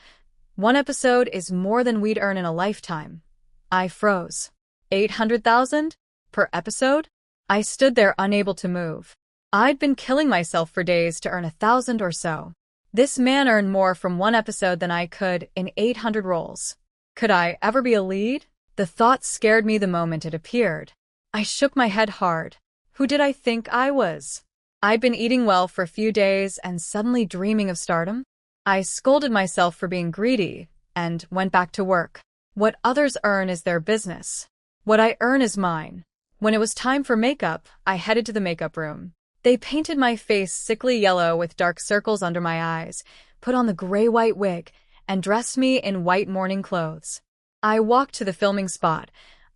One episode is more than we'd earn in a lifetime. I froze. $800,000 per episode? I stood there unable to move. I'd been killing myself for days to earn 1,000 or so. This man earned more from one episode than I could in 800 roles. Could I ever be a lead? The thought scared me the moment it appeared. I shook my head hard. Who did I think I was? I'd been eating well for a few days and suddenly dreaming of stardom. I scolded myself for being greedy and went back to work. What others earn is their business. What I earn is mine. When it was time for makeup, I headed to the makeup room. They painted my face sickly yellow with dark circles under my eyes, put on the gray-white wig, and dressed me in white morning clothes. I walked to the filming spot,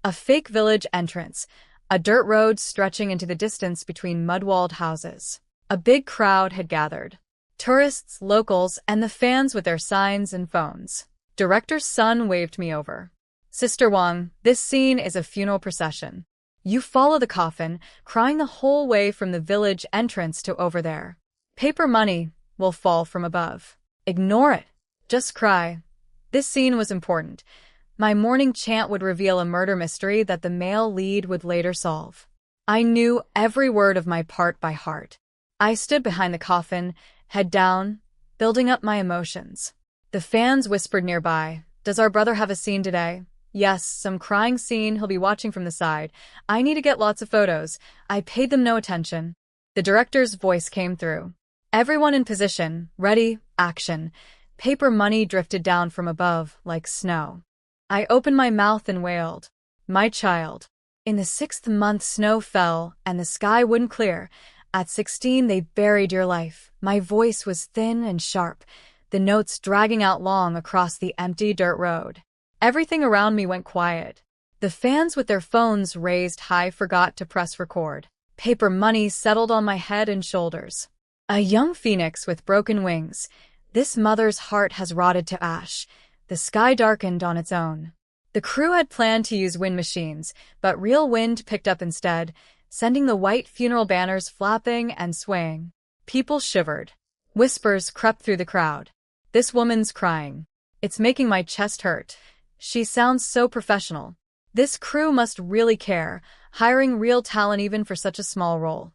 a fake village entrance, a dirt road stretching into the distance between mud-walled houses. A big crowd had gathered. Tourists, locals, and the fans with their signs and phones. Director's son waved me over. Sister Wang, this scene is a funeral procession. You follow the coffin, crying the whole way from the village entrance to over there. Paper money will fall from above. Ignore it. Just cry. This scene was important. My morning chant would reveal a murder mystery that the male lead would later solve. I knew every word of my part by heart. I stood behind the coffin, head down, building up my emotions. The fans whispered nearby, "Does our brother have a scene today?" "Yes, some crying scene he'll be watching from the side. I need to get lots of photos." I paid them no attention. The director's voice came through. Everyone in position, ready, action. Paper money drifted down from above like snow. I opened my mouth and wailed. My child. In the 6th month snow fell and the sky wouldn't clear. At 16 they buried your life. My voice was thin and sharp, the notes dragging out long across the empty dirt road. Everything around me went quiet. The fans with their phones raised high forgot to press record. Paper money settled on my head and shoulders. A young phoenix with broken wings. This mother's heart has rotted to ash. The sky darkened on its own. The crew had planned to use wind machines, but real wind picked up instead, sending the white funeral banners flapping and swaying. People shivered. Whispers crept through the crowd. This woman's crying. It's making my chest hurt. She sounds so professional. This crew must really care, hiring real talent even for such a small role.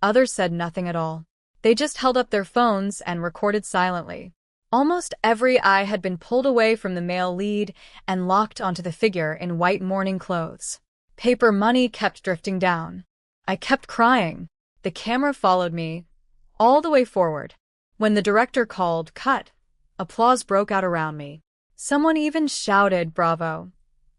Others said nothing at all. They just held up their phones and recorded silently. Almost every eye had been pulled away from the male lead and locked onto the figure in white mourning clothes. Paper money kept drifting down. I kept crying. The camera followed me all the way forward. When the director called cut, applause broke out around me. Someone even shouted, "Bravo."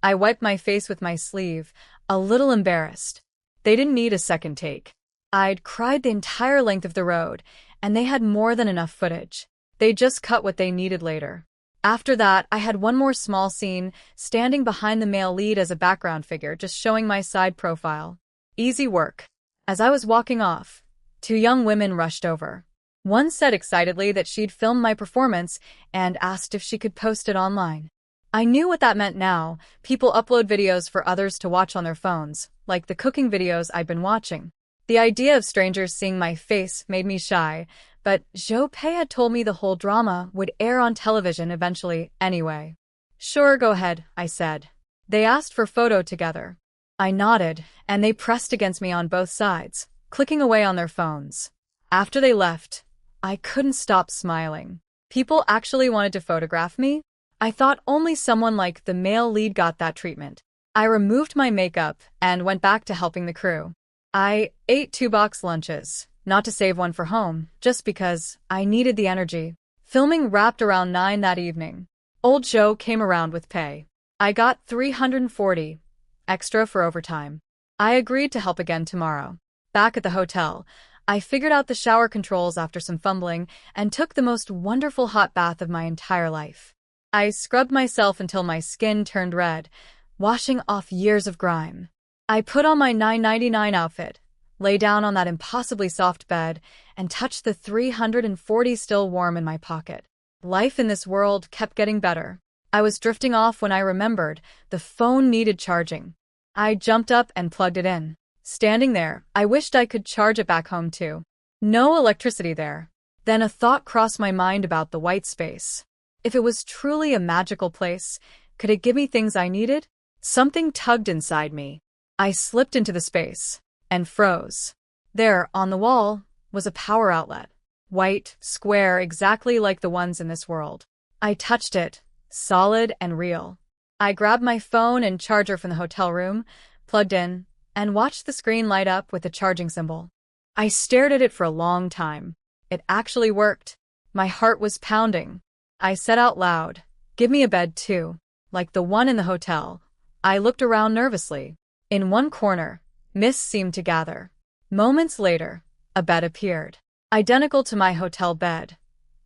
I wiped my face with my sleeve, a little embarrassed. They didn't need a second take. I'd cried the entire length of the road, and they had more than enough footage. They just cut what they needed later. After that, I had one more small scene, standing behind the male lead as a background figure, just showing my side profile. Easy work. As I was walking off, two young women rushed over. One said excitedly that she'd filmed my performance and asked if she could post it online. I knew what that meant now. People upload videos for others to watch on their phones, like the cooking videos I'd been watching. The idea of strangers seeing my face made me shy, but Zhou Pei had told me the whole drama would air on television eventually anyway. "Sure, go ahead," I said. They asked for photo together. I nodded, and they pressed against me on both sides, clicking away on their phones. After they left, I couldn't stop smiling. People actually wanted to photograph me? I thought only someone like the male lead got that treatment. I removed my makeup and went back to helping the crew. I ate 2-box lunches, not to save one for home, just because I needed the energy. Filming wrapped around 9 that evening. Old Joe came around with pay. I got $340 extra for overtime. I agreed to help again tomorrow. Back at the hotel, I figured out the shower controls after some fumbling and took the most wonderful hot bath of my entire life. I scrubbed myself until my skin turned red, washing off years of grime. I put on my $9.99 outfit, lay down on that impossibly soft bed, and touched the $340 still warm in my pocket. Life in this world kept getting better. I was drifting off when I remembered the phone needed charging. I jumped up and plugged it in. Standing there, I wished I could charge it back home too. No electricity there. Then a thought crossed my mind about the white space. If it was truly a magical place, could it give me things I needed? Something tugged inside me. I slipped into the space and froze. There, on the wall, was a power outlet. White, square, exactly like the ones in this world. I touched it, solid and real. I grabbed my phone and charger from the hotel room, plugged in, and watched the screen light up with the charging symbol. I stared at it for a long time. It actually worked. My heart was pounding. I said out loud, "Give me a bed too, like the one in the hotel." I looked around nervously. In one corner, mist seemed to gather. Moments later, a bed appeared. Identical to my hotel bed.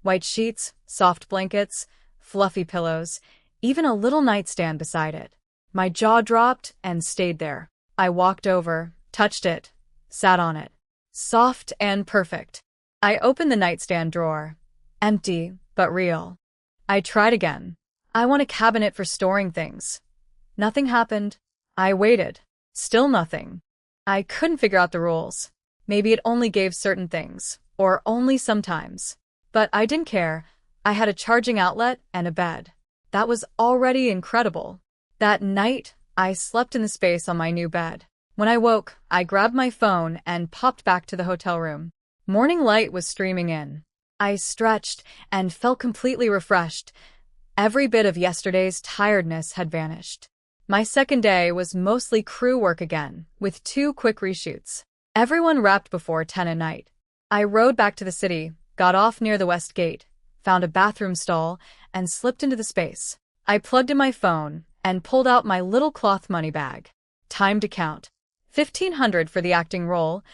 White sheets, soft blankets, fluffy pillows, even a little nightstand beside it. My jaw dropped and stayed there. I walked over, touched it, sat on it. Soft and perfect. I opened the nightstand drawer. Empty, but real. I tried again. I want a cabinet for storing things. Nothing happened. I waited. Still nothing. I couldn't figure out the rules. Maybe it only gave certain things, or only sometimes. But I didn't care. I had a charging outlet and a bed. That was already incredible. That night, I slept in the space on my new bed. When I woke, I grabbed my phone and popped back to the hotel room. Morning light was streaming in. I stretched and felt completely refreshed. Every bit of yesterday's tiredness had vanished. My second day was mostly crew work again, with 2 quick reshoots. Everyone wrapped before 10 at night. I rode back to the city, got off near the West Gate, found a bathroom stall, and slipped into the space. I plugged in my phone and pulled out my little cloth money bag. Time to count. $1,500 for the acting role,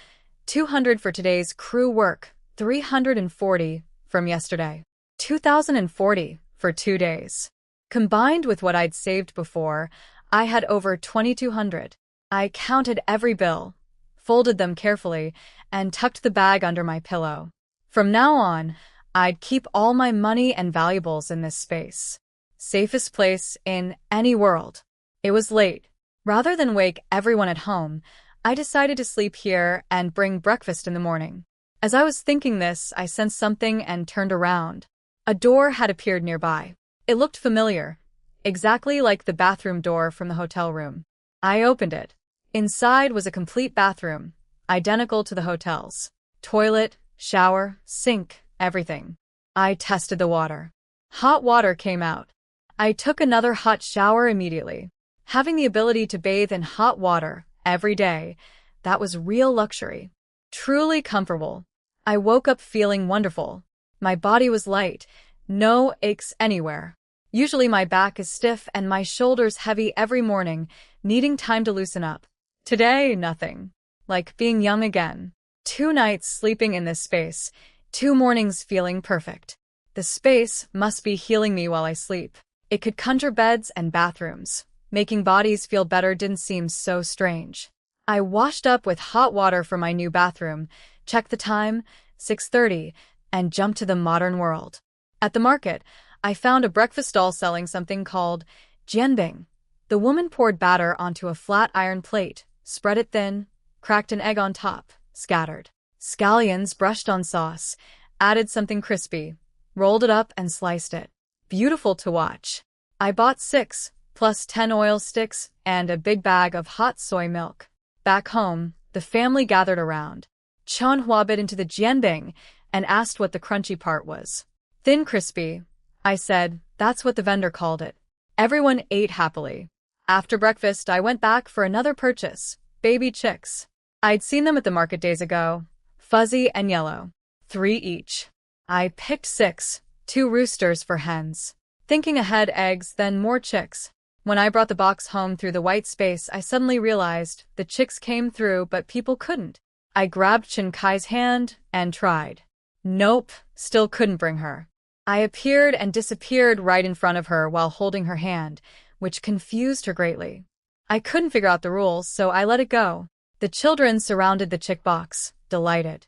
$200 for today's crew work, $340 from yesterday, $2,040 for 2 days. Combined with what I'd saved before, I had over $2,200. I counted every bill, folded them carefully, and tucked the bag under my pillow. From now on, I'd keep all my money and valuables in this space. Safest place in any world. It was late. Rather than wake everyone at home, I decided to sleep here and bring breakfast in the morning. As I was thinking this, I sensed something and turned around. A door had appeared nearby. It looked familiar, exactly like the bathroom door from the hotel room. I opened it. Inside was a complete bathroom, identical to the hotel's. Toilet, shower, sink, everything. I tested the water. Hot water came out. I took another hot shower immediately. Having the ability to bathe in hot water every day That was real luxury. Truly comfortable. I woke up feeling wonderful. My body was light, no aches anywhere. Usually my back is stiff and my shoulders heavy every morning, needing time to loosen up. Today, nothing. Like being young again. 2 nights sleeping in this space, 2 mornings feeling perfect. The space must be healing me while I sleep. It could conjure beds and bathrooms. Making bodies feel better didn't seem so strange. I washed up with hot water for my new bathroom, checked the time, 6:30, and jumped to the modern world. At the market, I found a breakfast stall selling something called jianbing. The woman poured batter onto a flat iron plate, spread it thin, cracked an egg on top, scattered scallions brushed on sauce, added something crispy, rolled it up and sliced it. Beautiful to watch. I bought 6, plus 10 oil sticks, and a big bag of hot soy milk. Back home, the family gathered around. Chunhua bit into the jianbing and asked what the crunchy part was. Thin crispy. I said, that's what the vendor called it. Everyone ate happily. After breakfast, I went back for another purchase, baby chicks. I'd seen them at the market days ago, fuzzy and yellow. 3 each. I picked 6, 2 roosters for hens. Thinking ahead, eggs, then more chicks. When I brought the box home through the white space, I suddenly realized the chicks came through, but people couldn't. I grabbed Chen Kai's hand and tried. Nope, still couldn't bring her. I appeared and disappeared right in front of her while holding her hand, which confused her greatly. I couldn't figure out the rules, so I let it go. The children surrounded the chick box, delighted.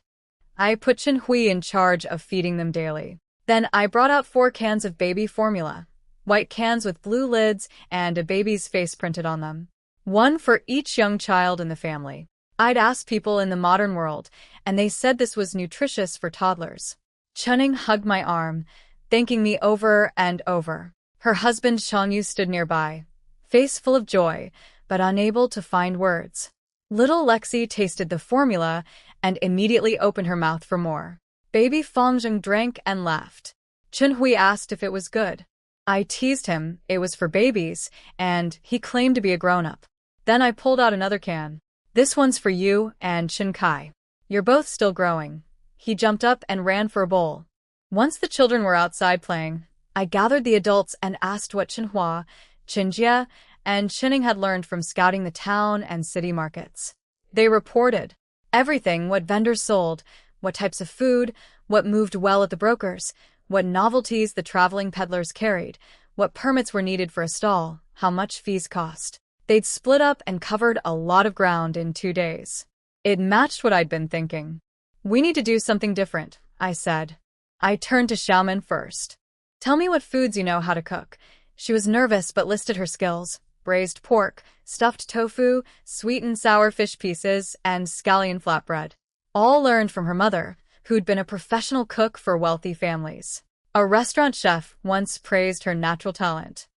I put Chen Hui in charge of feeding them daily. Then I brought out 4 cans of baby formula, white cans with blue lids and a baby's face printed on them. 1 for each young child in the family. I'd asked people in the modern world, and they said this was nutritious for toddlers. Chunning hugged my arm, thanking me over and over. Her husband Xiangyu stood nearby, face full of joy, but unable to find words. Little Lexi tasted the formula and immediately opened her mouth for more. Baby Fangzheng drank and laughed. Chunhui asked if it was good. I teased him, it was for babies, and he claimed to be a grown-up. Then I pulled out another can. This one's for you and Chen Kai. You're both still growing. He jumped up and ran for a bowl. Once the children were outside playing, I gathered the adults and asked what Chenhua, Chenjia, and Chenning had learned from scouting the town and city markets. They reported everything: what vendors sold, what types of food, what moved well at the brokers, what novelties the traveling peddlers carried, what permits were needed for a stall, how much fees cost. They'd split up and covered a lot of ground in 2 days. It matched what I'd been thinking. We need to do something different, I said. I turned to Xiaoman first. Tell me what foods you know how to cook. She was nervous but listed her skills: braised pork, stuffed tofu, sweet and sour fish pieces, and scallion flatbread. All learned from her mother, who'd been a professional cook for wealthy families. A restaurant chef once praised her natural talent.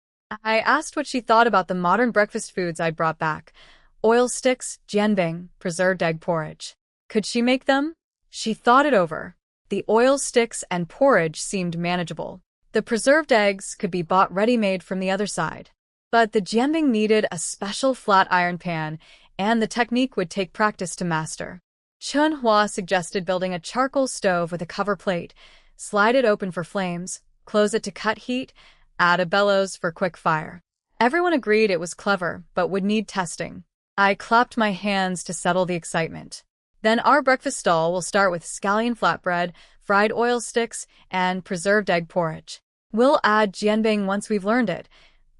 I asked what she thought about the modern breakfast foods I'd brought back: oil sticks, jianbing, preserved egg porridge. Could she make them? She thought it over. The oil sticks and porridge seemed manageable. The preserved eggs could be bought ready-made from the other side. But the jianbing needed a special flat iron pan, and the technique would take practice to master. Chunhua suggested building a charcoal stove with a cover plate, slide it open for flames, close it to cut heat, add a bellows for quick fire. Everyone agreed it was clever, but would need testing. I clapped my hands to settle the excitement. Then our breakfast stall will start with scallion flatbread, fried oil sticks, and preserved egg porridge. We'll add jianbing once we've learned it.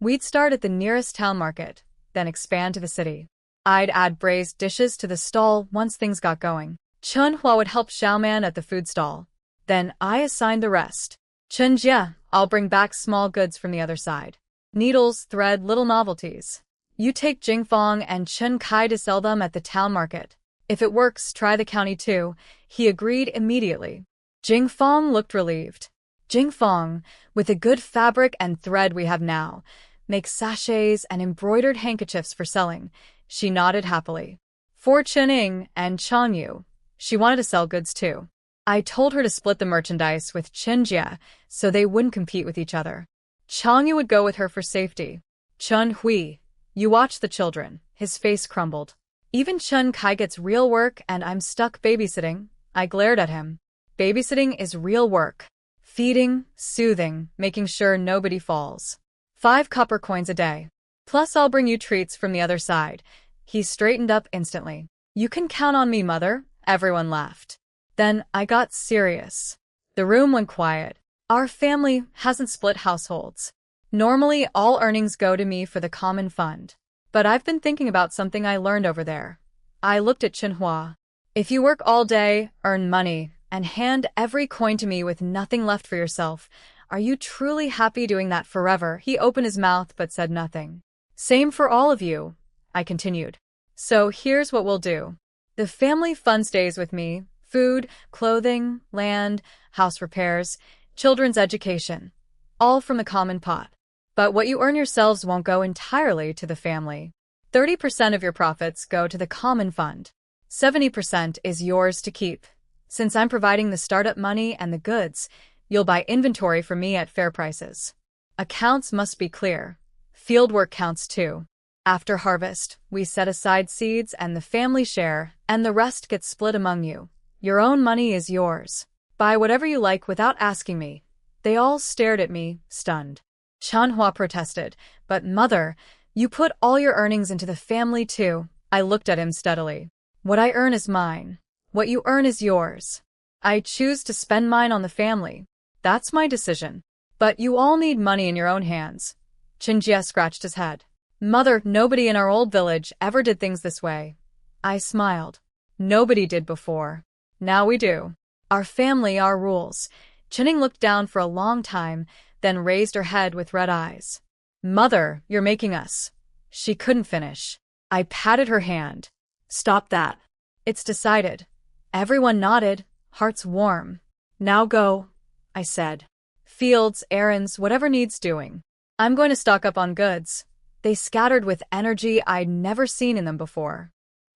We'd start at the nearest town market, then expand to the city. I'd add braised dishes to the stall once things got going. Chunhua would help Xiaoman at the food stall. Then I assigned the rest. Chenjia, I'll bring back small goods from the other side. Needles, thread, little novelties. You take Jingfang and Chen Kai to sell them at the town market. If it works, try the county too. He agreed immediately. Jingfang looked relieved. Jingfang, with the good fabric and thread we have now, makes sachets and embroidered handkerchiefs for selling. She nodded happily. For Chening and Changyu, she wanted to sell goods too. I told her to split the merchandise with Chenjia so they wouldn't compete with each other. Changyu would go with her for safety. Chun Hui, you watch the children. His face crumbled. Even Chun Kai gets real work and I'm stuck babysitting. I glared at him. Babysitting is real work. Feeding, soothing, making sure nobody falls. 5 copper coins a day. Plus I'll bring you treats from the other side. He straightened up instantly. You can count on me, mother. Everyone laughed. Then I got serious. The room went quiet. Our family hasn't split households. Normally, all earnings go to me for the common fund. But I've been thinking about something I learned over there. I looked at Chenhua. If you work all day, earn money, and hand every coin to me with nothing left for yourself, are you truly happy doing that forever? He opened his mouth but said nothing. Same for all of you, I continued. So here's what we'll do. The family fund stays with me. Food, clothing, land, house repairs, children's education. All from the common pot. But what you earn yourselves won't go entirely to the family. 30% of your profits go to the common fund. 70% is yours to keep. Since I'm providing the startup money and the goods, you'll buy inventory from me at fair prices. Accounts must be clear. Fieldwork counts too. After harvest, we set aside seeds and the family share, and the rest gets split among you. Your own money is yours. Buy whatever you like without asking me. They all stared at me, stunned. Chanhua protested, but mother, you put all your earnings into the family too. I looked at him steadily. What I earn is mine. What you earn is yours. I choose to spend mine on the family. That's my decision. But you all need money in your own hands. Chinjie scratched his head. Mother, nobody in our old village ever did things this way. I smiled. Nobody did before. Now we do. Our family, our rules. Chinning looked down for a long time, then raised her head with red eyes. Mother, you're making us. She couldn't finish. I patted her hand. Stop that. It's decided. Everyone nodded, hearts warm. Now go, I said. Fields, errands, whatever needs doing. I'm going to stock up on goods. They scattered with energy I'd never seen in them before.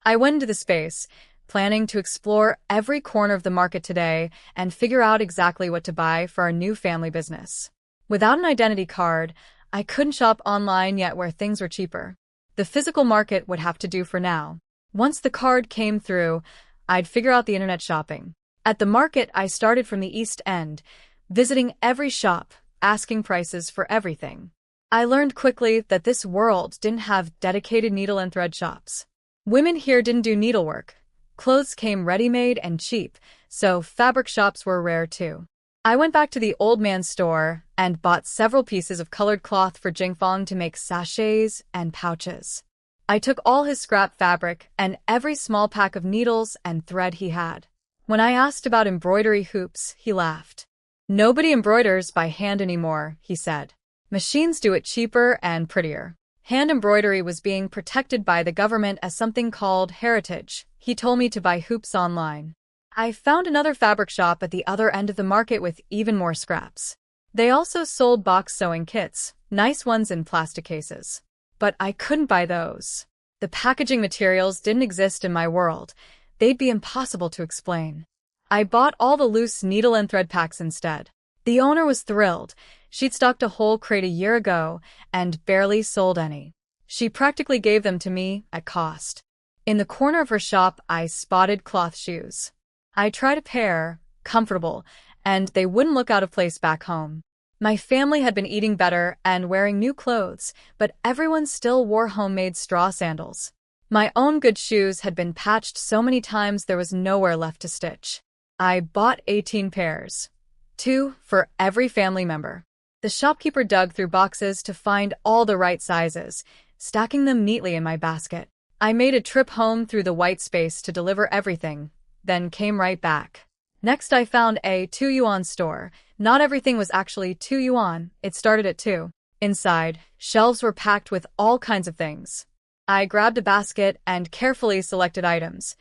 I went into the space, planning to explore every corner of the market today and figure out exactly what to buy for our new family business. Without an identity card, I couldn't shop online yet where things were cheaper. The physical market would have to do for now. Once the card came through, I'd figure out the internet shopping. At the market, I started from the East End, visiting every shop, asking prices for everything. I learned quickly that this world didn't have dedicated needle and thread shops. Women here didn't do needlework. Clothes came ready-made and cheap, so fabric shops were rare too. I went back to the old man's store and bought several pieces of colored cloth for Jingfeng to make sachets and pouches. I took all his scrap fabric and every small pack of needles and thread he had. When I asked about embroidery hoops, he laughed. Nobody embroiders by hand anymore, he said. Machines do it cheaper and prettier. Hand embroidery was being protected by the government as something called heritage. He told me to buy hoops online. I found another fabric shop at the other end of the market with even more scraps. They also sold box sewing kits, nice ones in plastic cases. But I couldn't buy those. The packaging materials didn't exist in my world. They'd be impossible to explain. I bought all the loose needle and thread packs instead. The owner was thrilled. She'd stocked a whole crate a year ago and barely sold any. She practically gave them to me at cost. In the corner of her shop, I spotted cloth shoes. I tried a pair, comfortable, and they wouldn't look out of place back home. My family had been eating better and wearing new clothes, but everyone still wore homemade straw sandals. My own good shoes had been patched so many times there was nowhere left to stitch. I bought 18 pairs. 2 for every family member. The shopkeeper dug through boxes to find all the right sizes, stacking them neatly in my basket. I made a trip home through the white space to deliver everything, then came right back. Next I found a 2 yuan store. Not everything was actually 2 yuan, it started at 2. Inside, shelves were packed with all kinds of things. I grabbed a basket and carefully selected items.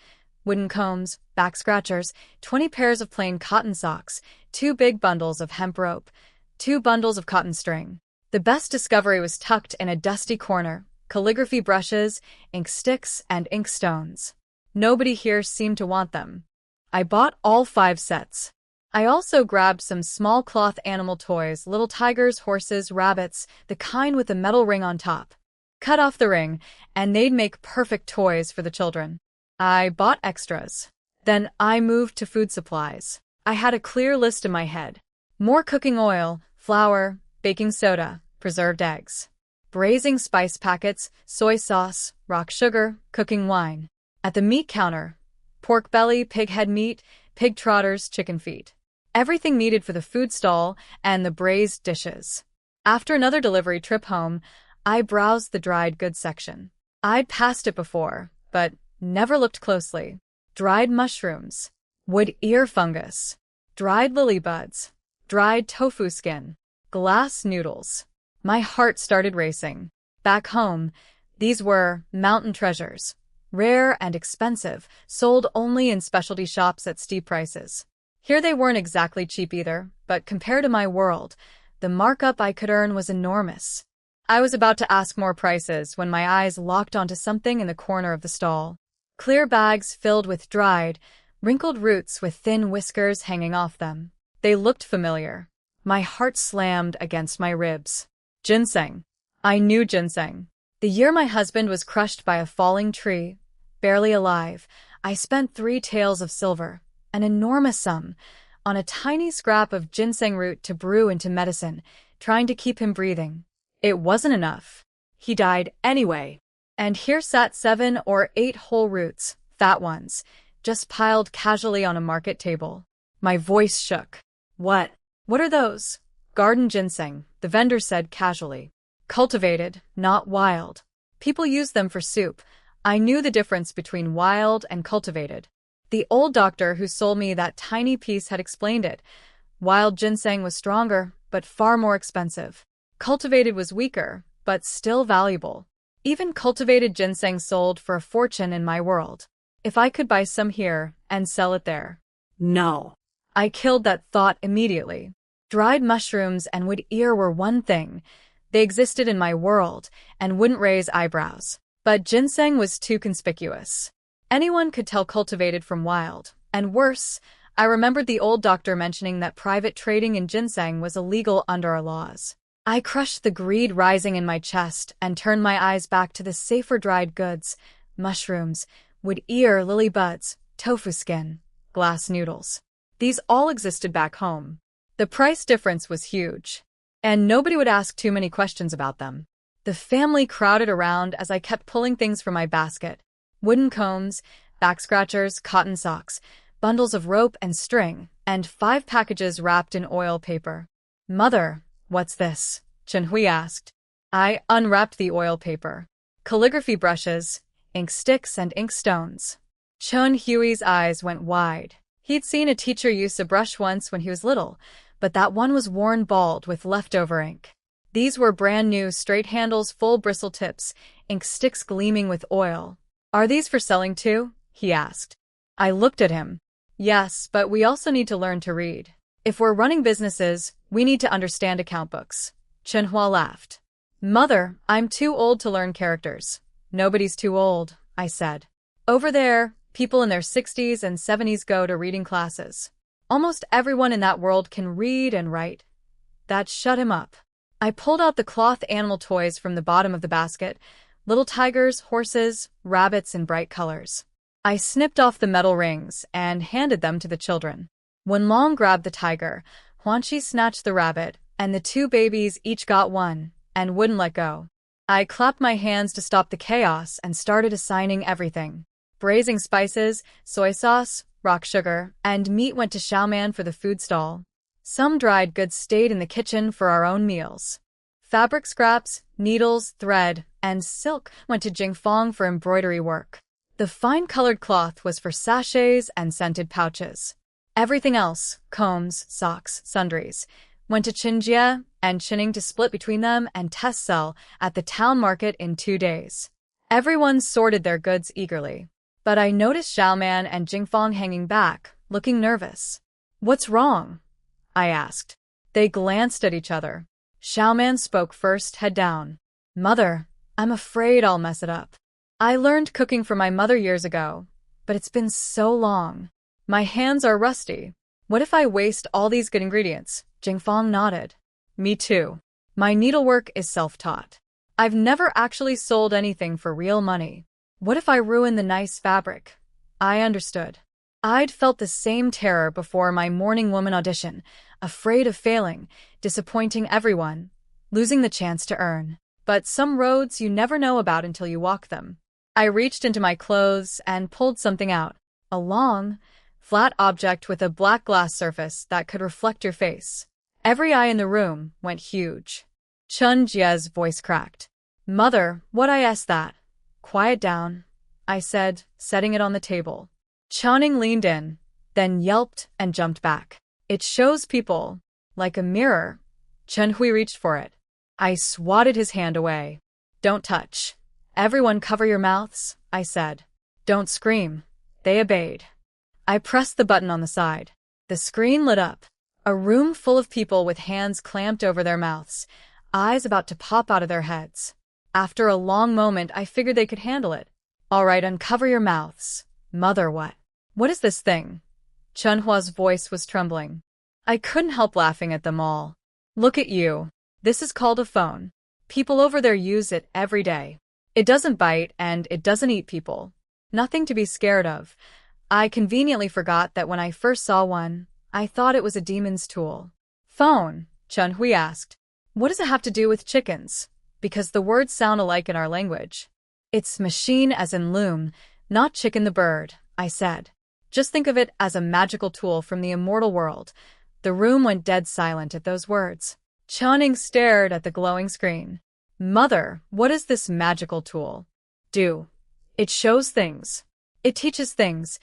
Wooden combs, back scratchers, 20 pairs of plain cotton socks, 2 big bundles of hemp rope, 2 bundles of cotton string. The best discovery was tucked in a dusty corner, calligraphy brushes, ink sticks, and ink stones. Nobody here seemed to want them. I bought all 5 sets. I also grabbed some small cloth animal toys, little tigers, horses, rabbits, the kind with a metal ring on top. cut off the ring, and they'd make perfect toys for the children. I bought extras. Then I moved to food supplies. I had a clear list in my head. More cooking oil, flour, baking soda, preserved eggs, braising spice packets, soy sauce, rock sugar, cooking wine. At the meat counter, pork belly, pig head meat, pig trotters, chicken feet. Everything needed for the food stall and the braised dishes. After another delivery trip home, I browsed the dried goods section. I'd passed it before, but never looked closely. Dried mushrooms, wood ear fungus, dried lily buds, dried tofu skin, glass noodles. My heart started racing. Back home, these were mountain treasures, rare and expensive, sold only in specialty shops at steep prices. Here they weren't exactly cheap either, but compared to my world, the markup I could earn was enormous. I was about to ask more prices when my eyes locked onto something in the corner of the stall. Clear bags filled with dried, wrinkled roots with thin whiskers hanging off them. They looked familiar. My heart slammed against my ribs. Ginseng. I knew ginseng. The year my husband was crushed by a falling tree, barely alive, I spent 3 taels of silver, an enormous sum, on a tiny scrap of ginseng root to brew into medicine, trying to keep him breathing. It wasn't enough. He died anyway. And here sat 7 or 8 whole roots, fat ones, just piled casually on a market table. My voice shook. What are those? Garden ginseng, the vendor said casually. Cultivated, not wild. People use them for soup. I knew the difference between wild and cultivated. The old doctor who sold me that tiny piece had explained it. Wild ginseng was stronger, but far more expensive. Cultivated was weaker, but still valuable. Even cultivated ginseng sold for a fortune in my world. If I could buy some here and sell it there. No. I killed that thought immediately. Dried mushrooms and wood ear were one thing. They existed in my world and wouldn't raise eyebrows. But ginseng was too conspicuous. Anyone could tell cultivated from wild. And worse, I remembered the old doctor mentioning that private trading in ginseng was illegal under our laws. I crushed the greed rising in my chest and turned my eyes back to the safer dried goods, mushrooms, wood ear, lily buds, tofu skin, glass noodles. These all existed back home. The price difference was huge, and nobody would ask too many questions about them. The family crowded around as I kept pulling things from my basket. Wooden combs, back scratchers, cotton socks, bundles of rope and string, and 5 packages wrapped in oil paper. Mother, what's this? Chenhui asked. I unwrapped the oil paper. Calligraphy brushes, ink sticks, and ink stones. Chun Hui's eyes went wide. He'd seen a teacher use a brush once when he was little, but that one was worn bald with leftover ink. These were brand new, straight handles, full bristle tips, ink sticks gleaming with oil. Are these for selling too? He asked. I looked at him. Yes, but we also need to learn to read. If we're running businesses, we need to understand account books. Chenhua laughed. Mother, I'm too old to learn characters. Nobody's too old, I said. Over there, people in their 60s and 70s go to reading classes. Almost everyone in that world can read and write. That shut him up. I pulled out the cloth animal toys from the bottom of the basket, little tigers, horses, rabbits in bright colors. I snipped off the metal rings and handed them to the children. When Long grabbed the tiger, Huanqi snatched the rabbit, and the 2 babies each got one, and wouldn't let go. I clapped my hands to stop the chaos and started assigning everything. Braising spices, soy sauce, rock sugar, and meat went to Xiaoman for the food stall. Some dried goods stayed in the kitchen for our own meals. Fabric scraps, needles, thread, and silk went to Jingfang for embroidery work. The fine-colored cloth was for sachets and scented pouches. Everything else, combs, socks, sundries, went to Qinjie and Qining to split between them and test sell at the town market in 2 days. Everyone sorted their goods eagerly. But I noticed Xiaoman and Jingfang hanging back, looking nervous. What's wrong? I asked. They glanced at each other. Xiaoman spoke first, head down. Mother, I'm afraid I'll mess it up. I learned cooking from my mother years ago, but it's been so long. My hands are rusty. What if I waste all these good ingredients? Jingfang nodded. Me too. My needlework is self-taught. I've never actually sold anything for real money. What if I ruin the nice fabric? I understood. I'd felt the same terror before my Morning Woman audition, afraid of failing, disappointing everyone, losing the chance to earn. But some roads you never know about until you walk them. I reached into my clothes and pulled something out. A long, flat object with a black glass surface that could reflect your face. Every eye in the room went huge. Chun Jie's voice cracked. Mother, what is that? Quiet down, I said, setting it on the table. Channing leaned in, then yelped and jumped back. It shows people, like a mirror. Chen Hui reached for it. I swatted his hand away. Don't touch. Everyone cover your mouths, I said. Don't scream. They obeyed. I pressed the button on the side. The screen lit up. A room full of people with hands clamped over their mouths, eyes about to pop out of their heads. After a long moment, I figured they could handle it. All right, uncover your mouths. Mother, what? What is this thing? Chunhua's voice was trembling. I couldn't help laughing at them all. Look at you. This is called a phone. People over there use it every day. It doesn't bite and it doesn't eat people. Nothing to be scared of. I conveniently forgot that when I first saw one, I thought it was a demon's tool. Phone, Chun Hui asked. What does it have to do with chickens? Because the words sound alike in our language. It's machine as in loom, not chicken the bird, I said. Just think of it as a magical tool from the immortal world. The room went dead silent at those words. Channing stared at the glowing screen. Mother, what is this magical tool? Do. It shows things. It teaches things.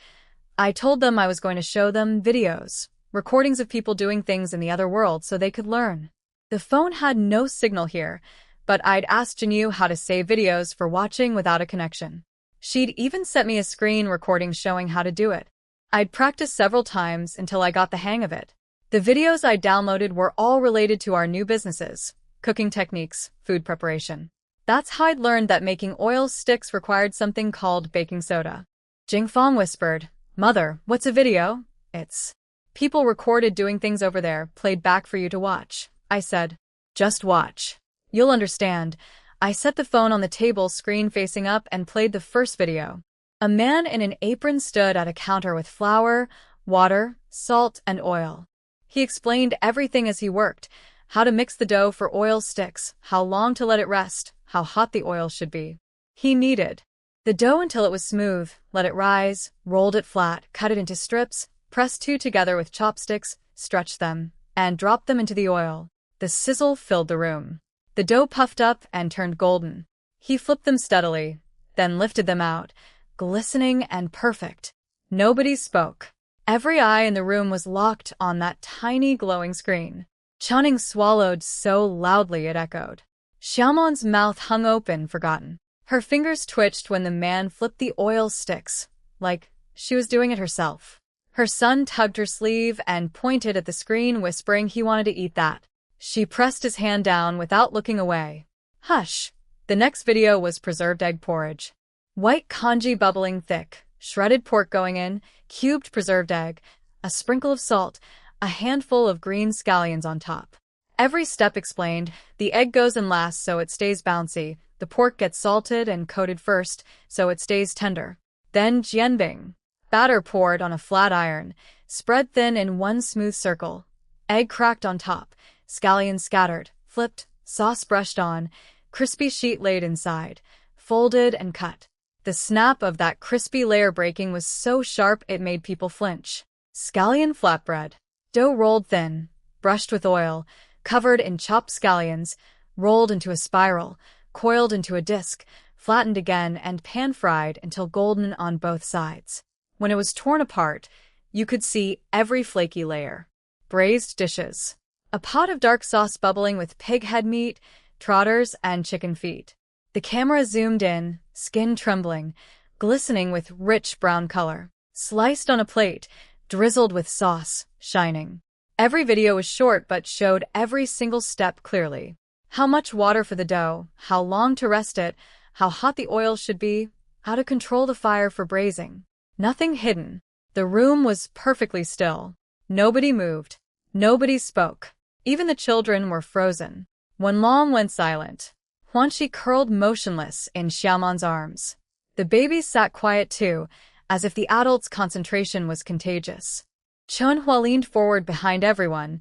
I told them I was going to show them videos, recordings of people doing things in the other world so they could learn. The phone had no signal here, but I'd asked Jinyu how to save videos for watching without a connection. She'd even sent me a screen recording showing how to do it. I'd practiced several times until I got the hang of it. The videos I downloaded were all related to our new businesses, cooking techniques, food preparation. That's how I'd learned that making oil sticks required something called baking soda. Jingfang whispered, Mother, what's a video? It's people recorded doing things over there, played back for you to watch. I said, just watch. You'll understand. I set the phone on the table, screen facing up, and played the first video. A man in an apron stood at a counter with flour, water, salt, and oil. He explained everything as he worked, how to mix the dough for oil sticks, how long to let it rest, how hot the oil should be. He kneaded the dough until it was smooth, let it rise, rolled it flat, cut it into strips, pressed two together with chopsticks, stretched them, and dropped them into the oil. The sizzle filled the room. The dough puffed up and turned golden. He flipped them steadily, then lifted them out, glistening and perfect. Nobody spoke. Every eye in the room was locked on that tiny glowing screen. Channing swallowed so loudly it echoed. Xiaomon's mouth hung open, forgotten. Her fingers twitched when the man flipped the oil sticks, like she was doing it herself. Her son tugged her sleeve and pointed at the screen, whispering he wanted to eat that. She pressed his hand down without looking away. Hush. The next video was preserved egg porridge. White congee bubbling thick, shredded pork going in, cubed preserved egg, a sprinkle of salt, a handful of green scallions on top. Every step explained. The egg goes in last so it stays bouncy. The pork gets salted and coated first so it stays tender. Then jianbing. Batter poured on a flat iron, spread thin in one smooth circle. Egg cracked on top, scallions scattered, flipped, sauce brushed on, crispy sheet laid inside, folded and cut. The snap of that crispy layer breaking was so sharp it made people flinch. Scallion flatbread. Dough rolled thin, brushed with oil, covered in chopped scallions, rolled into a spiral, coiled into a disc, flattened again, and pan-fried until golden on both sides. When it was torn apart, you could see every flaky layer. Braised dishes. A pot of dark sauce bubbling with pig head meat, trotters, and chicken feet. The camera zoomed in, skin trembling, glistening with rich brown color. Sliced on a plate, drizzled with sauce, shining. Every video was short but showed every single step clearly. How much water for the dough, how long to rest it, how hot the oil should be, how to control the fire for braising. Nothing hidden. The room was perfectly still. Nobody moved. Nobody spoke. Even the children were frozen. Wenlong went silent. Huanxi curled motionless in Xiaoman's arms. The babies sat quiet too, as if the adults' concentration was contagious. Chunhua leaned forward behind everyone,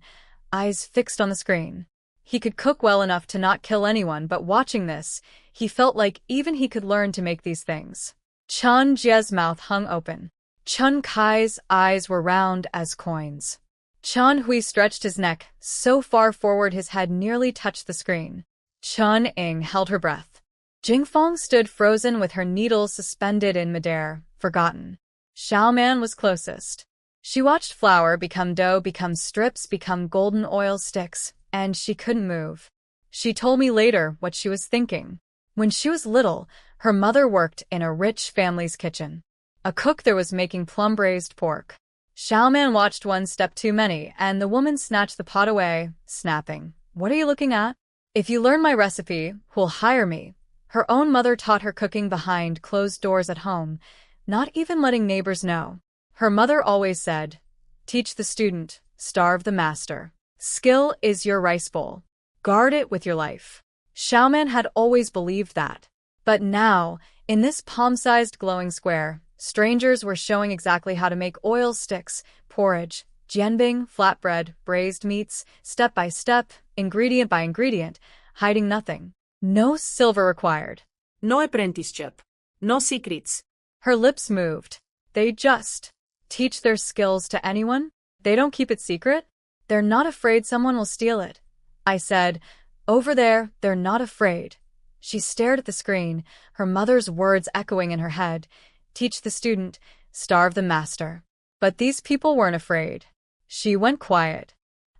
eyes fixed on the screen. He could cook well enough to not kill anyone, but watching this, he felt like even he could learn to make these things. Chun Jie's mouth hung open. Chun Kai's eyes were round as coins. Chun Hui stretched his neck so far forward his head nearly touched the screen. Chun Ying held her breath. Jingfeng stood frozen with her needles suspended in midair, forgotten. Xiaoman was closest. She watched flour become dough, become strips, become golden oil sticks, and she couldn't move. She told me later what she was thinking. When she was little, her mother worked in a rich family's kitchen. A cook there was making plum-braised pork. Xiaoman watched one step too many, and the woman snatched the pot away, snapping, "What are you looking at? If you learn my recipe, who'll hire me?" Her own mother taught her cooking behind closed doors at home, not even letting neighbors know. Her mother always said, "Teach the student, starve the master. Skill is your rice bowl. Guard it with your life." Xiaoman had always believed that. But now, in this palm-sized glowing square, strangers were showing exactly how to make oil sticks, porridge, jianbing, flatbread, braised meats, step by step, ingredient by ingredient, hiding nothing. No silver required. No apprenticeship. No secrets. Her lips moved. They just teach their skills to anyone? They don't keep it secret? They're not afraid someone will steal it. I said, "Over there, they're not afraid." She stared at the screen, her mother's words echoing in her head. Teach the student, starve the master. But these people weren't afraid. She went quiet.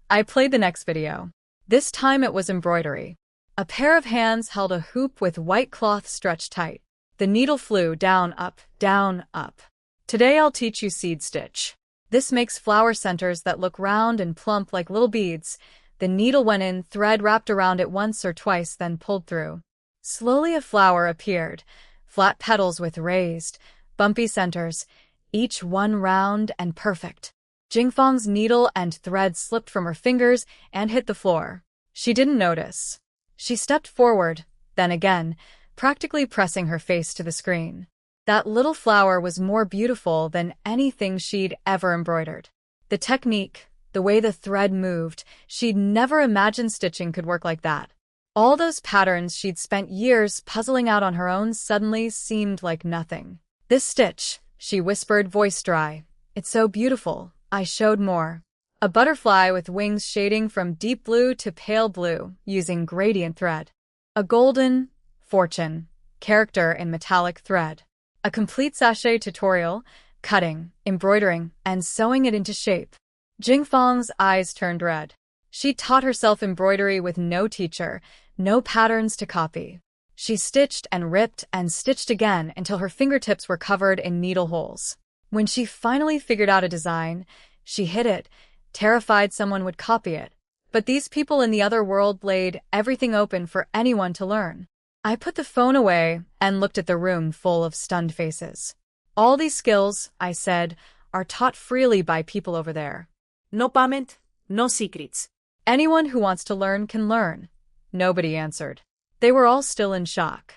I played the next video. This time it was embroidery. A pair of hands held a hoop with white cloth stretched tight. The needle flew down, up, down, up. Today I'll teach you seed stitch. This makes flower centers that look round and plump like little beads. The needle went in, thread wrapped around it once or twice, then pulled through. Slowly a flower appeared, flat petals with raised, bumpy centers, each one round and perfect. Jingfeng's needle and thread slipped from her fingers and hit the floor. She didn't notice. She stepped forward, then again, practically pressing her face to the screen. That little flower was more beautiful than anything she'd ever embroidered. The technique, the way the thread moved, she'd never imagined stitching could work like that. All those patterns she'd spent years puzzling out on her own suddenly seemed like nothing. "This stitch," she whispered, voice dry. "It's so beautiful." I showed more. A butterfly with wings shading from deep blue to pale blue, using gradient thread. A golden fortune character in metallic thread. A complete sachet tutorial, cutting, embroidering, and sewing it into shape. Jingfeng's eyes turned red. She taught herself embroidery with no teacher, no patterns to copy. She stitched and ripped and stitched again until her fingertips were covered in needle holes. When she finally figured out a design, she hid it, terrified someone would copy it. But these people in the other world laid everything open for anyone to learn. I put the phone away and looked at the room full of stunned faces. "All these skills," I said, "are taught freely by people over there. No payment, no secrets." Anyone who wants to learn can learn." Nobody answered. They were all still in shock.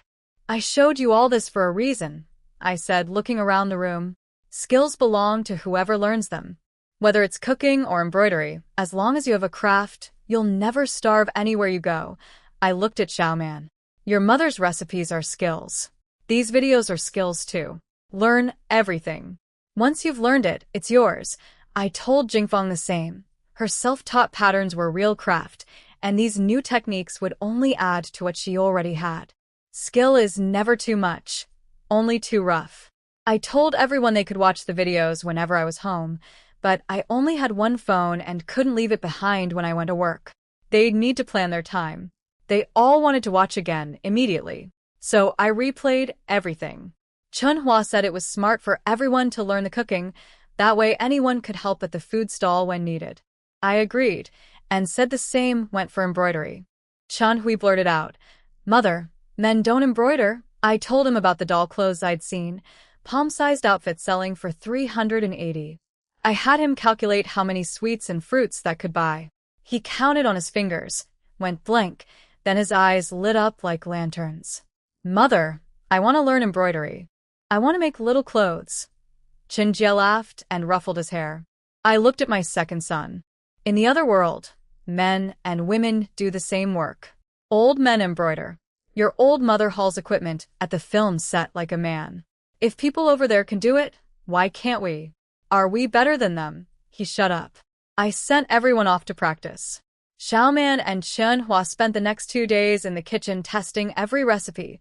"I showed you all this for a reason," I said, looking around the room. "Skills belong to whoever learns them. Whether it's cooking or embroidery, as long as you have a craft, you'll never starve anywhere you go." I looked at Xiaoman. "Your mother's recipes are skills. These videos are skills too. Learn everything. Once you've learned it, it's yours." I told Jingfeng the same. Her self-taught patterns were real craft, and these new techniques would only add to what she already had. Skill is never too much, only too rough. I told everyone they could watch the videos whenever I was home, but I only had one phone and couldn't leave it behind when I went to work. They'd need to plan their time. They all wanted to watch again, immediately. So I replayed everything. Chunhua said it was smart for everyone to learn the cooking, that way anyone could help at the food stall when needed. I agreed, and said the same went for embroidery. Chunhui blurted out, "Mother, men don't embroider." I told him about the doll clothes I'd seen, palm-sized outfits selling for 380. I had him calculate how many sweets and fruits that could buy. He counted on his fingers, went blank, Then his eyes lit up like lanterns. Mother, I want to learn embroidery. I want to make little clothes. Chen Jie laughed and ruffled his hair. I looked at my second son. In the other world, men and women do the same work. Old men embroider. Your old mother hauls equipment at the film set like a man. If people over there can do it, why can't we? Are we better than them? He shut up. I sent everyone off to practice. Xiaoman and Chen Hua spent the next 2 days in the kitchen testing every recipe.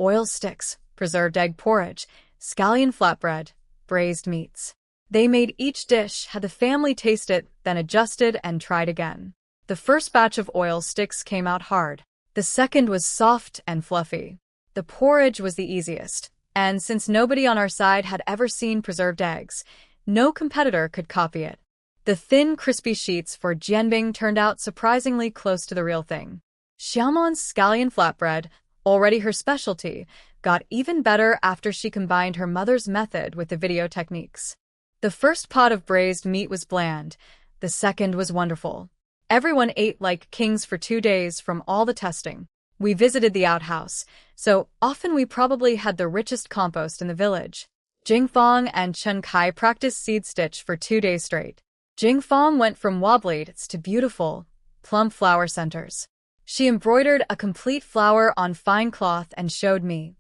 Oil sticks, preserved egg porridge, scallion flatbread, braised meats. They made each dish, had the family taste it, then adjusted and tried again. The first batch of oil sticks came out hard. The second was soft and fluffy. The porridge was the easiest, and since nobody on our side had ever seen preserved eggs, no competitor could copy it. The thin, crispy sheets for jianbing turned out surprisingly close to the real thing. Xiaoman's scallion flatbread, already her specialty, got even better after she combined her mother's method with the video techniques. The first pot of braised meat was bland. The second was wonderful. Everyone ate like kings for 2 days from all the testing. We visited the outhouse, so often we probably had the richest compost in the village. Jingfang and Chen Kai practiced seed stitch for 2 days straight. Jingfang went from wobbly to beautiful, plump flower centers. She embroidered a complete flower on fine cloth and showed me.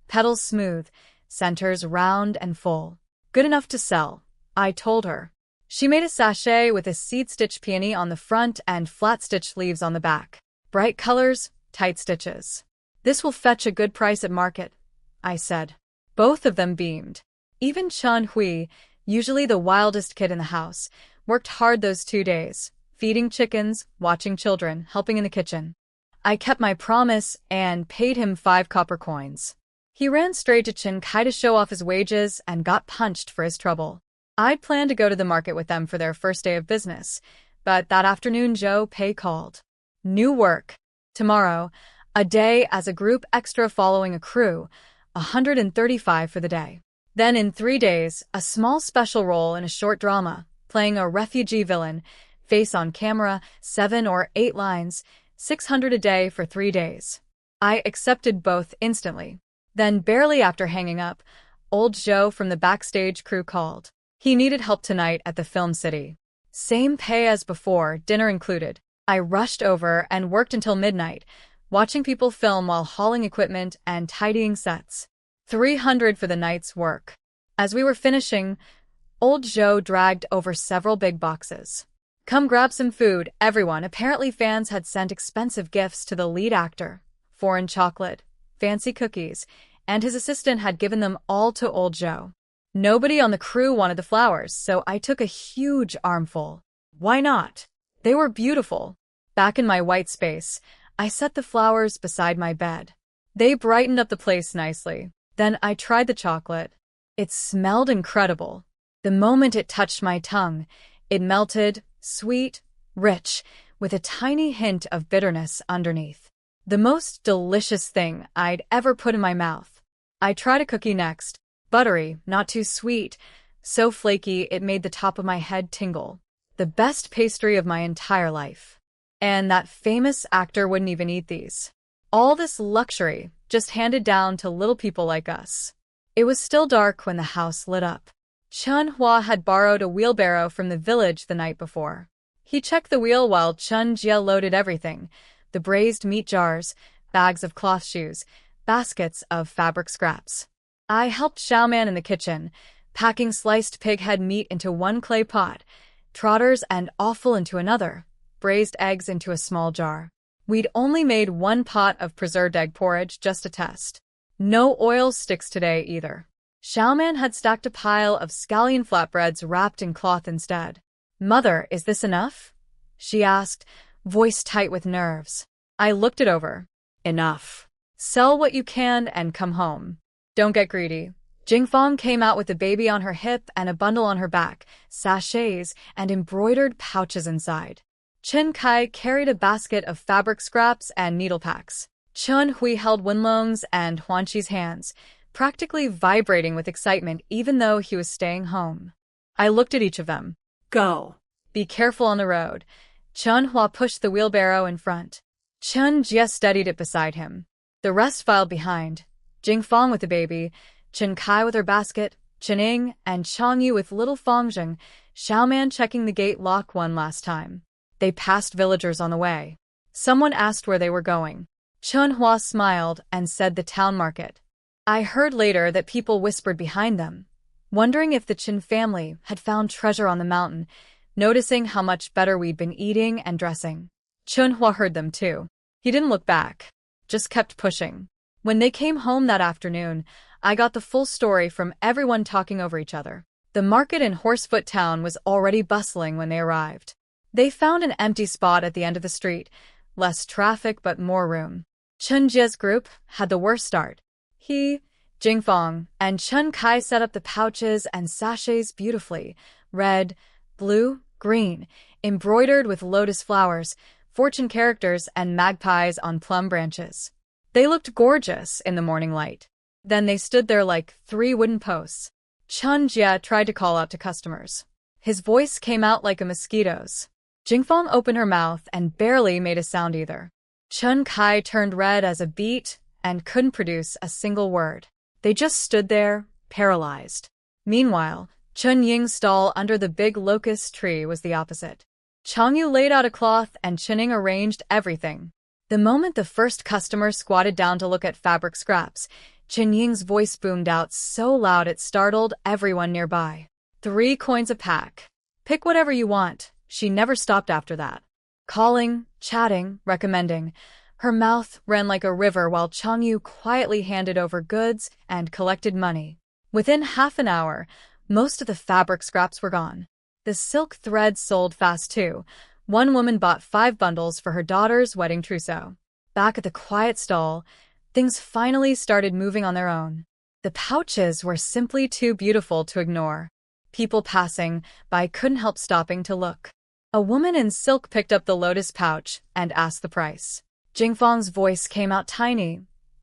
Petals smooth, centers round and full. Good enough to sell, I told her. She made a sachet with a seed-stitch peony on the front and flat-stitch leaves on the back. Bright colors, tight stitches. This will fetch a good price at market, I said. Both of them beamed. Even Chen Hui, usually the wildest kid in the house, worked hard those 2 days, feeding chickens, watching children, helping in the kitchen. I kept my promise and paid him 5 copper coins. He ran straight to Chen Kai to show off his wages and got punched for his trouble. I'd planned to go to the market with them for their first day of business, but that afternoon Zhou Pei called. New work. Tomorrow, a day as a group extra following a crew, 135 for the day. Then in 3 days, a small special role in a short drama, playing a refugee villain, face on camera, 7 or 8 lines, 600 a day for 3 days. I accepted both instantly. Then barely after hanging up, old Zhou from the backstage crew called. He needed help tonight at the film city. Same pay as before, dinner included. I rushed over and worked until midnight, watching people film while hauling equipment and tidying sets. 300 for the night's work. As we were finishing, old Zhou dragged over several big boxes. Come grab some food, everyone. Apparently fans had sent expensive gifts to the lead actor. Foreign chocolate, fancy cookies, and his assistant had given them all to old Zhou. Nobody on the crew wanted the flowers, so I took a huge armful. Why not? They were beautiful. Back in my white space, I set the flowers beside my bed. They brightened up the place nicely. Then I tried the chocolate. It smelled incredible. The moment it touched my tongue, it melted, sweet, rich, with a tiny hint of bitterness underneath. The most delicious thing I'd ever put in my mouth. I tried a cookie next. Buttery, not too sweet, so flaky it made the top of my head tingle. The best pastry of my entire life. And that famous actor wouldn't even eat these. All this luxury, just handed down to little people like us. It was still dark when the house lit up. Chen Hua had borrowed a wheelbarrow from the village the night before. He checked the wheel while Chen Jie loaded everything. The braised meat jars, bags of cloth shoes, baskets of fabric scraps. I helped Xiaoman in the kitchen, packing sliced pig head meat into one clay pot, trotters and offal into another, braised eggs into a small jar. We'd only made 1 pot of preserved egg porridge just to test. No oil sticks today either. Xiaoman had stacked a pile of scallion flatbreads wrapped in cloth instead. Mother, is this enough? She asked, voice tight with nerves. I looked it over. Enough. Sell what you can and come home. Don't get greedy. Jingfang came out with the baby on her hip and a bundle on her back, sachets, and embroidered pouches inside. Chen Kai carried a basket of fabric scraps and needle packs. Chen Hui held Wenlong's and Huanqi's hands, practically vibrating with excitement even though he was staying home. I looked at each of them. Go. Be careful on the road. Chen Hua pushed the wheelbarrow in front. Chen Jie steadied it beside him. The rest filed behind. Jing Fong with the baby, Chen Kai with her basket, Chen Ying and Chang Yu with little Fangzheng, Xiaoman checking the gate lock one last time. They passed villagers on the way. Someone asked where they were going. Chen Hua smiled and said the town market. I heard later that people whispered behind them, wondering if the Chen family had found treasure on the mountain, noticing how much better we'd been eating and dressing. Chen Hua heard them too. He didn't look back, just kept pushing. When they came home that afternoon, I got the full story from everyone talking over each other. The market in Horsefoot Town was already bustling when they arrived. They found an empty spot at the end of the street, less traffic but more room. Chen Jie's group had the worst start. He, Jing Fong, and Chen Kai set up the pouches and sachets beautifully, red, blue, green, embroidered with lotus flowers, fortune characters, and magpies on plum branches. They looked gorgeous in the morning light. Then they stood there like 3 wooden posts. Chen Jie tried to call out to customers. His voice came out like a mosquito's. Jingfong opened her mouth and barely made a sound either. Chen Kai turned red as a beet and couldn't produce a single word. They just stood there, paralyzed. Meanwhile, Chen Ying's stall under the big locust tree was the opposite. Chang Yu laid out a cloth and Chen Ying arranged everything. The moment the first customer squatted down to look at fabric scraps, Chen Ying's voice boomed out so loud it startled everyone nearby. 3 coins a pack. Pick whatever you want. She never stopped after that. Calling, chatting, recommending. Her mouth ran like a river while Chang Yu quietly handed over goods and collected money. Within half an hour, most of the fabric scraps were gone. The silk threads sold fast too. One woman bought 5 bundles for her daughter's wedding trousseau. Back at the quiet stall, things finally started moving on their own. The pouches were simply too beautiful to ignore. People passing by couldn't help stopping to look. A woman in silk picked up the lotus pouch and asked the price. Jingfong's voice came out tiny.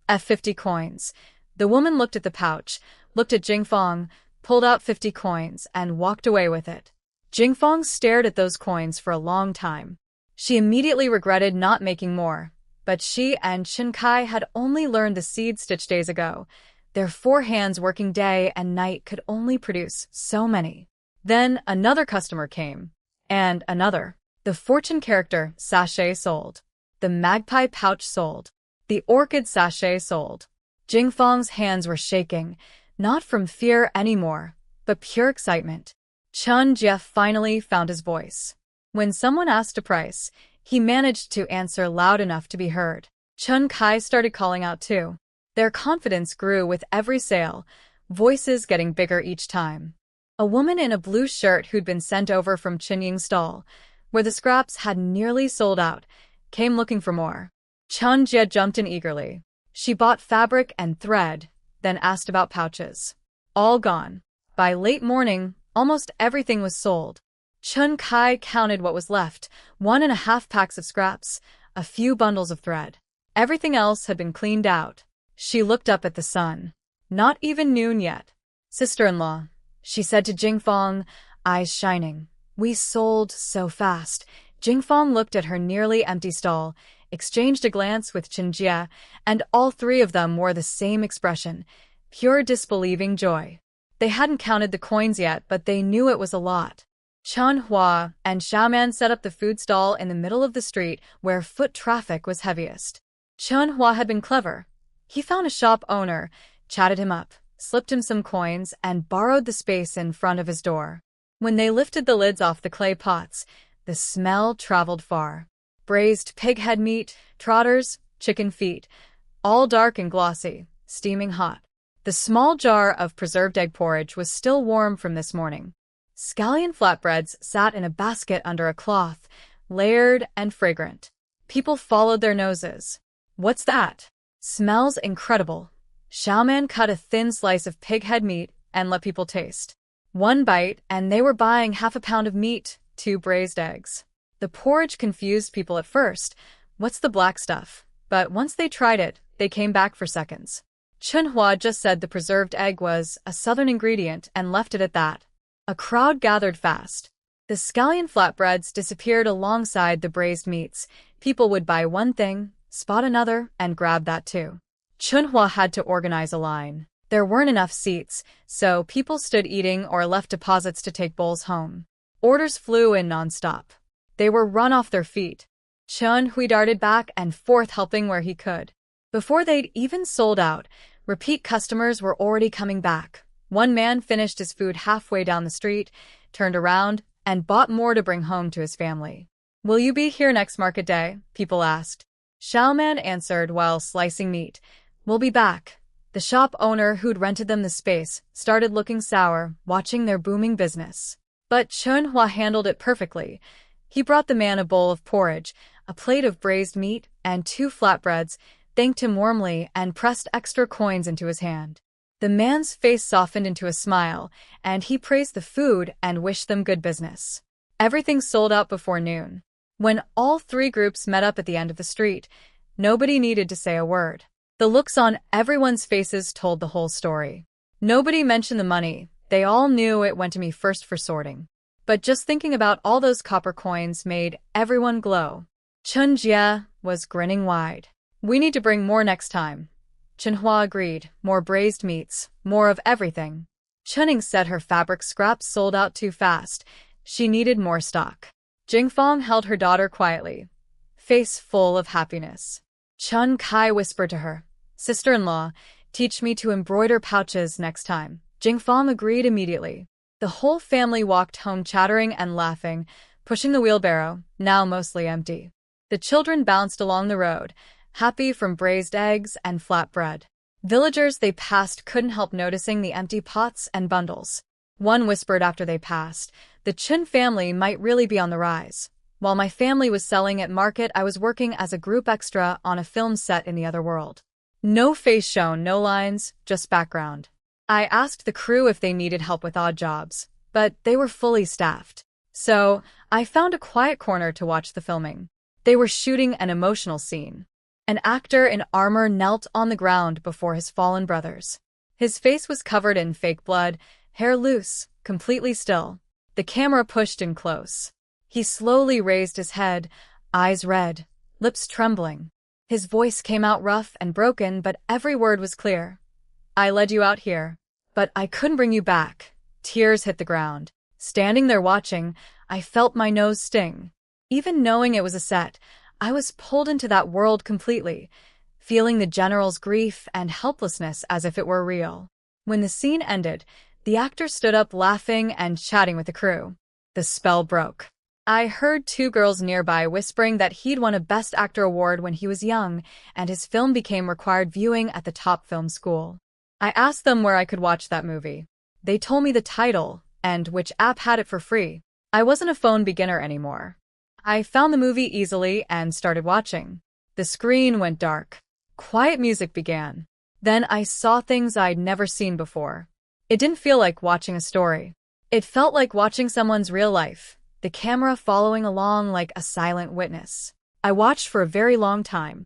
50 coins. The woman looked at the pouch, looked at Jingfong, pulled out 50 coins, and walked away with it. Jingfong stared at those coins for a long time. She immediately regretted not making more, but she and Chen Kai had only learned the seed stitch days ago. Their 4 hands working day and night could only produce so many. Then another customer came. And another. The fortune character sachet sold. The magpie pouch sold. The orchid sachet sold. Jingfong's hands were shaking, not from fear anymore, but pure excitement. Chen Jie finally found his voice. When someone asked a price, he managed to answer loud enough to be heard. Chen Kai started calling out too. Their confidence grew with every sale, voices getting bigger each time. A woman in a blue shirt who'd been sent over from Chen Ying's stall, where the scraps had nearly sold out, came looking for more. Chen Jie jumped in eagerly. She bought fabric and thread, then asked about pouches. All gone. By late morning, almost everything was sold. Chen Kai counted what was left, 1.5 packs of scraps, a few bundles of thread. Everything else had been cleaned out. She looked up at the sun. Not even noon yet. Sister-in-law, she said to Jingfong, eyes shining. We sold so fast. Jingfong looked at her nearly empty stall, exchanged a glance with Chen Jie, and all 3 of them wore the same expression, pure disbelieving joy. They hadn't counted the coins yet, but they knew it was a lot. Chen Hua and Xiaoman set up the food stall in the middle of the street where foot traffic was heaviest. Chen Hua had been clever. He found a shop owner, chatted him up, slipped him some coins, and borrowed the space in front of his door. When they lifted the lids off the clay pots, the smell traveled far. Braised pig head meat, trotters, chicken feet, all dark and glossy, steaming hot. The small jar of preserved egg porridge was still warm from this morning. Scallion flatbreads sat in a basket under a cloth, layered and fragrant. People followed their noses. What's that? Smells incredible. Xiaoman cut a thin slice of pig head meat and let people taste. 1 bite, and they were buying half a pound of meat, 2 braised eggs. The porridge confused people at first. What's the black stuff? But once they tried it, they came back for seconds. Chen Hua just said the preserved egg was a southern ingredient and left it at that. A crowd gathered fast. The scallion flatbreads disappeared alongside the braised meats. People would buy one thing, spot another, and grab that too. Chunhua had to organize a line. There weren't enough seats, so people stood eating or left deposits to take bowls home. Orders flew in nonstop. They were run off their feet. Chunhui darted back and forth helping where he could. Before they'd even sold out, repeat customers were already coming back. One man finished his food halfway down the street, turned around, and bought more to bring home to his family. "Will you be here next market day?" people asked. Xiaoman answered while slicing meat. "We'll be back." The shop owner who'd rented them the space started looking sour, watching their booming business. But Chunhua handled it perfectly. He brought the man a bowl of porridge, a plate of braised meat, and 2 flatbreads, thanked him warmly, and pressed extra coins into his hand. The man's face softened into a smile, and he praised the food and wished them good business. Everything sold out before noon. When all 3 groups met up at the end of the street, nobody needed to say a word. The looks on everyone's faces told the whole story. Nobody mentioned the money. They all knew it went to me first for sorting. But just thinking about all those copper coins made everyone glow. Chun Jie was grinning wide. "We need to bring more next time." Chunhua agreed. More braised meats, more of everything. Chunning said her fabric scraps sold out too fast. She needed more stock. Jingfang held her daughter quietly, face full of happiness. Chun Kai whispered to her, "Sister-in-law, teach me to embroider pouches next time." Jingfang agreed immediately. The whole family walked home chattering and laughing, pushing the wheelbarrow, now mostly empty. The children bounced along the road, happy from braised eggs and flatbread. Villagers they passed couldn't help noticing the empty pots and bundles. One whispered after they passed, "The Chun family might really be on the rise." While my family was selling at market, I was working as a group extra on a film set in the other world. No face shown, no lines, just background. I asked the crew if they needed help with odd jobs, but they were fully staffed. So, I found a quiet corner to watch the filming. They were shooting an emotional scene. An actor in armor knelt on the ground before his fallen brothers. His face was covered in fake blood, hair loose, completely still. The camera pushed in close. He slowly raised his head, eyes red, lips trembling. His voice came out rough and broken, but every word was clear. "I led you out here, but I couldn't bring you back." Tears hit the ground. Standing there watching, I felt my nose sting. Even knowing it was a set, I was pulled into that world completely, feeling the general's grief and helplessness as if it were real. When the scene ended, the actor stood up laughing and chatting with the crew. The spell broke. I heard 2 girls nearby whispering that he'd won a Best Actor award when he was young, and his film became required viewing at the top film school. I asked them where I could watch that movie. They told me the title, and which app had it for free. I wasn't a phone beginner anymore. I found the movie easily and started watching. The screen went dark. Quiet music began. Then I saw things I'd never seen before. It didn't feel like watching a story. It felt like watching someone's real life, the camera following along like a silent witness. I watched for a very long time.